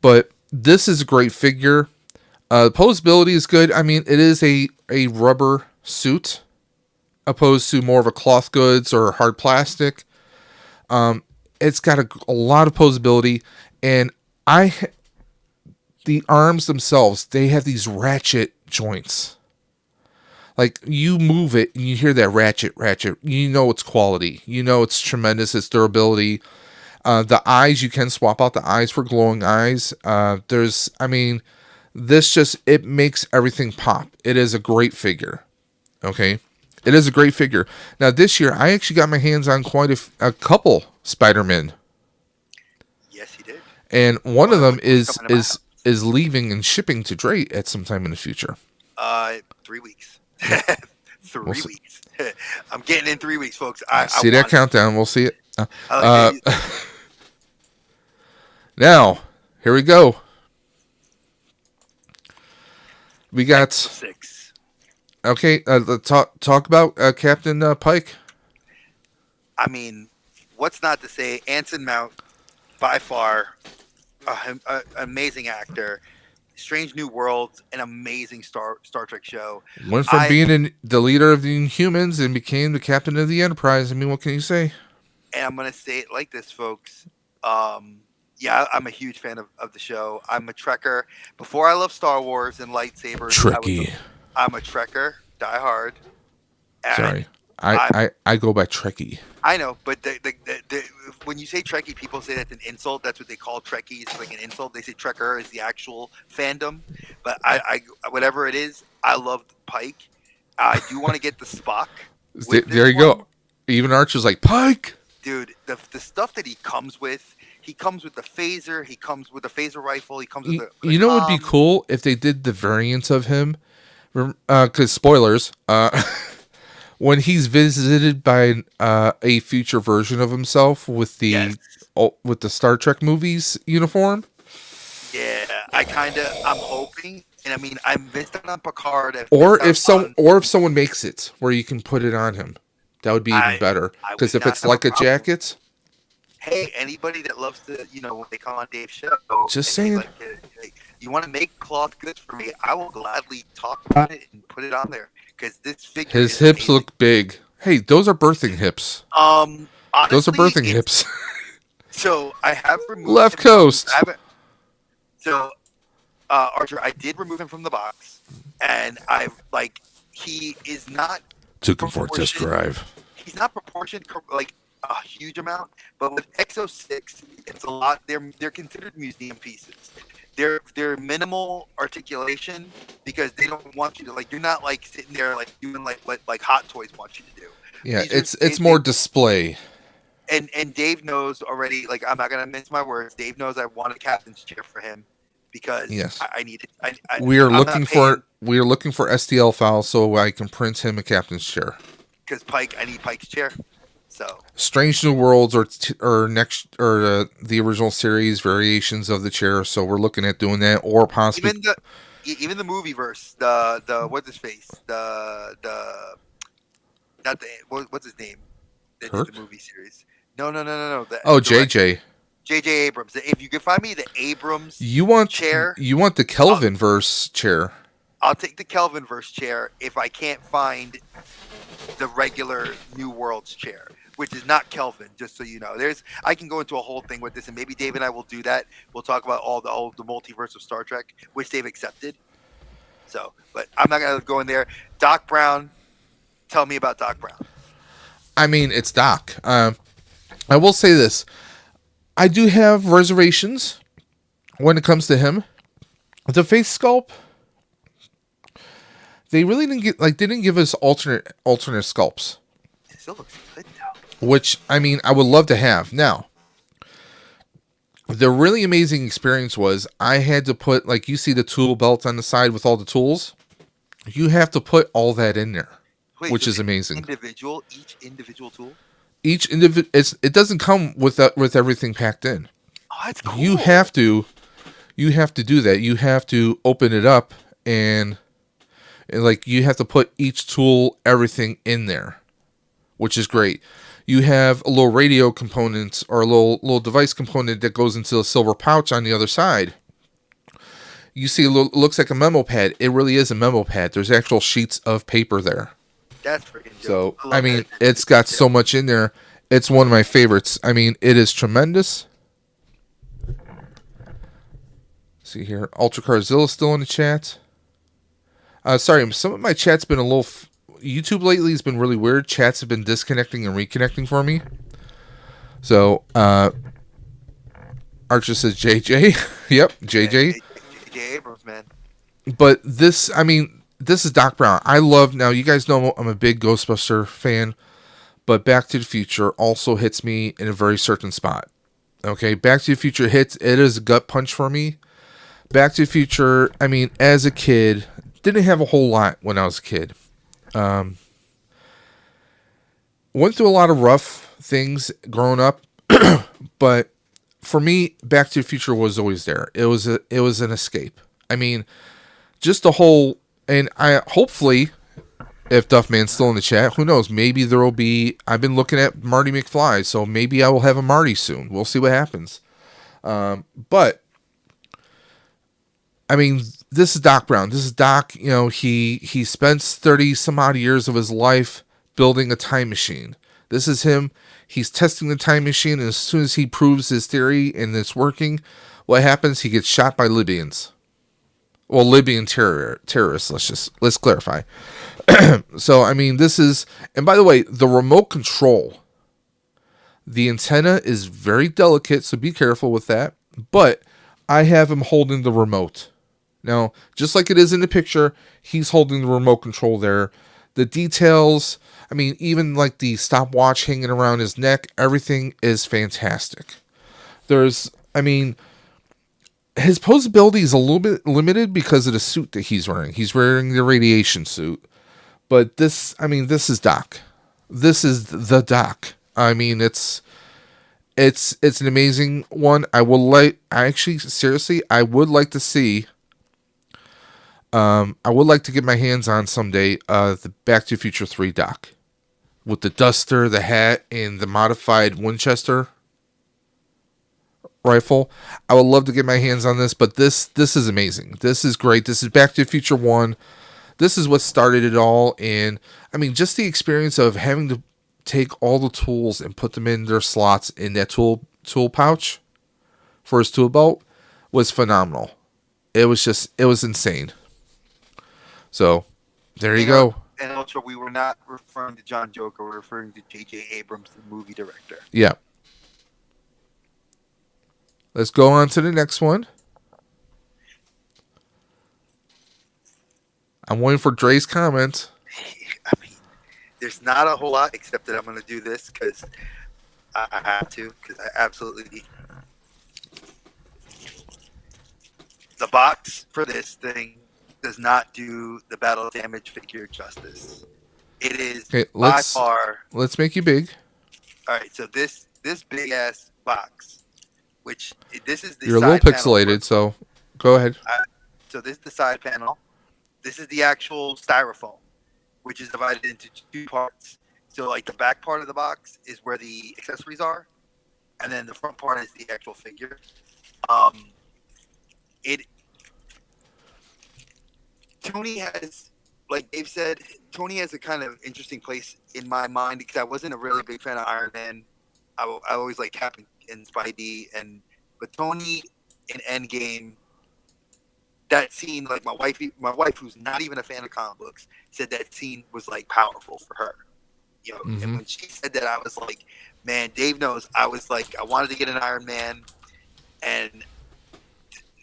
but this is a great figure. The posability is good. I mean, it is a rubber suit opposed to more of a cloth goods or hard plastic. It's got a lot of posability, and the arms themselves, they have these ratchet joints. Like, you move it and you hear that ratchet. You know it's quality. You know it's tremendous. It's durability. The eyes, you can swap out the eyes for glowing eyes. It makes everything pop. It is a great figure. Okay? It is a great figure. Now, this year, I actually got my hands on quite a couple Spider-Men. Yes, he did. And one of them is leaving and shipping to Dre at some time in the future. 3 weeks. 3 weeks. I'm getting in 3 weeks, folks. I see that countdown. We'll see it. Now, here we go. We got 6. Okay. Let's talk about Captain Pike. I mean, what's not to say? Anson Mount, by far, an amazing actor. Strange New Worlds, an amazing Star Trek show. Went from being the leader of the Inhumans and became the captain of the Enterprise. I mean, what can you say? And I'm going to say it like this, folks. Yeah, I'm a huge fan of the show. I'm a Trekker. Before I love Star Wars and lightsabers, Trekkie. I'm a Trekker, die hard. Sorry, I go by Trekkie. I know, but when you say Trekkie, people say that's an insult. That's what they call Trekkies, like an insult. They say Trekker is the actual fandom, but I whatever it is, I love Pike. I do want to get the Spock. There you go. Even Archer's like, Pike. Dude, the stuff that he comes with the phaser. He comes with the phaser rifle. He comes with the you know what would be cool if they did the variant of him, because spoilers. When he's visited by a future version of himself with the Star Trek movies uniform. Yeah, I'm hoping, and I mean, I missed out on Picard. Or if someone makes it where you can put it on him, that would be even better. Because if it's like a jacket, hey, anybody that loves to, when they come on Dave's show, Just and saying. you want to make cloth goods for me, I will gladly talk about it and put it on there because this figure His is hips amazing. look big. Hey, those are birthing hips. Those are Honestly, birthing hips. so I have removed Left him from, coast. I haven't, so Archer, I did remove him from the box, and he is not Took him for a test proportioned. drive. He's not proportioned like a huge amount, but with X06, it's a lot. They're considered museum pieces. They're minimal articulation because they don't want you to you're not sitting there doing what Hot Toys want you to do. Yeah, it's more display. And Dave knows already. I'm not gonna mince my words. Dave knows I want a captain's chair for him because yes, I need it. We are looking for STL files so I can print him a captain's chair. Because I need Pike's chair. So Strange New Worlds or the original series variations of the chair. So we're looking at doing that, or possibly even the movie verse. The what's his face? Not the what's his name? That did the movie series. No. JJ. J.J. Abrams. If you can find me the Abrams chair. You want the Kelvin verse chair. I'll take the Kelvin verse chair if I can't find the regular New Worlds chair, which is not Kelvin, just so you know. I can go into a whole thing with this, and maybe Dave and I will do that. We'll talk about the multiverse of Star Trek, which they've accepted. So, but I'm not going to go in there. Doc Brown, tell me about Doc Brown. I mean, it's Doc. I will say this. I do have reservations when it comes to him. The face sculpt, they really didn't give us alternate sculpts. It still looks good though. Which, I mean, I would love to have. Now, the really amazing experience was I had to put, you see the tool belt on the side with all the tools. You have to put all that in there, which is amazing. Each individual tool? It doesn't come with everything packed in. Oh, that's cool. You have to do that. You have to open it up and you have to put each tool, everything in there, which is great. You have a little radio component or a little device component that goes into a silver pouch on the other side. You see, it looks like a memo pad. It really is a memo pad. There's actual sheets of paper there. That's freaking dope. So, I mean, it's got so much in there. It's one of my favorites. I mean, it is tremendous. See here. Ultra Carzilla still in the chat. Sorry, some of my chat's been a little... YouTube lately has been really weird. Chats have been disconnecting and reconnecting for me. So, Archer says JJ. Yep, JJ. J.J. Abrams, man. But this is Doc Brown. Now you guys know I'm a big Ghostbuster fan, but Back to the Future also hits me in a very certain spot. Okay, Back to the Future it is a gut punch for me. Back to the Future, I mean, as a kid, didn't have a whole lot when I was a kid. Went through a lot of rough things growing up, but for me, Back to the Future was always there. It was an escape. I mean, just the whole, and hopefully, if Duffman's still in the chat, who knows? Maybe there will be. I've been looking at Marty McFly, so maybe I will have a Marty soon. We'll see what happens. But I mean, this is Doc Brown. This is Doc. You know, he spends 30 some odd years of his life building a time machine. This is him. He's testing the time machine, and as soon as he proves his theory and it's working, what happens? He gets shot by Libyans. Well, Libyan terrorists. Let's clarify. So, I mean, this is, and by the way, the remote control, the antenna is very delicate, so be careful with that. But I have him holding the remote. Now, just like it is in the picture, he's holding the remote control there. The details, I mean, even like the stopwatch hanging around his neck, everything is fantastic. His posability is a little bit limited because of the suit that he's wearing. He's wearing the radiation suit. But this is Doc. This is the Doc. I mean, it's an amazing one. I would like to see. I would like to get my hands on someday the Back to the Future 3 Doc with the duster, the hat, and the modified Winchester. rifle. I would love to get my hands on this, but this is amazing. This is great. This is Back to the Future 1. This is what started it all. And I mean, just the experience of having to take all the tools and put them in their slots in that tool pouch for his tool belt was phenomenal. It was insane. So there you go. And also, we were not referring to John Joker. We're referring to J.J. Abrams, the movie director. Yeah. Let's go on to the next one. I'm waiting for Dre's comment. I mean, there's not a whole lot except that I'm going to do this because I have to, because I absolutely... The box for this thing does not do the battle damage figure justice. It is by far... Let's make you big. All right, so this big ass box, which this is the You're a little pixelated, so go ahead. So this is the side panel. This is the actual styrofoam, which is divided into two parts. So like the back part of the box is where the accessories are, and then the front part is the actual figure. Tony has, like Dave said, Tony has a kind of interesting place in my mind because I wasn't a really big fan of Iron Man. I always like Cap and Spidey, but Tony in Endgame, that scene, like my wife who's not even a fan of comic books, said that scene was like powerful for her. You know, and when she said that, I was like, man, Dave knows. I was like, I wanted to get an Iron Man, and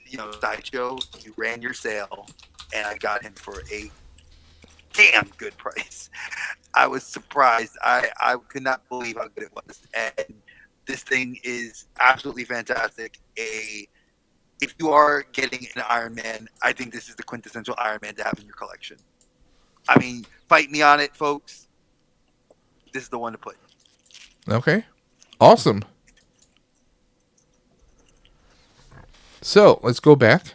you know, Sideshow, you ran your sale, and I got him for a damn good price. I was surprised. I could not believe how good it was, and this thing is absolutely fantastic. If you are getting an Iron Man, I think this is the quintessential Iron Man to have in your collection. I mean, fight me on it, folks. This is the one to put. Okay. Awesome. So, let's go back.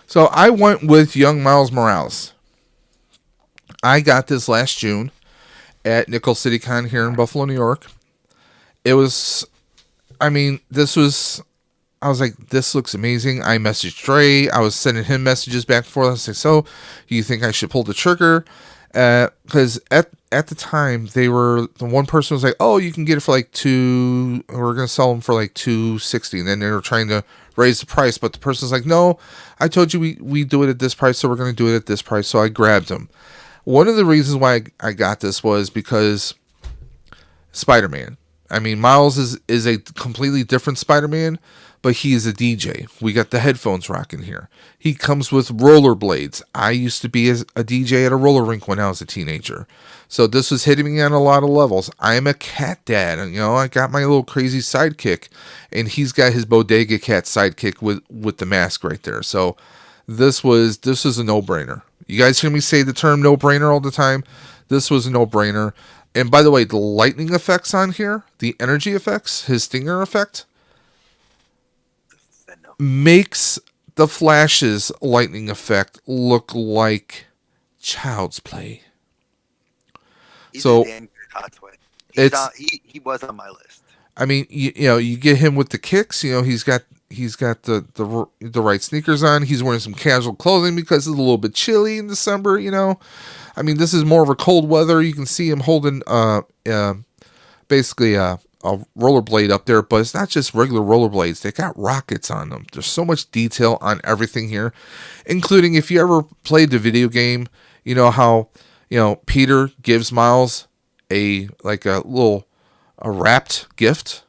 So, I went with young Miles Morales. I got this last June at Nickel City Con here in Buffalo, New York. It was, I was like, this looks amazing. I messaged Dre. I was sending him messages back and forth. I was like, so, do you think I should pull the trigger? Because at the time, the one person was like, oh, you can get it for like we're going to sell them for like $260. And then they were trying to raise the price. But the person's like, no, I told you we do it at this price, so we're going to do it at this price. So I grabbed them. One of the reasons why I got this was because Spider-Man. I mean, Miles is a completely different Spider-Man, but he is a DJ. We got the headphones rocking here. He comes with rollerblades. I used to be a DJ at a roller rink when I was a teenager. So this was hitting me on a lot of levels. I am a cat dad. And, I got my little crazy sidekick, and he's got his Bodega Cat sidekick with the mask right there. So this was a no-brainer. You guys hear me say the term no-brainer all the time? This was a no-brainer. And by the way, the lightning effects on here, the energy effects, his stinger effect, makes the Flash's lightning effect look like child's play. He's so a damn good Cotsway. He was on my list. I mean, you get him with the kicks. He's got the right sneakers on. He's wearing some casual clothing because it's a little bit chilly in December. I mean, this is more of a cold weather. You can see him holding basically a rollerblade up there, but it's not just regular rollerblades. They got rockets on them. There's so much detail on everything here, including if you ever played the video game, you know how Peter gives Miles a wrapped gift.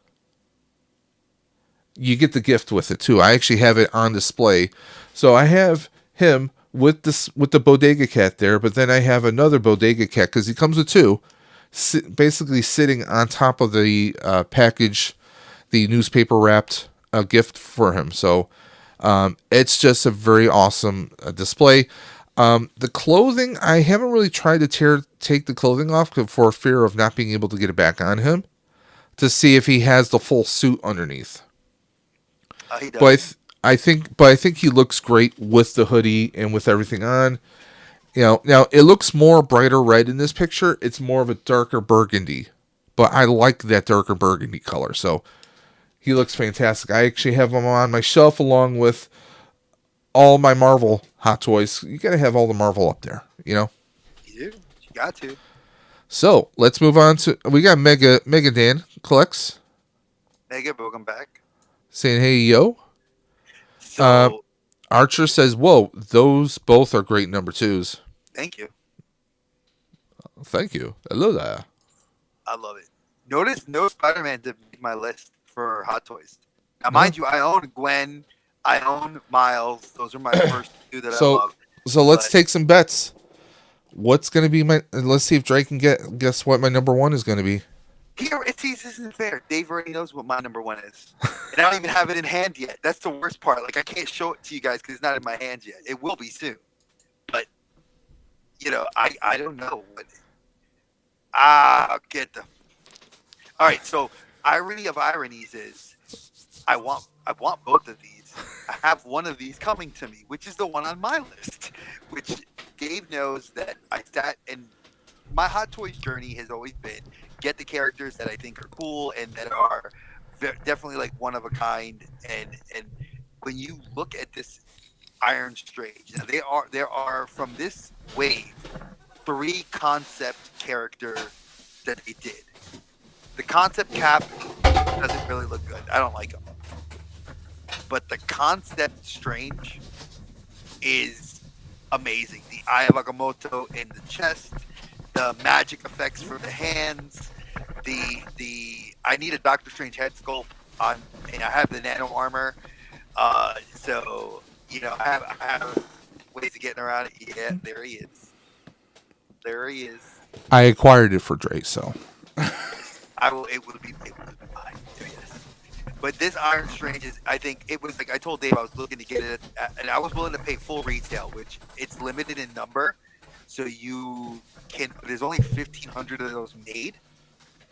You get the gift with it too. I actually have it on display. So I have him with the Bodega Cat there, but then I have another Bodega Cat because he comes with two, basically sitting on top of the package, the newspaper wrapped gift for him. So it's just a very awesome display. The clothing, I haven't really tried to take the clothing off for fear of not being able to get it back on him to see if he has the full suit underneath. He does. But I think he looks great with the hoodie and with everything on. Now it looks more brighter red in this picture. It's more of a darker burgundy, but I like that darker burgundy color. So He looks fantastic. I actually have him on my shelf along with all my Marvel Hot Toys. You gotta have all the Marvel up there, you know? You do. You got to. So, let's move on to... We got Mega Dan collects. Mega, welcome back. Saying, hey, yo. So... Archer says, whoa, those both are great number 2s. Thank you. Thank you. Hello there. I love it. Notice no Spider-Man didn't make my list for Hot Toys. Now, mind you, I own Gwen. I own Miles. Those are my first 2 that I love. So let's take some bets. What's going to be my... Let's see if Drake can guess what my number 1 is going to be. This isn't fair. Dave already knows what my number 1 is. And I don't even have it in hand yet. That's the worst part. Like, I can't show it to you guys because it's not in my hands yet. It will be soon. But, I don't know. I'll get them. All right, so irony of ironies is I want both of these. I have one of these coming to me, which is the one on my list, which Dave knows that I sat and my Hot Toys journey has always been get the characters that I think are cool and that are definitely like one of a kind. And when you look at this Iron Strange, now there are from this wave 3 concept character that they did. The concept Cap doesn't really look good. I don't like him. But the concept Strange is amazing. The Eye of Agamotto in the chest, the magic effects for the hands, I need a Doctor Strange head sculpt on, and I have the nano armor. So I have ways of getting around it. Yeah, there he is. There he is. I acquired it for Dre, so It would be mine. Yes. But this Iron Strange is, I think it was like I told Dave I was looking to get it, and I was willing to pay full retail, which it's limited in number, so you can. There's only 1,500 of those made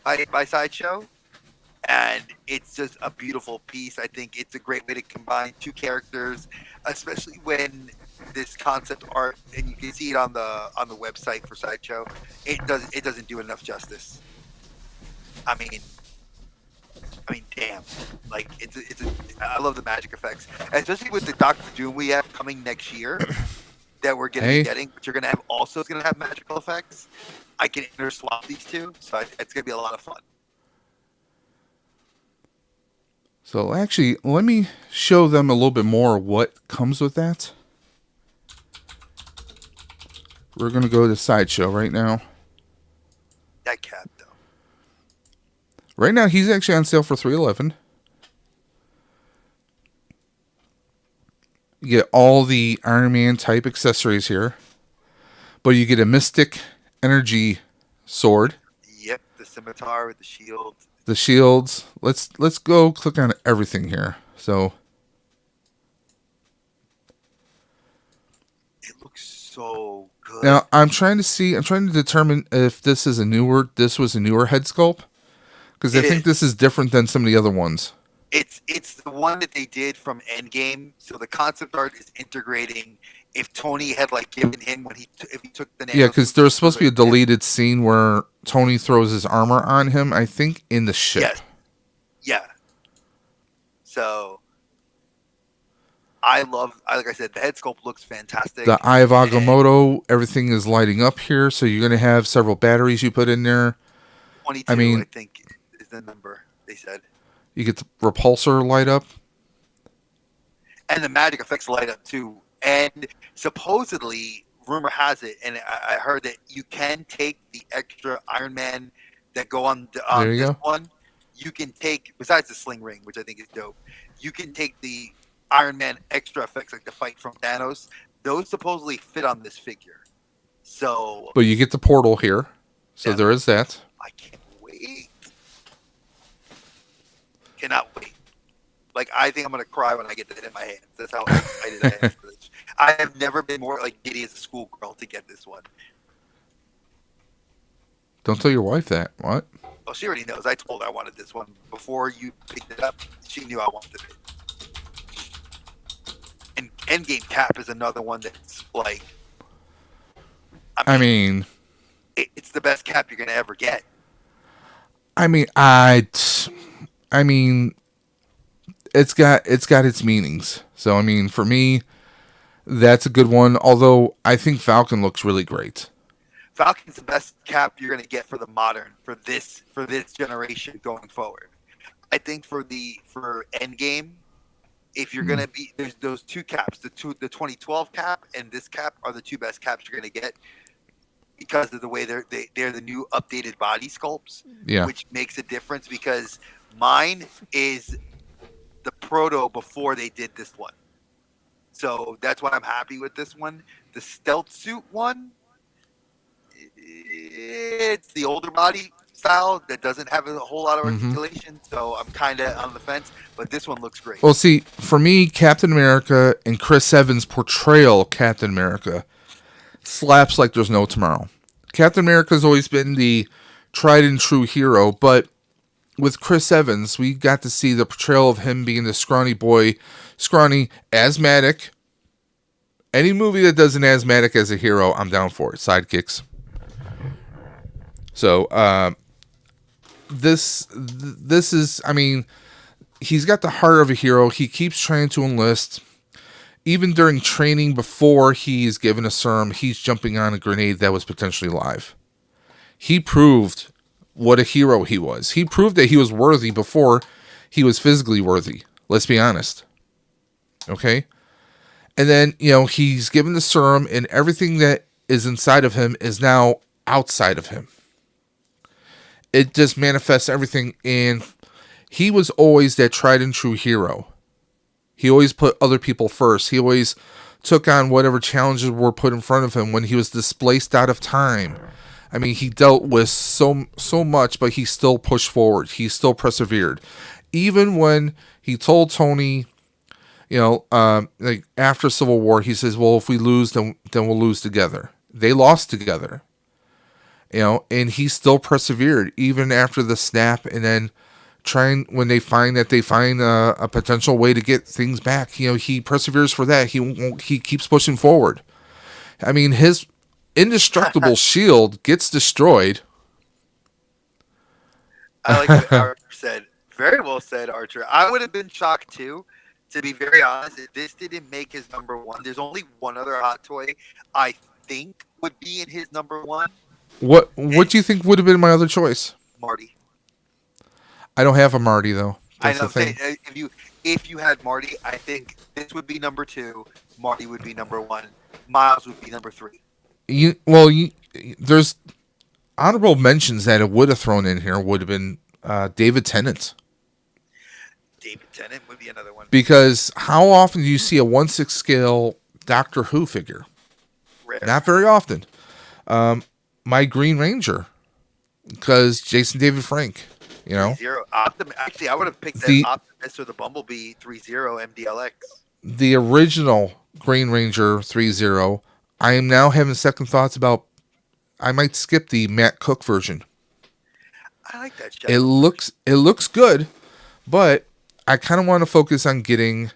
by Sideshow, and it's just a beautiful piece. I think it's a great way to combine 2 characters, especially when this concept art, and you can see it on the website for Sideshow. It doesn't do enough justice. I mean, damn! Like I love the magic effects, especially with the Doctor Doom we have coming next year. That we're getting, but you're gonna have also. It's gonna have magical effects. I can interswap these 2, so it's gonna be a lot of fun. So actually, let me show them a little bit more what comes with that. We're going to go to Sideshow right now. That Cap, though. Right now, he's actually on sale for $311. You get all the Iron Man type accessories here. But you get a Mystic Energy sword. Yep, the scimitar with the shield. The shields. Let's go click on everything here. So it looks so good. now I'm trying to determine if this was a newer head sculpt, because I think this is different than some of the other ones. It's the one that they did from Endgame. So the concept art is integrating. If Tony had given him if he took the nails. Yeah, because there was supposed to be a deleted scene where Tony throws his armor on him, I think, in the ship. Yes. Yeah. So like I said, the head sculpt looks fantastic. The Eye of Agamotto, everything is lighting up here, so you're going to have several batteries you put in there. 22, I think, is the number they said. You get the repulsor light up. And the magic effects light up, too. And supposedly, rumor has it, and I heard that you can take the extra Iron Man that go on this one. You can take, besides the sling ring, which I think is dope, you can take the Iron Man extra effects, like the fight from Thanos. Those supposedly fit on this figure. So, but you get the portal here, so there is that. I can't wait. Cannot wait. I think I'm gonna cry when I get that in my hands. That's how excited I am for this. I have never been more giddy as a schoolgirl to get this one. Don't tell your wife that. What? Well, she already knows. I told her I wanted this one before you picked it up. She knew I wanted it. And Endgame Cap is another one that's it's the best Cap you're gonna ever get. it's got its meanings. So I mean, for me, that's a good one. Although I think Falcon looks really great. Falcon's the best Cap you're going to get for this generation going forward. I think for Endgame, if you're going to be, there's those two Caps, the 2012 Cap and this Cap are the two best Caps you're going to get because of the way they're the new updated body sculpts, which makes a difference because mine is the proto before they did this one. So that's why I'm happy with this one. The stealth suit one, it's the older body style that doesn't have a whole lot of articulation. So I'm kind of on the fence, but this one looks great. Well, see, for me, Captain America and Chris Evans' portrayal of Captain America slaps like there's no tomorrow. Captain America's always been the tried and true hero, but with Chris Evans, we got to see the portrayal of him being the scrawny boy, asthmatic. Any movie that does an asthmatic as a hero, I'm down for it. Sidekicks. So, this is, I mean, he's got the heart of a hero. He keeps trying to enlist. Even during training, before he's given a serum, he's jumping on a grenade that was potentially live. He proved what a hero he was. He proved that he was worthy before he was physically worthy. Let's be honest. Okay? And then, he's given the serum, and everything that is inside of him is now outside of him. It just manifests everything, and he was always that tried and true hero. He always put other people first. He always took on whatever challenges were put in front of him when he was displaced out of time. I mean, he dealt with so much, but he still pushed forward. He still persevered. Even when he told Tony, like after Civil War, he says, well, if we lose, then we'll lose together. They lost together. And he still persevered even after the snap, and then when they find a potential way to get things back, he perseveres for that. He keeps pushing forward. I mean, his indestructible shield gets destroyed. I like what Archer said. Very well said, Archer. I would have been shocked too, to be very honest, if this didn't make his number one. There's only one other hot toy I think would be in his number one. What do you think would have been my other choice? Marty. I don't have a Marty though. That's I know. The thing. If you had Marty, I think this would be number 2. Marty would be number 1. Miles would be number 3. There's honorable mentions that it would have thrown in here would have been David Tennant. David Tennant would be another one. Because how often do you see a 1/6 scale Doctor Who figure? Rare. Not very often. My Green Ranger, because Jason David Frank, 3-0. Actually, I would have picked that Optimus or the Bumblebee 3-0 MDLX. The original Green Ranger 3-0. I am now having second thoughts about. I might skip the Matt Cook version. I like that shit. It looks good, but I kind of want to focus on getting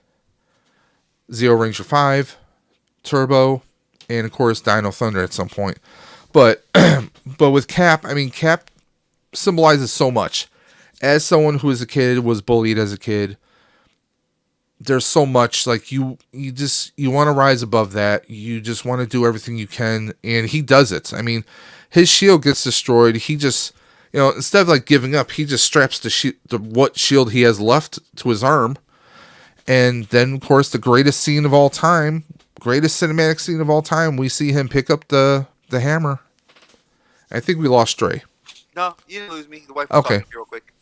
Zero Ranger 5, Turbo, and of course Dino Thunder at some point. But with Cap, I mean, Cap symbolizes so much. As someone who as a kid was bullied as a kid, there's so much, like you want to rise above that. You just want to do everything you can, and he does it. I mean, his shield gets destroyed. He just, instead of like giving up, he just straps what shield he has left to his arm. And then, of course, the greatest cinematic scene of all time, we see him pick up the hammer. I think we lost Dre. No, you didn't lose me. The wife was talking to me real quick.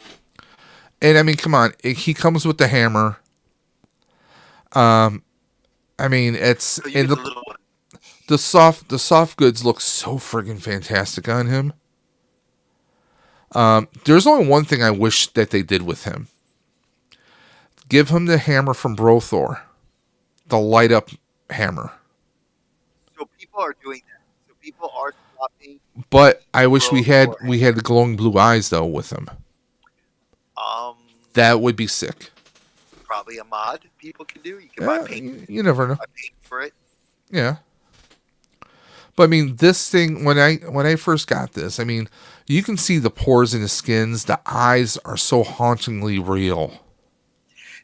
And I mean, come on. He comes with the hammer. I mean, it's in the soft goods look so friggin' fantastic on him. There's only one thing I wish that they did with him. Give him the hammer from Brothor, the light up hammer. So people are doing that. So people are swapping. But I wish we had the glowing blue eyes though with him. That would be sick. Probably a mod people can do. You can buy paint. You never know. Buy paint for it. Yeah. But I mean, this thing, when I first got this, I mean, you can see the pores in the skins. The eyes are so hauntingly real.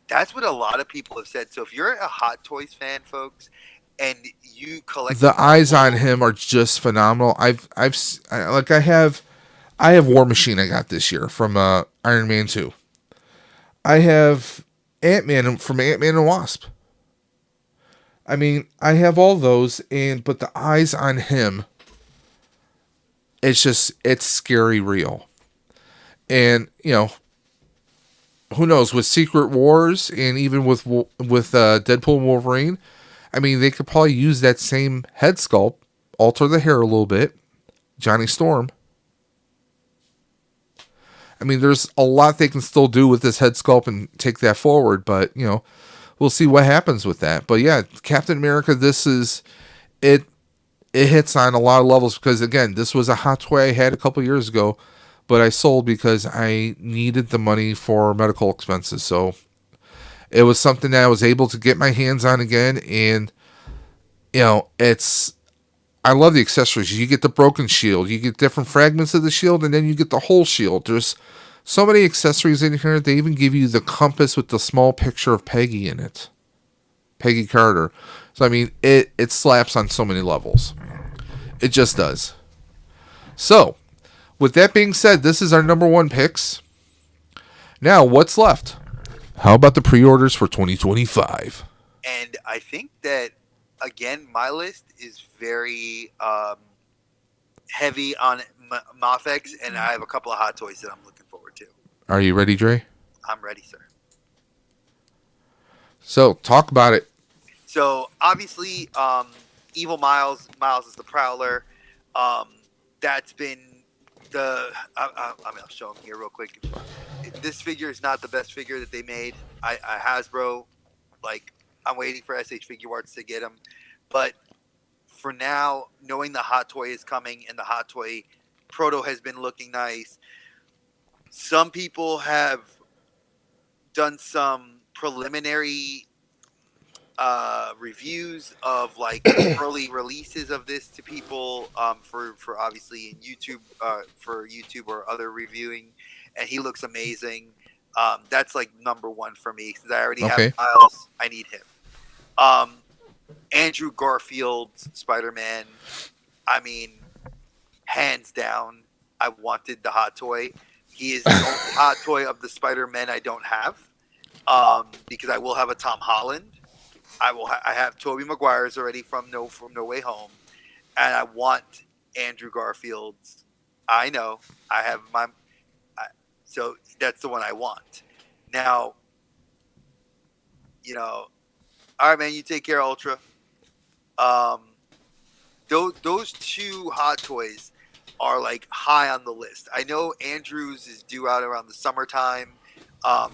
That's what a lot of people have said. So if you're a Hot Toys fan, folks, and you collect The eyes on him are just phenomenal. I have War Machine I got this year from Iron Man 2. I have Ant-Man from Ant-Man and Wasp. I mean, I have all those, but the eyes on him, it's scary real. And, who knows, with Secret Wars and even with Deadpool and Wolverine, I mean, they could probably use that same head sculpt, alter the hair a little bit, Johnny Storm. I mean, there's a lot they can still do with this head sculpt and take that forward, but, we'll see what happens with that. But yeah, Captain America, it hits on a lot of levels because, again, this was a hot toy I had a couple years ago, but I sold because I needed the money for medical expenses. So it was something that I was able to get my hands on again. And, I love the accessories. You get the broken shield, you get different fragments of the shield, and then you get the whole shield. There's so many accessories in here. They even give you the compass with the small picture of Peggy in it. Peggy Carter. So, I mean, it slaps on so many levels. It just does. So, with that being said, this is our number 1 picks. Now, what's left? How about the pre-orders for 2025? And I think that, again, my list is very heavy on Mafex, and I have a couple of Hot Toys that I'm looking forward to. Are you ready, Dre? I'm ready, sir. So, talk about it. So, obviously, Evil Miles is the Prowler. That's been I'll show him here real quick. This figure is not the best figure that they made. I Hasbro, I'm waiting for SH Figure Arts to get him. But for now, knowing the Hot Toy is coming and the Hot Toy Proto has been looking nice, some people have done some preliminary reviews of early releases of this to people for obviously in YouTube for YouTube or other reviewing, and he looks amazing. That's number 1 for me since I already have Miles. I need him. Andrew Garfield's Spider-Man. I mean, hands down, I wanted the Hot Toy. He is the only Hot Toy of the Spider-Man I don't have, because I will have a Tom Holland. I have Tobey Maguire's already from No Way Home, and I want Andrew Garfield's. I know I have so that's the one I want. Now, all right, man, you take care, Ultra. Those 2 Hot Toys are high on the list. I know Andrews is due out around the summertime.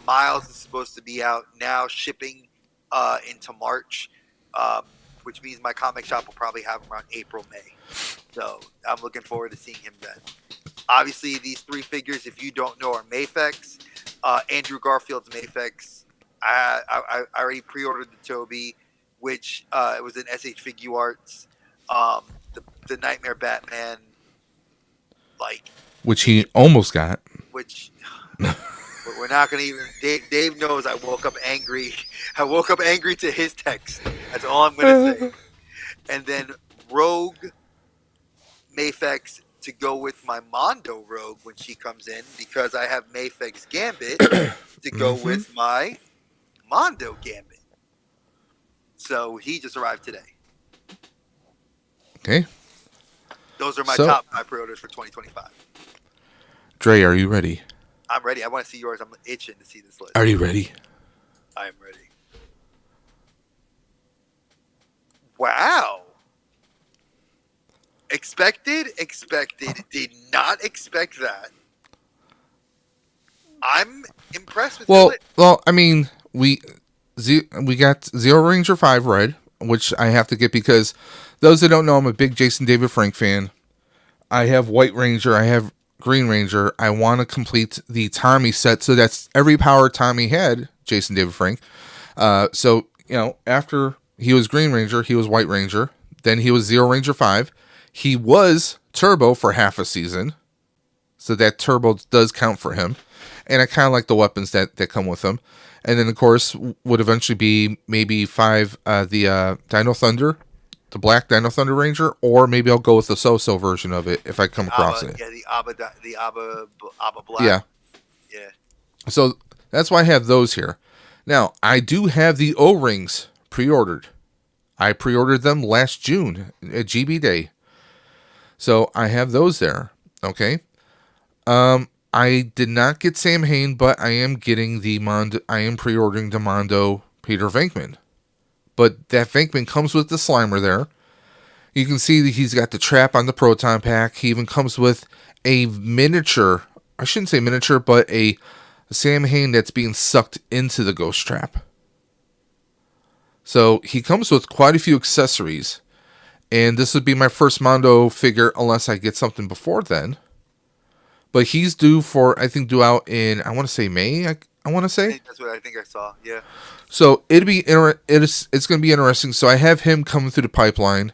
Miles is supposed to be out now, shipping into March, which means my comic shop will probably have him around April, May. So I'm looking forward to seeing him then. Obviously, these 3 figures, if you don't know, are Mafex. Andrew Garfield's Mafex. I already pre-ordered the Toby, which it was an SH Figure Arts. The Nightmare Batman, which he almost got. Which we're not going to even. Dave knows I woke up angry. I woke up angry to his text. That's all I'm going to say. And then Rogue Mafex to go with my Mondo Rogue when she comes in, because I have Mafex Gambit to go with my Mondo Gambit. So he just arrived today. Okay. Those are my top 5 pre-orders for 2025. Dre, are you ready? I'm ready. I want to see yours. I'm itching to see this list. Are you ready? I am ready. Wow. Expected. Did not expect that. I'm impressed with it. Well, I mean, we got Zero Ranger 5 Red, which I have to get because those that don't know, I'm a big Jason David Frank fan. I have White Ranger. I have Green Ranger. I want to complete the Tommy set, so that's every power Tommy had, Jason David Frank. So, after he was Green Ranger, he was White Ranger. Then he was Zero Ranger 5. He was Turbo for half a season. So that turbo does count for him. And I kind of like the weapons that come with him. And then, of course, would eventually be maybe 5, the Dino Thunder, the Black Dino Thunder Ranger, or maybe I'll go with the So-So version of it if I come across it. Yeah, the Abba Black. Yeah. Yeah. So that's why I have those here. Now, I do have the O-Rings pre-ordered. I pre-ordered them last June at GB Day. So I have those there. Okay. I did not get Sam Hain, but I am getting the Mondo. I am pre-ordering the Mondo Peter Venkman. But that Venkman comes with the Slimer there. You can see that he's got the trap on the Proton Pack. He even comes with a miniature. I shouldn't say miniature, but a Sam Hain that's being sucked into the Ghost Trap. So he comes with quite a few accessories. And this would be my first Mondo figure unless I get something before then. But he's due out in, I want to say May, I want to say. That's what I think I saw, yeah. So it's going to be interesting. So I have him coming through the pipeline.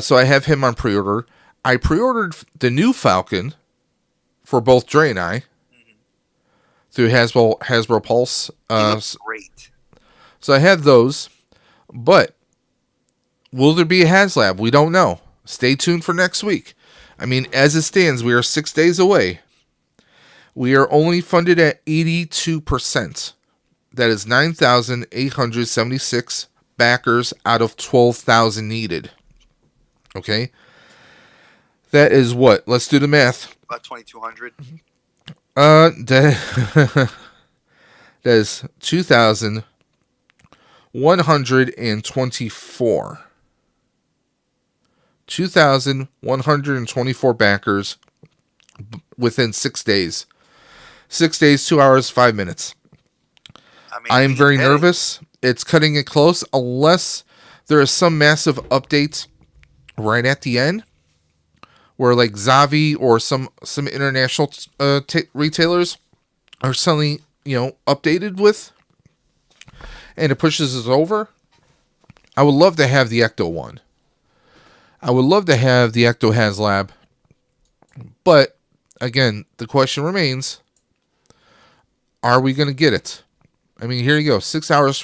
So I have him on pre-order. I pre-ordered the new Falcon for both Dre and I through Hasbro Pulse. He looks great. So I have those. But will there be a HasLab? We don't know. Stay tuned for next week. I mean, as it stands, we are 6 days away. We are only funded at 82%. That is 9,876 backers out of 12,000 needed. Okay? That is what? Let's do the math. About 2,200. That is 2,124. 2,124 backers within 6 days. 6 days, 2 hours, 5 minutes. I am very nervous. It's cutting it close unless there is some massive update right at the end where like Zavi or some international retailers are suddenly, updated with and it pushes us over. I would love to have the Ecto one. I would love to have the Ecto HasLab, but again, the question remains, are we going to get it? I mean, here you go, 6 days,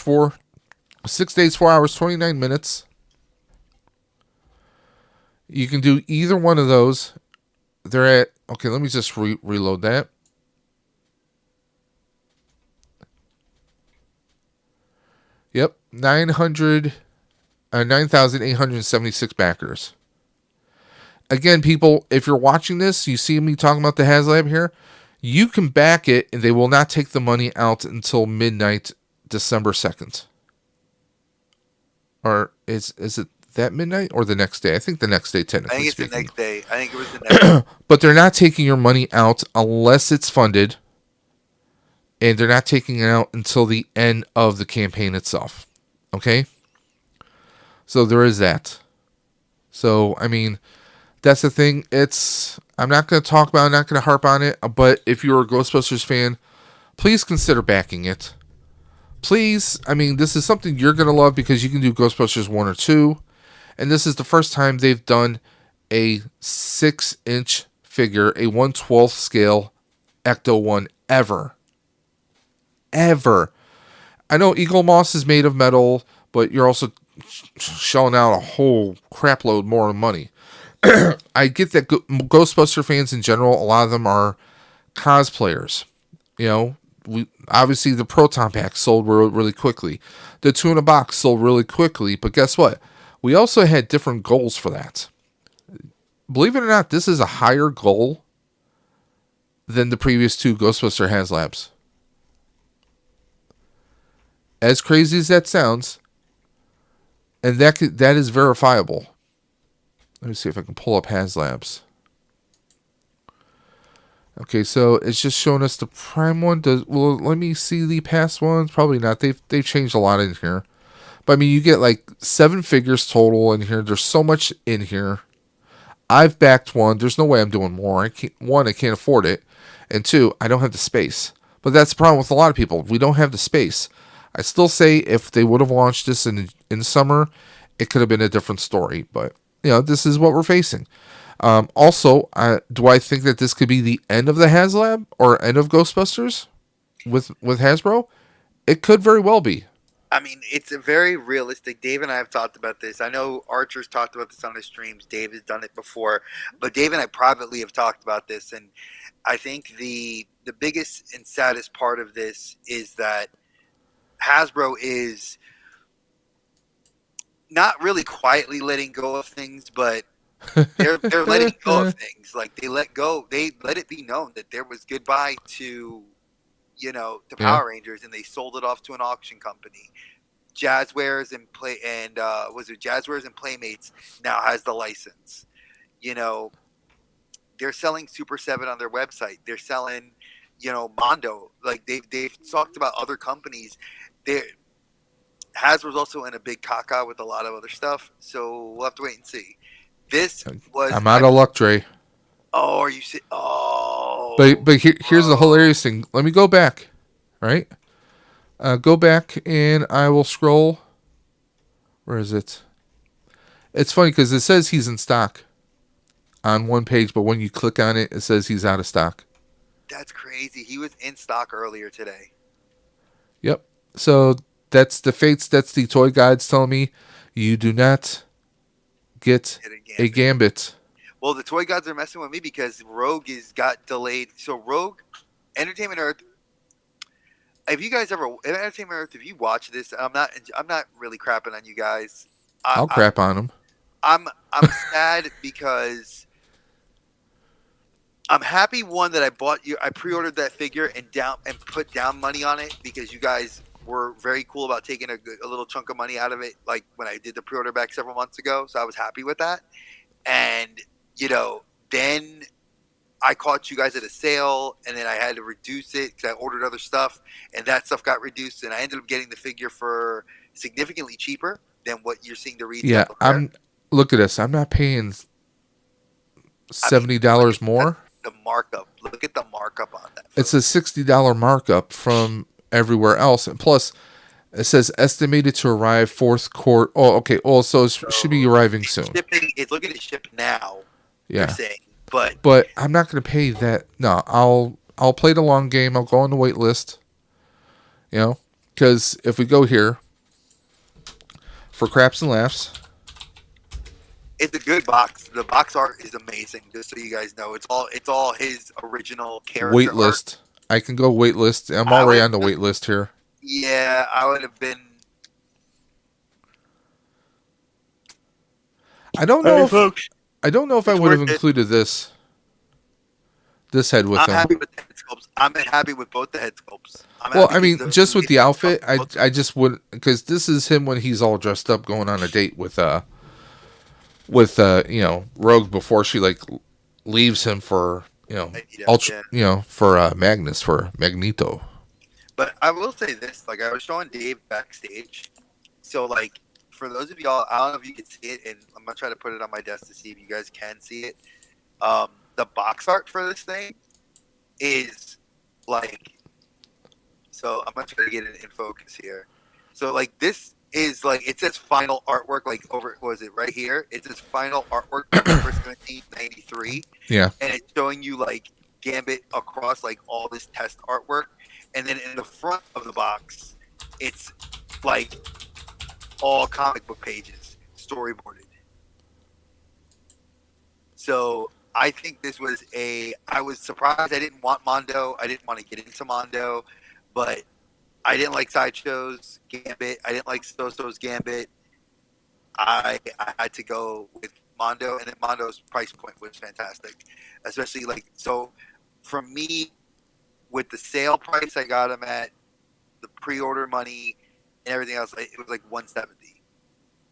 4 hours, 29 minutes. You can do either one of those. They're at, okay, let me just reload that. Yep, 9,876 backers. Again, people, if you're watching this, you see me talking about the HasLab here, you can back it and they will not take the money out until midnight, December 2nd. Or is it that midnight or the next day? I think the next day, technically. I think it's speaking. the next day. I think it was the next day. But they're not taking your money out unless it's funded. And they're not taking it out until the end of the campaign itself. Okay? So there is that. So, I mean, that's the thing. I'm not going to talk about it. I'm not going to harp on it. But if you're a Ghostbusters fan, please consider backing it. Please. I mean, this is something you're going to love because you can do Ghostbusters 1 or 2. And this is the first time they've done a 6-inch figure, a 1/12 scale Ecto 1 ever. Ever. I know Eagle Moss is made of metal, but you're also shelling out a whole crap load more money. I get that Ghostbuster fans in general, a lot of them are cosplayers. Obviously the Proton Pack sold really quickly. The 2-in-a-box sold really quickly, but guess what? We also had different goals for that. Believe it or not, this is a higher goal than the previous 2 Ghostbuster HasLabs. As crazy as that sounds, and that is verifiable. Let me see if I can pull up HasLabs. Okay, so it's just showing us the Prime one. Well, let me see the past ones. Probably not. They've changed a lot in here. But I mean, you get like 7 figures total in here. There's so much in here. I've backed 1. There's no way I'm doing more. I can't afford it. And 2, I don't have the space. But that's the problem with a lot of people. We don't have the space. I still say if they would have launched this in summer, it could have been a different story. But, this is what we're facing. Also, do I think that this could be the end of the HasLab or end of Ghostbusters with Hasbro? It could very well be. I mean, it's a very realistic. Dave and I have talked about this. I know Archer's talked about this on his streams. Dave has done it before, but Dave and I privately have talked about this, and I think the biggest and saddest part of this is that Hasbro is not really quietly letting go of things, but they're letting go of things. Like they let it be known that there was goodbye to Power Rangers, and they sold it off to an auction company. Jazzwares and Jazzwares and Playmates now has the license. They're selling Super 7 on their website. They're selling, Mondo. Like they've talked about other companies. Hasbro's also in a big caca with a lot of other stuff, so we'll have to wait and see. I'm out of luck, Dre. Oh, are you? Oh, but here's the hilarious thing. Let me go back, right? Go back and I will scroll. Where is it? It's funny because it says he's in stock on one page, but when you click on it, it says he's out of stock. That's crazy. He was in stock earlier today. Yep. So that's the Fates. That's the toy guides telling me you do not get a Gambit. Well, the toy gods are messing with me because Rogue got delayed. So Rogue, Entertainment Earth. If you guys Entertainment Earth, if you watch this, I'm not really crapping on you guys. I'll crap on them. I'm sad because I'm happy that I pre-ordered that figure and put down money on it because you guys were very cool about taking a little chunk of money out of it, like when I did the pre-order back several months ago. So I was happy with that. And, then I caught you guys at a sale, and then I had to reduce it because I ordered other stuff, and that stuff got reduced, and I ended up getting the figure for significantly cheaper than what you're seeing the retail. Yeah, look at this. I'm not paying $70 more. The markup. Look at the markup on that. It's a $60 markup from everywhere else, and plus it says estimated to arrive fourth quarter. Oh, okay. Also, it should be arriving soon. It's looking to ship now. Yeah. You're saying, but I'm not going to pay that. No, I'll play the long game. I'll go on the wait list. Because if we go here for craps and laughs, it's a good box. The box art is amazing. Just so you guys know, it's all his original character. Wait list. I can go wait list. I'm already on the wait list here. Yeah, I would have been. I don't know if I would have included this head with them. Happy with the head sculpts. I'm happy with both the head sculpts. Just with the outfit, I just wouldn't, because this is him when he's all dressed up going on a date with Rogue before she leaves him for for Magnus, for Magneto. But I will say this, I was showing Dave backstage, so for those of y'all, I don't know if you can see it, and I'm gonna try to put it on my desk to see if you guys can see it. The box art for this thing is so I'm gonna try to get it in focus here. So this is it says final artwork over, was it right here? It says final artwork November 1793. Yeah. And it's showing you Gambit across all this test artwork, and then in the front of the box, it's all comic book pages storyboarded. So I think this was I was surprised I didn't want Mondo. I didn't want to get into Mondo, but I didn't like Sideshow's Gambit. I didn't like Soso's Gambit. I had to go with Mondo, and then Mondo's price point was fantastic. Especially so for me, with the sale price I got him at, the pre-order money and everything else, it was $170.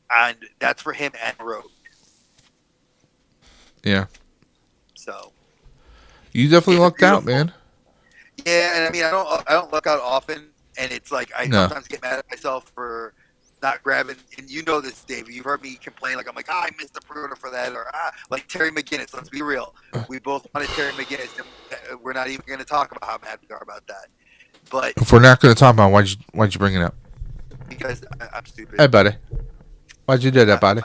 And that's for him and Rogue. Yeah. So you definitely lucked out, man. Yeah, and I don't luck out often, and it's sometimes get mad at myself for not grabbing. And you know this, Dave. You've heard me complain. I'm I missed the pre-order for that, or Terry McGinnis. Let's be real. We both wanted Terry McGinnis, and we're not even going to talk about how mad we are about that. But if we're not going to talk about why'd you bring it up? Because I'm stupid. Hey, buddy. Why'd you do that, buddy?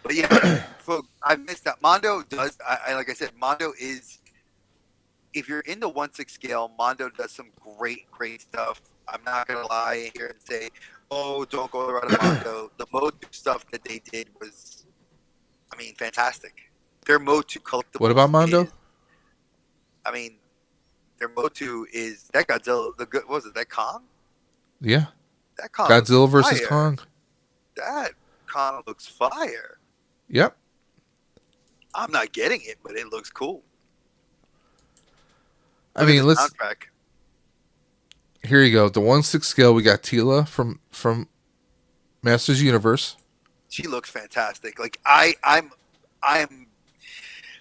But yeah, folks. I missed that. Mondo does. I like I said, Mondo is. If you're in the 1/6 scale, Mondo does some great stuff. I'm not gonna lie here and say, oh, don't go around Mondo. The Motu stuff that they did was, I mean, fantastic. Their Motu collectibles. What about Mondo? I mean, their Motu is that Godzilla. The good, what was it? That Kong? Yeah. That Kong. Godzilla versus Kong. That Kong looks fire. Yep. I'm not getting it, but it looks cool. I mean, let's. Soundtrack. Here you go. The 1/6 scale. We got Tila from Masters Universe. She looks fantastic. Like I'm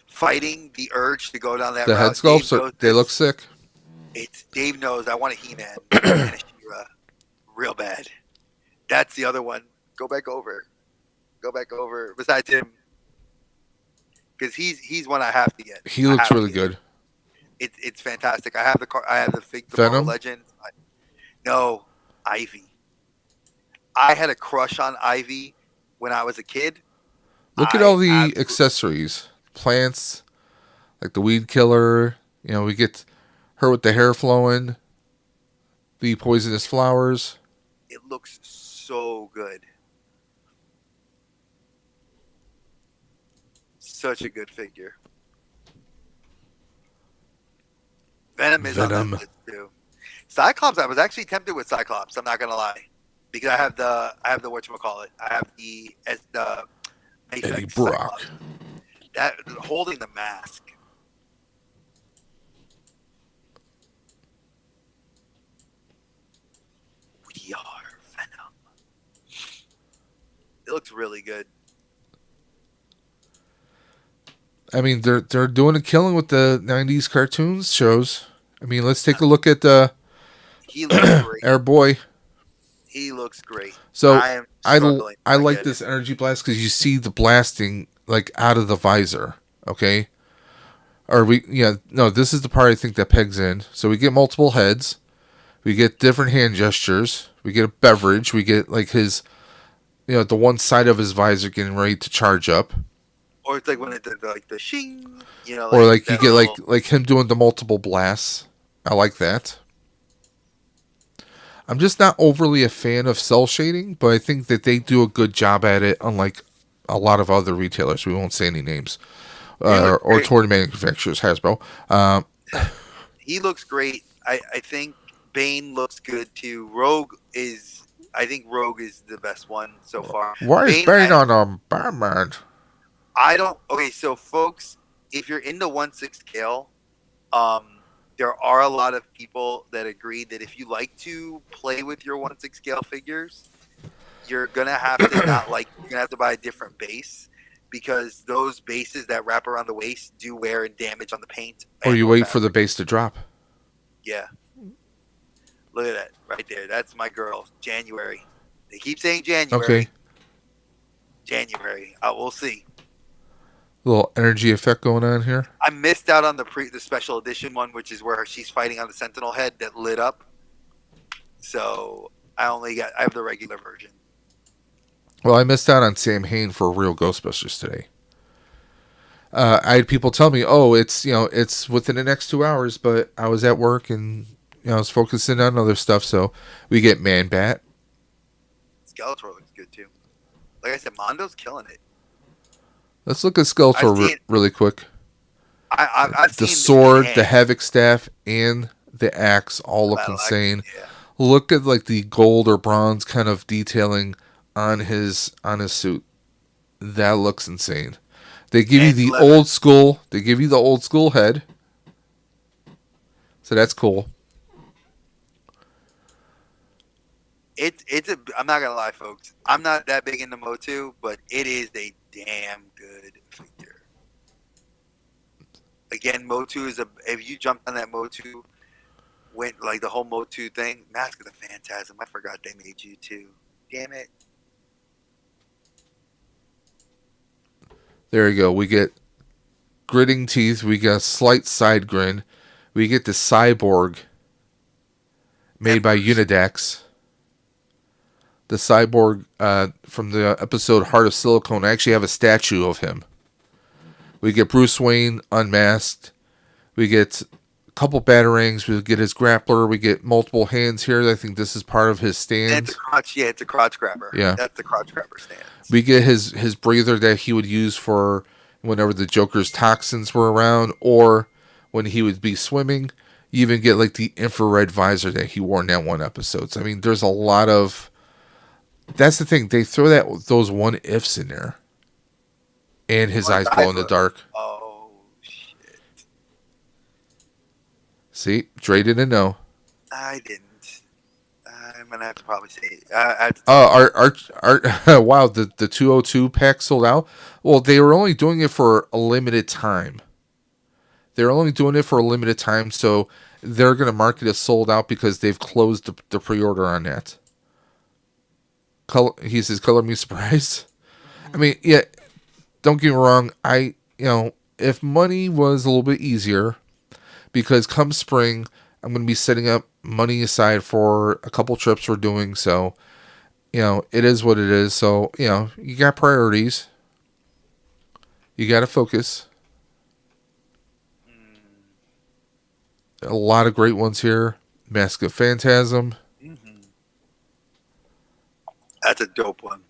fighting the urge to go down that the route. Head sculpts, they look sick. It's Dave knows I want a He-Man and a She-Ra real bad. That's the other one. Go back over. Besides him, because he's one I have to get. He looks really good. It's fantastic. I have the car. I have the Venom Legend. No, Ivy. I had a crush on Ivy when I was a kid. Look at all the accessories, plants, like the weed killer. You know, we get her with the hair flowing, the poisonous flowers. It looks so good. Such a good figure. Venom is on that list too. Cyclops, I was actually tempted with Cyclops. I'm not gonna lie, because I have the whatchamacallit. I have the Eddie Brock. That holding the mask. We are Venom. It looks really good. I mean, they're doing a killing with the 90s cartoons shows. I mean, let's take a look at he looks great. our boy. He looks great. So I like this energy blast because you see the blasting like out of the visor. Okay, this is the part I think that pegs in. So we get multiple heads, we get different hand gestures, we get a beverage, we get like his, the one side of his visor getting ready to charge up. Or it's like when it did like the shing, or like you get like him doing the multiple blasts. I like that. I'm just not overly a fan of cell shading, but I think that they do a good job at it, unlike a lot of other retailers. We won't say any names. Or toy manufacturers, Hasbro. He looks great. I think Bane looks good too. I think Rogue is the best one so far. Why is Bane on Batman? Okay, so folks, if you're in the 1/6 scale, there are a lot of people that agree that if you like to play with your 1/6 scale figures, you're gonna have to you're gonna have to buy a different base, because those bases that wrap around the waist do wear and damage on the paint. Or you wait for the base to drop. Yeah. Look at that right there. That's my girl, January. They keep saying January. Okay. January. We'll see. Little energy effect going on here. I missed out on the special edition one, which is where she's fighting on the Sentinel head that lit up. So I have the regular version. Well, I missed out on Sam Hain for Real Ghostbusters today. I had people tell me, "Oh, it's within the next 2 hours," but I was at work and I was focusing on other stuff. So we get Man Bat. Skeletor looks good too. Like I said, Mondo's killing it. Let's look at Skeletor really quick. I've the seen sword, the Havoc staff, and the axe all look insane. Yeah. Look at like the gold or bronze kind of detailing on his suit. That looks insane. They give you the old school. They give you the old school head. So that's cool. I'm not gonna lie, folks. I'm not that big into Motu, but it is a damn good figure. Again, Motu is if you jumped on that Motu, went like the whole Motu thing, Mask of the Phantasm. I forgot they made you too. Damn it. There you go. We get gritting teeth. We got a slight side grin. We get the cyborg made by Unidex. The cyborg from the episode Heart of Silicone. I actually have a statue of him. We get Bruce Wayne unmasked. We get a couple batarangs. We get his grappler. We get multiple hands here. I think this is part of his stand. It's a crotch grabber. Yeah. That's the crotch grabber stand. We get his breather that he would use for whenever the Joker's toxins were around, or when he would be swimming. You even get like the infrared visor that he wore in that one episode. So, I mean, there's a lot of... That's the thing. They throw those what ifs in there. And his eyes glow in the dark. Oh, shit. See? Dre didn't know. I didn't. I'm going to have to probably say... Wow, the 202 pack sold out? Well, they were only doing it for a limited time. They're only doing it for a limited time, so they're going to market it sold out because they've closed the pre-order on that. He says, color me surprised. I mean, yeah, don't get me wrong. If money was a little bit easier, because come spring, I'm going to be setting up money aside for a couple trips we're doing. So, it is what it is. So, you got priorities. You got to focus. A lot of great ones here. Mask of Phantasm. Mm-hmm. That's a dope one.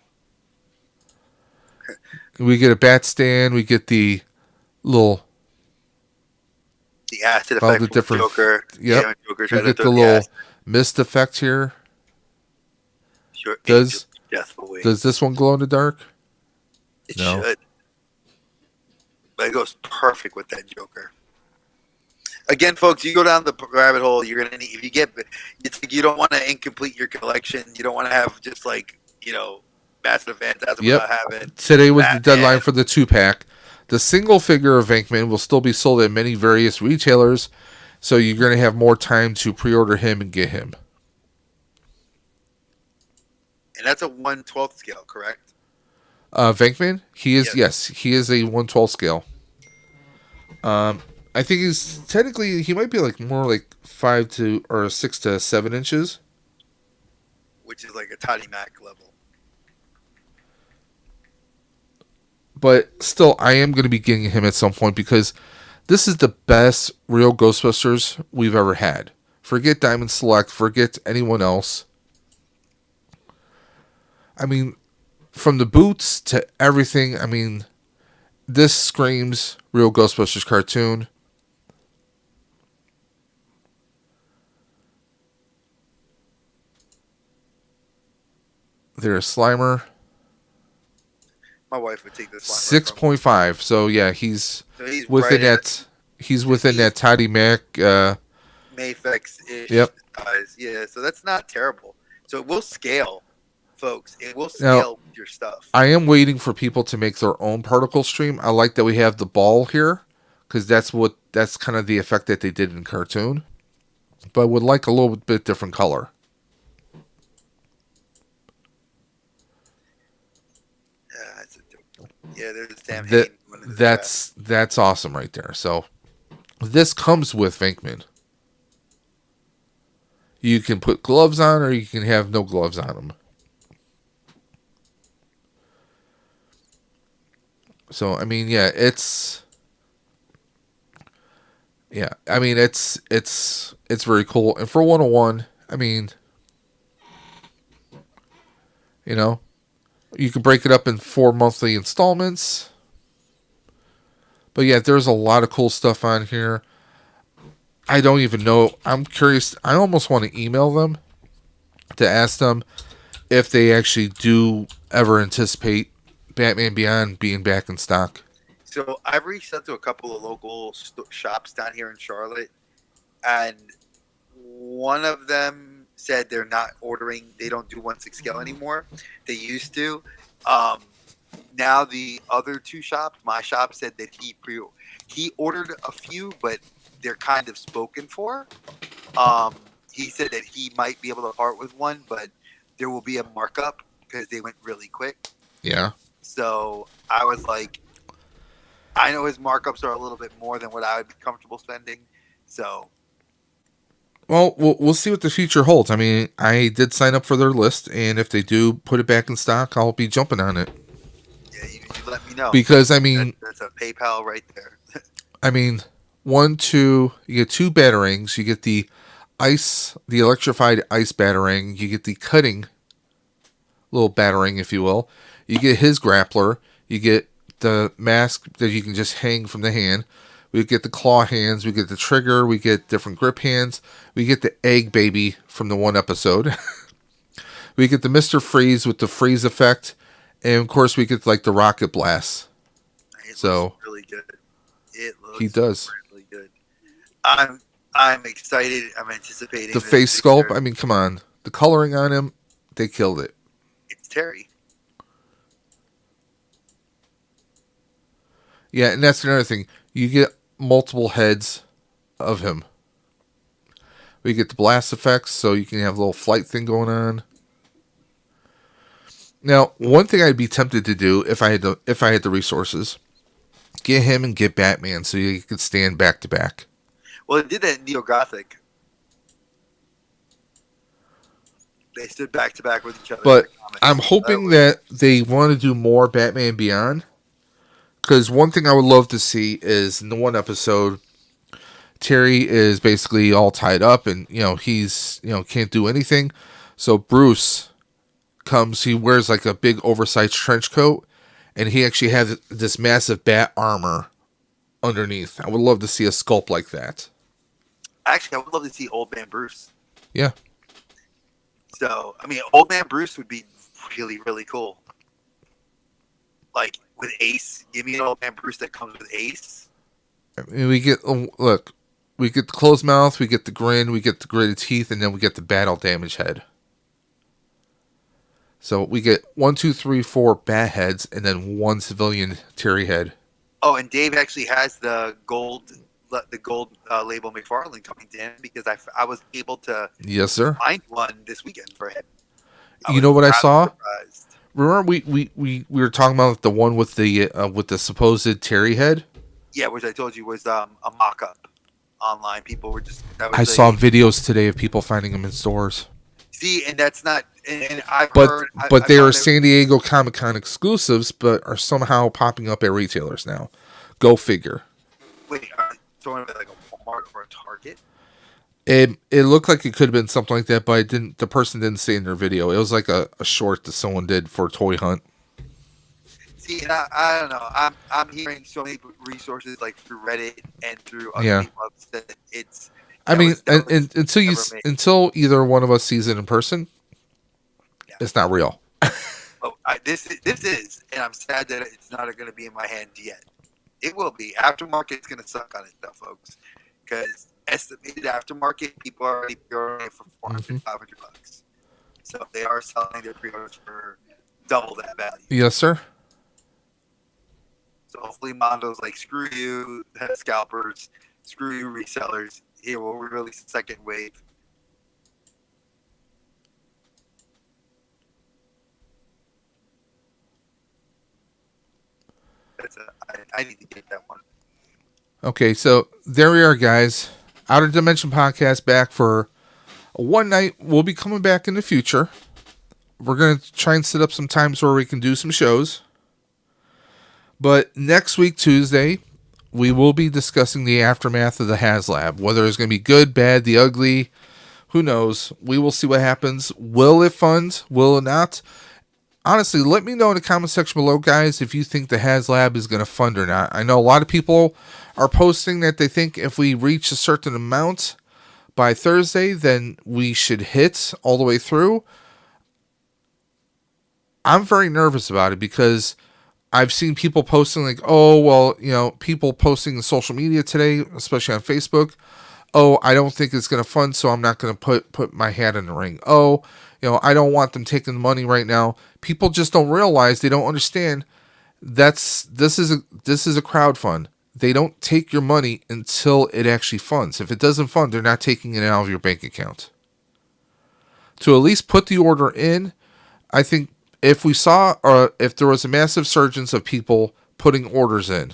We get a bat stand. We get the little... The acid effect the different Joker. Yep. We get the little mist effect here. Sure. Does this one glow in the dark? It should. But it goes perfect with that Joker. Again, folks, you go down the rabbit hole. You're gonna need. If you get, it's like you don't want to incomplete your collection. You don't want to have just like massive Phantasm without having. Today was the deadline for the 2-pack. The single figure of Venkman will still be sold at many various retailers, so you're going to have more time to pre-order him and get him. And that's a 1/12 scale, correct? Venkman, he is yes, he is a 1/12 scale. I think he might be more like 6 to 7 inches, which is like a Toddy Mac level. But still, I am going to be getting him at some point because this is the best real Ghostbusters we've ever had. Forget Diamond Select, forget anyone else. I mean, from the boots to everything, I mean, this screams real Ghostbusters cartoon. There's Slimer. My wife would take this 6.5. So yeah, he's within right that. He's within that Toddy Mac. Mafex-ish Yep. size. Yeah, so that's not terrible. So it will scale, folks. It will scale with your stuff. I am waiting for people to make their own particle stream. I like that we have the ball here because that's kind of the effect that they did in cartoon. But I would like a little bit different color. Yeah, there's Sam Hayden. That's awesome right there. So this comes with Venkman. You can put gloves on, or you can have no gloves on them. So I mean, it's very cool. And for 101, I mean, you can break it up in 4 monthly installments. But yeah, there's a lot of cool stuff on here. I don't even know. I'm curious. I almost want to email them to ask them if they actually do ever anticipate Batman Beyond being back in stock. So I've reached out to a couple of local shops down here in Charlotte, and one of them said they're not ordering. They don't do 1/6 scale anymore. They used to. Now the other two shops, my shop said that he ordered a few, but they're kind of spoken for. He said that he might be able to part with one, but there will be a markup because they went really quick. Yeah. So I was like, I know his markups are a little bit more than what I would be comfortable spending. So. Well, we'll see what the future holds. I mean, I did sign up for their list, and if they do put it back in stock, I'll be jumping on it. Yeah, you let me know. Because I mean, that's a PayPal right there. I mean, you get 2 batarangs. You get the electrified ice batarang. You get the cutting little batarang, if you will. You get his grappler. You get the mask that you can just hang from the hand. We get the claw hands. We get the trigger. We get different grip hands. We get the egg baby from the one episode. We get the Mr. Freeze with the freeze effect. And of course, we get like the rocket blast. It looks really good. He does. Really good. I'm excited. I'm anticipating the face sculpt. I mean, come on. The coloring on him, they killed it. It's Terry. Yeah, and that's another thing. You get multiple heads of him. We get the blast effects, so you can have a little flight thing going on. Now, one thing I'd be tempted to do if I had the resources, get him and get Batman so you could stand back to back. Well, it did that in Neo Gothic. They stood back to back with each other. But I'm hoping that they want to do more Batman Beyond. Because one thing I would love to see is in the one episode, Terry is basically all tied up and, he's, can't do anything. So Bruce comes, he wears like a big oversized trench coat, and he actually has this massive bat armor underneath. I would love to see a sculpt like that. Actually, I would love to see Old Man Bruce. Yeah. So, I mean, Old Man Bruce would be really, really cool. Like, with Ace. Give me an Old Man Bruce that comes with Ace. I mean, we get the closed mouth, we get the grin, we get the gritted teeth, and then we get the battle damage head. So we get 1, 2, 3, 4 bat heads, and then 1 civilian Terry head. Oh, and Dave actually has the gold label McFarlane coming to him because I was able to find one this weekend for him. You know what I saw? Surprised. Remember we were talking about the one with the supposed Terry head? Yeah, which I told you was a mock-up online. People were just. I saw videos today of people finding them in stores. See, and that's not. And I've heard. But they are San Diego Comic-Con exclusives, but are somehow popping up at retailers now. Go figure. Wait, are they throwing it like a Walmart or a Target? It looked like it could have been something like that, but the person didn't say in their video. It was like a short that someone did for Toy Hunt. See, and I don't know. I'm hearing so many resources like through Reddit and through other clubs that it's. I mean, until either one of us sees it in person, it's not real. Oh, this is, and I'm sad that it's not going to be in my hand yet. It will be. Aftermarket's going to suck on it, though, folks, because estimated aftermarket people are already pre-ordering it for $400, $500. So they are selling their pre-orders for double that value. Yes, sir. So hopefully Mondo's like, screw you, scalpers, screw you, resellers. Here, we'll release the second wave. I need to get that one. Okay, so there we are, guys. Outer Dimension Podcast back for one night. We'll be coming back in the future. We're going to try and set up some times where we can do some shows. But next week, Tuesday, we will be discussing the aftermath of the HasLab. Whether it's going to be good, bad, the ugly, who knows? We will see what happens. Will it fund? Will it not? Honestly, let me know in the comment section below, guys, if you think the HasLab is going to fund or not. I know a lot of people are posting that they think if we reach a certain amount by Thursday, then we should hit all the way through. I'm very nervous about it because I've seen people posting like, oh, well, people posting in social media today, especially on Facebook. Oh, I don't think it's going to fund, so I'm not going to put my hat in the ring. Oh, I don't want them taking the money right now. People just don't realize, they don't understand. This is a crowd fund. They don't take your money until it actually funds. If it doesn't fund, they're not taking it out of your bank account. To at least put the order in, I think if we saw, or if there was a massive surge of people putting orders in,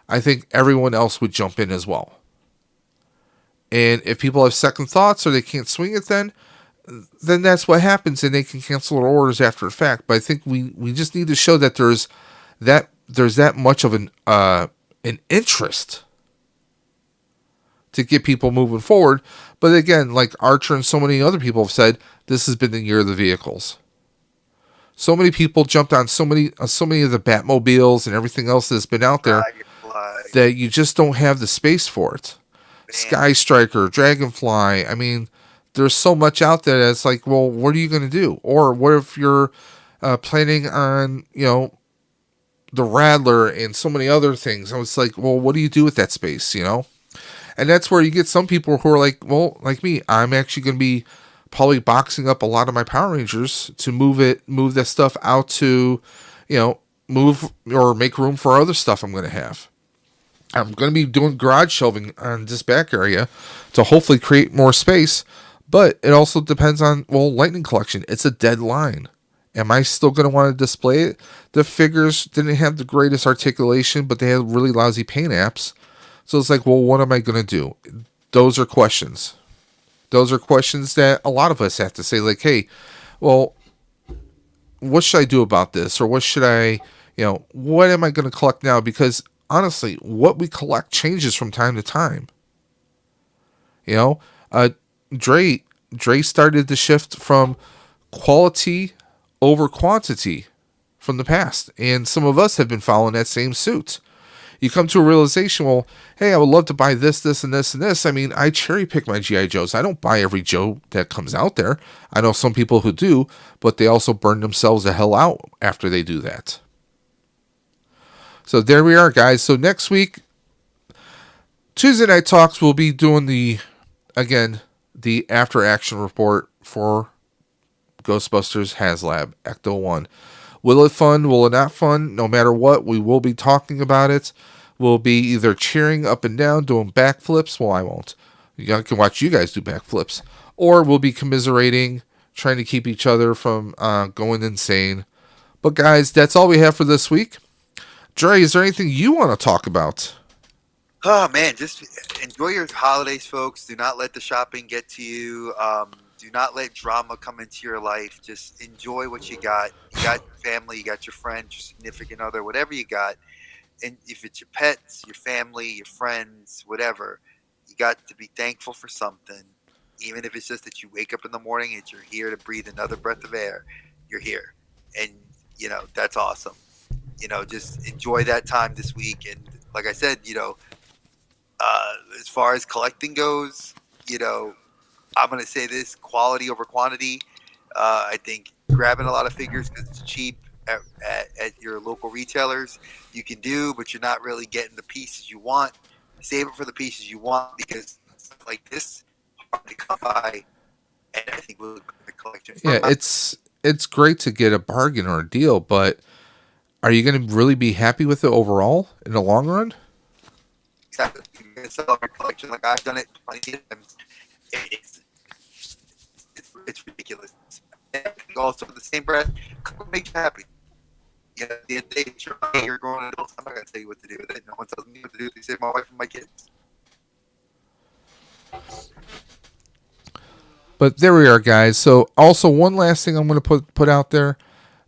I think everyone else would jump in as well. And if people have second thoughts or they can't swing it, then that's what happens, and they can cancel their orders after the fact. But I think we just need to show that there's there's that much of an interest to get people moving forward. But again, like Archer and so many other people have said, this has been the year of the vehicles. So many people jumped on so many of the Batmobiles and everything else that's been out there that you just don't have the space for it. Sky Striker, Dragonfly. I mean, there's so much out there that's like, well, what are you going to do? Or what if you're planning on, the Rattler and so many other things? I was like, well, what do you do with that space, And that's where you get some people who are like, well, like me, I'm actually going to be probably boxing up a lot of my Power Rangers to move that stuff out to, move or make room for other stuff I'm going to have. I'm going to be doing garage shelving on this back area to hopefully create more space, but it also depends on, Lightning Collection. It's a dead line. Am I still going to want to display it? The figures didn't have the greatest articulation, but they had really lousy paint apps. So it's like, well, what am I going to do? Those are questions. Those are questions that a lot of us have to say, like, hey, well, what should I do about this? Or what should I, what am I going to collect now? Because honestly, what we collect changes from time to time. Dre started the shift from quality over quantity from the past. And some of us have been following that same suit. You come to a realization, well, hey, I would love to buy this, this, and this, and this. I mean, I cherry pick my G.I. Joes. I don't buy every Joe that comes out there. I know some people who do, but they also burn themselves the hell out after they do that. So there we are, guys. So next week, Tuesday Night Talks, we'll be doing the after action report for Ghostbusters HasLab Ecto 1. Will it fun? Will it not fun? No matter what, we will be talking about it. We'll be either cheering up and down, doing backflips. Well, I won't. I can watch you guys do backflips. Or we'll be commiserating, trying to keep each other from going insane. But guys, that's all we have for this week. Dre, is there anything you want to talk about? Oh, man, just enjoy your holidays, folks. Do not let the shopping get to you. Do not let drama come into your life. Just enjoy what you got. You got your family, you got your friends, your significant other, whatever you got. And if it's your pets, your family, your friends, whatever, you got to be thankful for something. Even if it's just that you wake up in the morning and you're here to breathe another breath of air, you're here. And, that's awesome. Just enjoy that time this week. And like I said, as far as collecting goes, I'm going to say this, quality over quantity. I think grabbing a lot of figures because it's cheap at your local retailers, you can do, but you're not really getting the pieces you want. Save it for the pieces you want because stuff like this, hard to come by, and I think we'll look at the collection. Yeah, it's great to get a bargain or a deal, but are you going to really be happy with it overall in the long run? Exactly. You're going to sell your collection like I've done it plenty of times. It's ridiculous. And also, in the same breath, what makes you happy? At the end of the day, it's your money. You're growing adults. I'm not going to tell you what to do with it. No one tells me what to do. They save my wife and my kids. But there we are, guys. So, also, one last thing I'm going to put out there.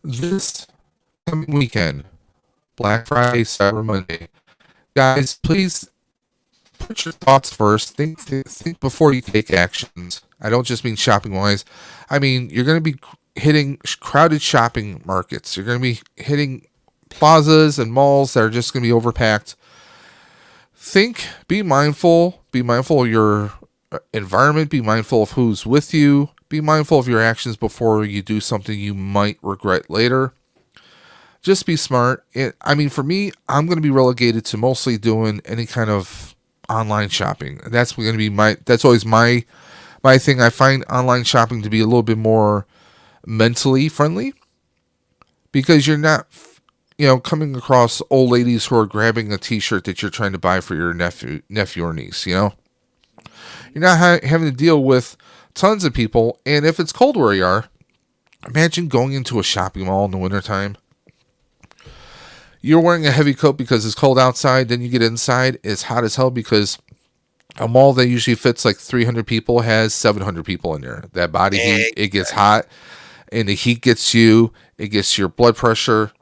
This coming weekend, Black Friday, Cyber Monday. Guys, please put your thoughts first. Think before you take actions. I don't just mean shopping-wise. I mean, you're going to be hitting crowded shopping markets. You're going to be hitting plazas and malls that are just going to be overpacked. Be mindful of your environment. Be mindful of who's with you. Be mindful of your actions before you do something you might regret later. Just be smart. For me, I'm going to be relegated to mostly doing any kind of online shopping. That's going to be that's always my thing. I find online shopping to be a little bit more mentally friendly because you're not, coming across old ladies who are grabbing a t-shirt that you're trying to buy for your nephew or niece, You're not having to deal with tons of people. And if it's cold where you are, imagine going into a shopping mall in the wintertime. You're wearing a heavy coat because it's cold outside. Then you get inside. It's hot as hell because a mall that usually fits like 300 people has 700 people in there. That body heat, it gets hot. And the heat gets you. It gets your blood pressure.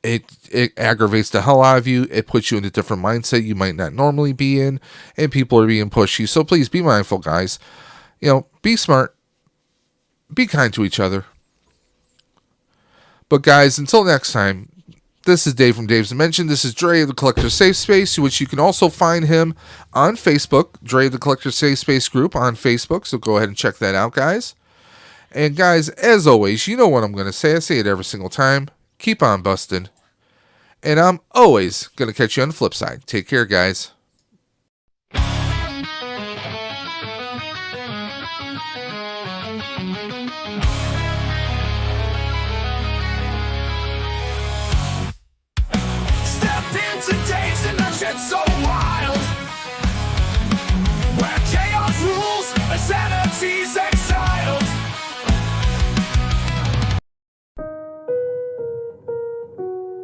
It it aggravates the hell out of you. It puts you in a different mindset you might not normally be in, and people are being pushy. So please be mindful, guys. Be smart. Be kind to each other. But guys, until next time, this is Dave from Dave's Dimension. This is Dre of the Collector Safe Space, which you can also find him on Facebook, Dre of the Collector Safe Space group on Facebook. So go ahead and check that out, guys. And guys, as always, you know what I'm going to say. I say it every single time. Keep on busting. And I'm always going to catch you on the flip side. Take care, guys. Step into Dave's Dimension, so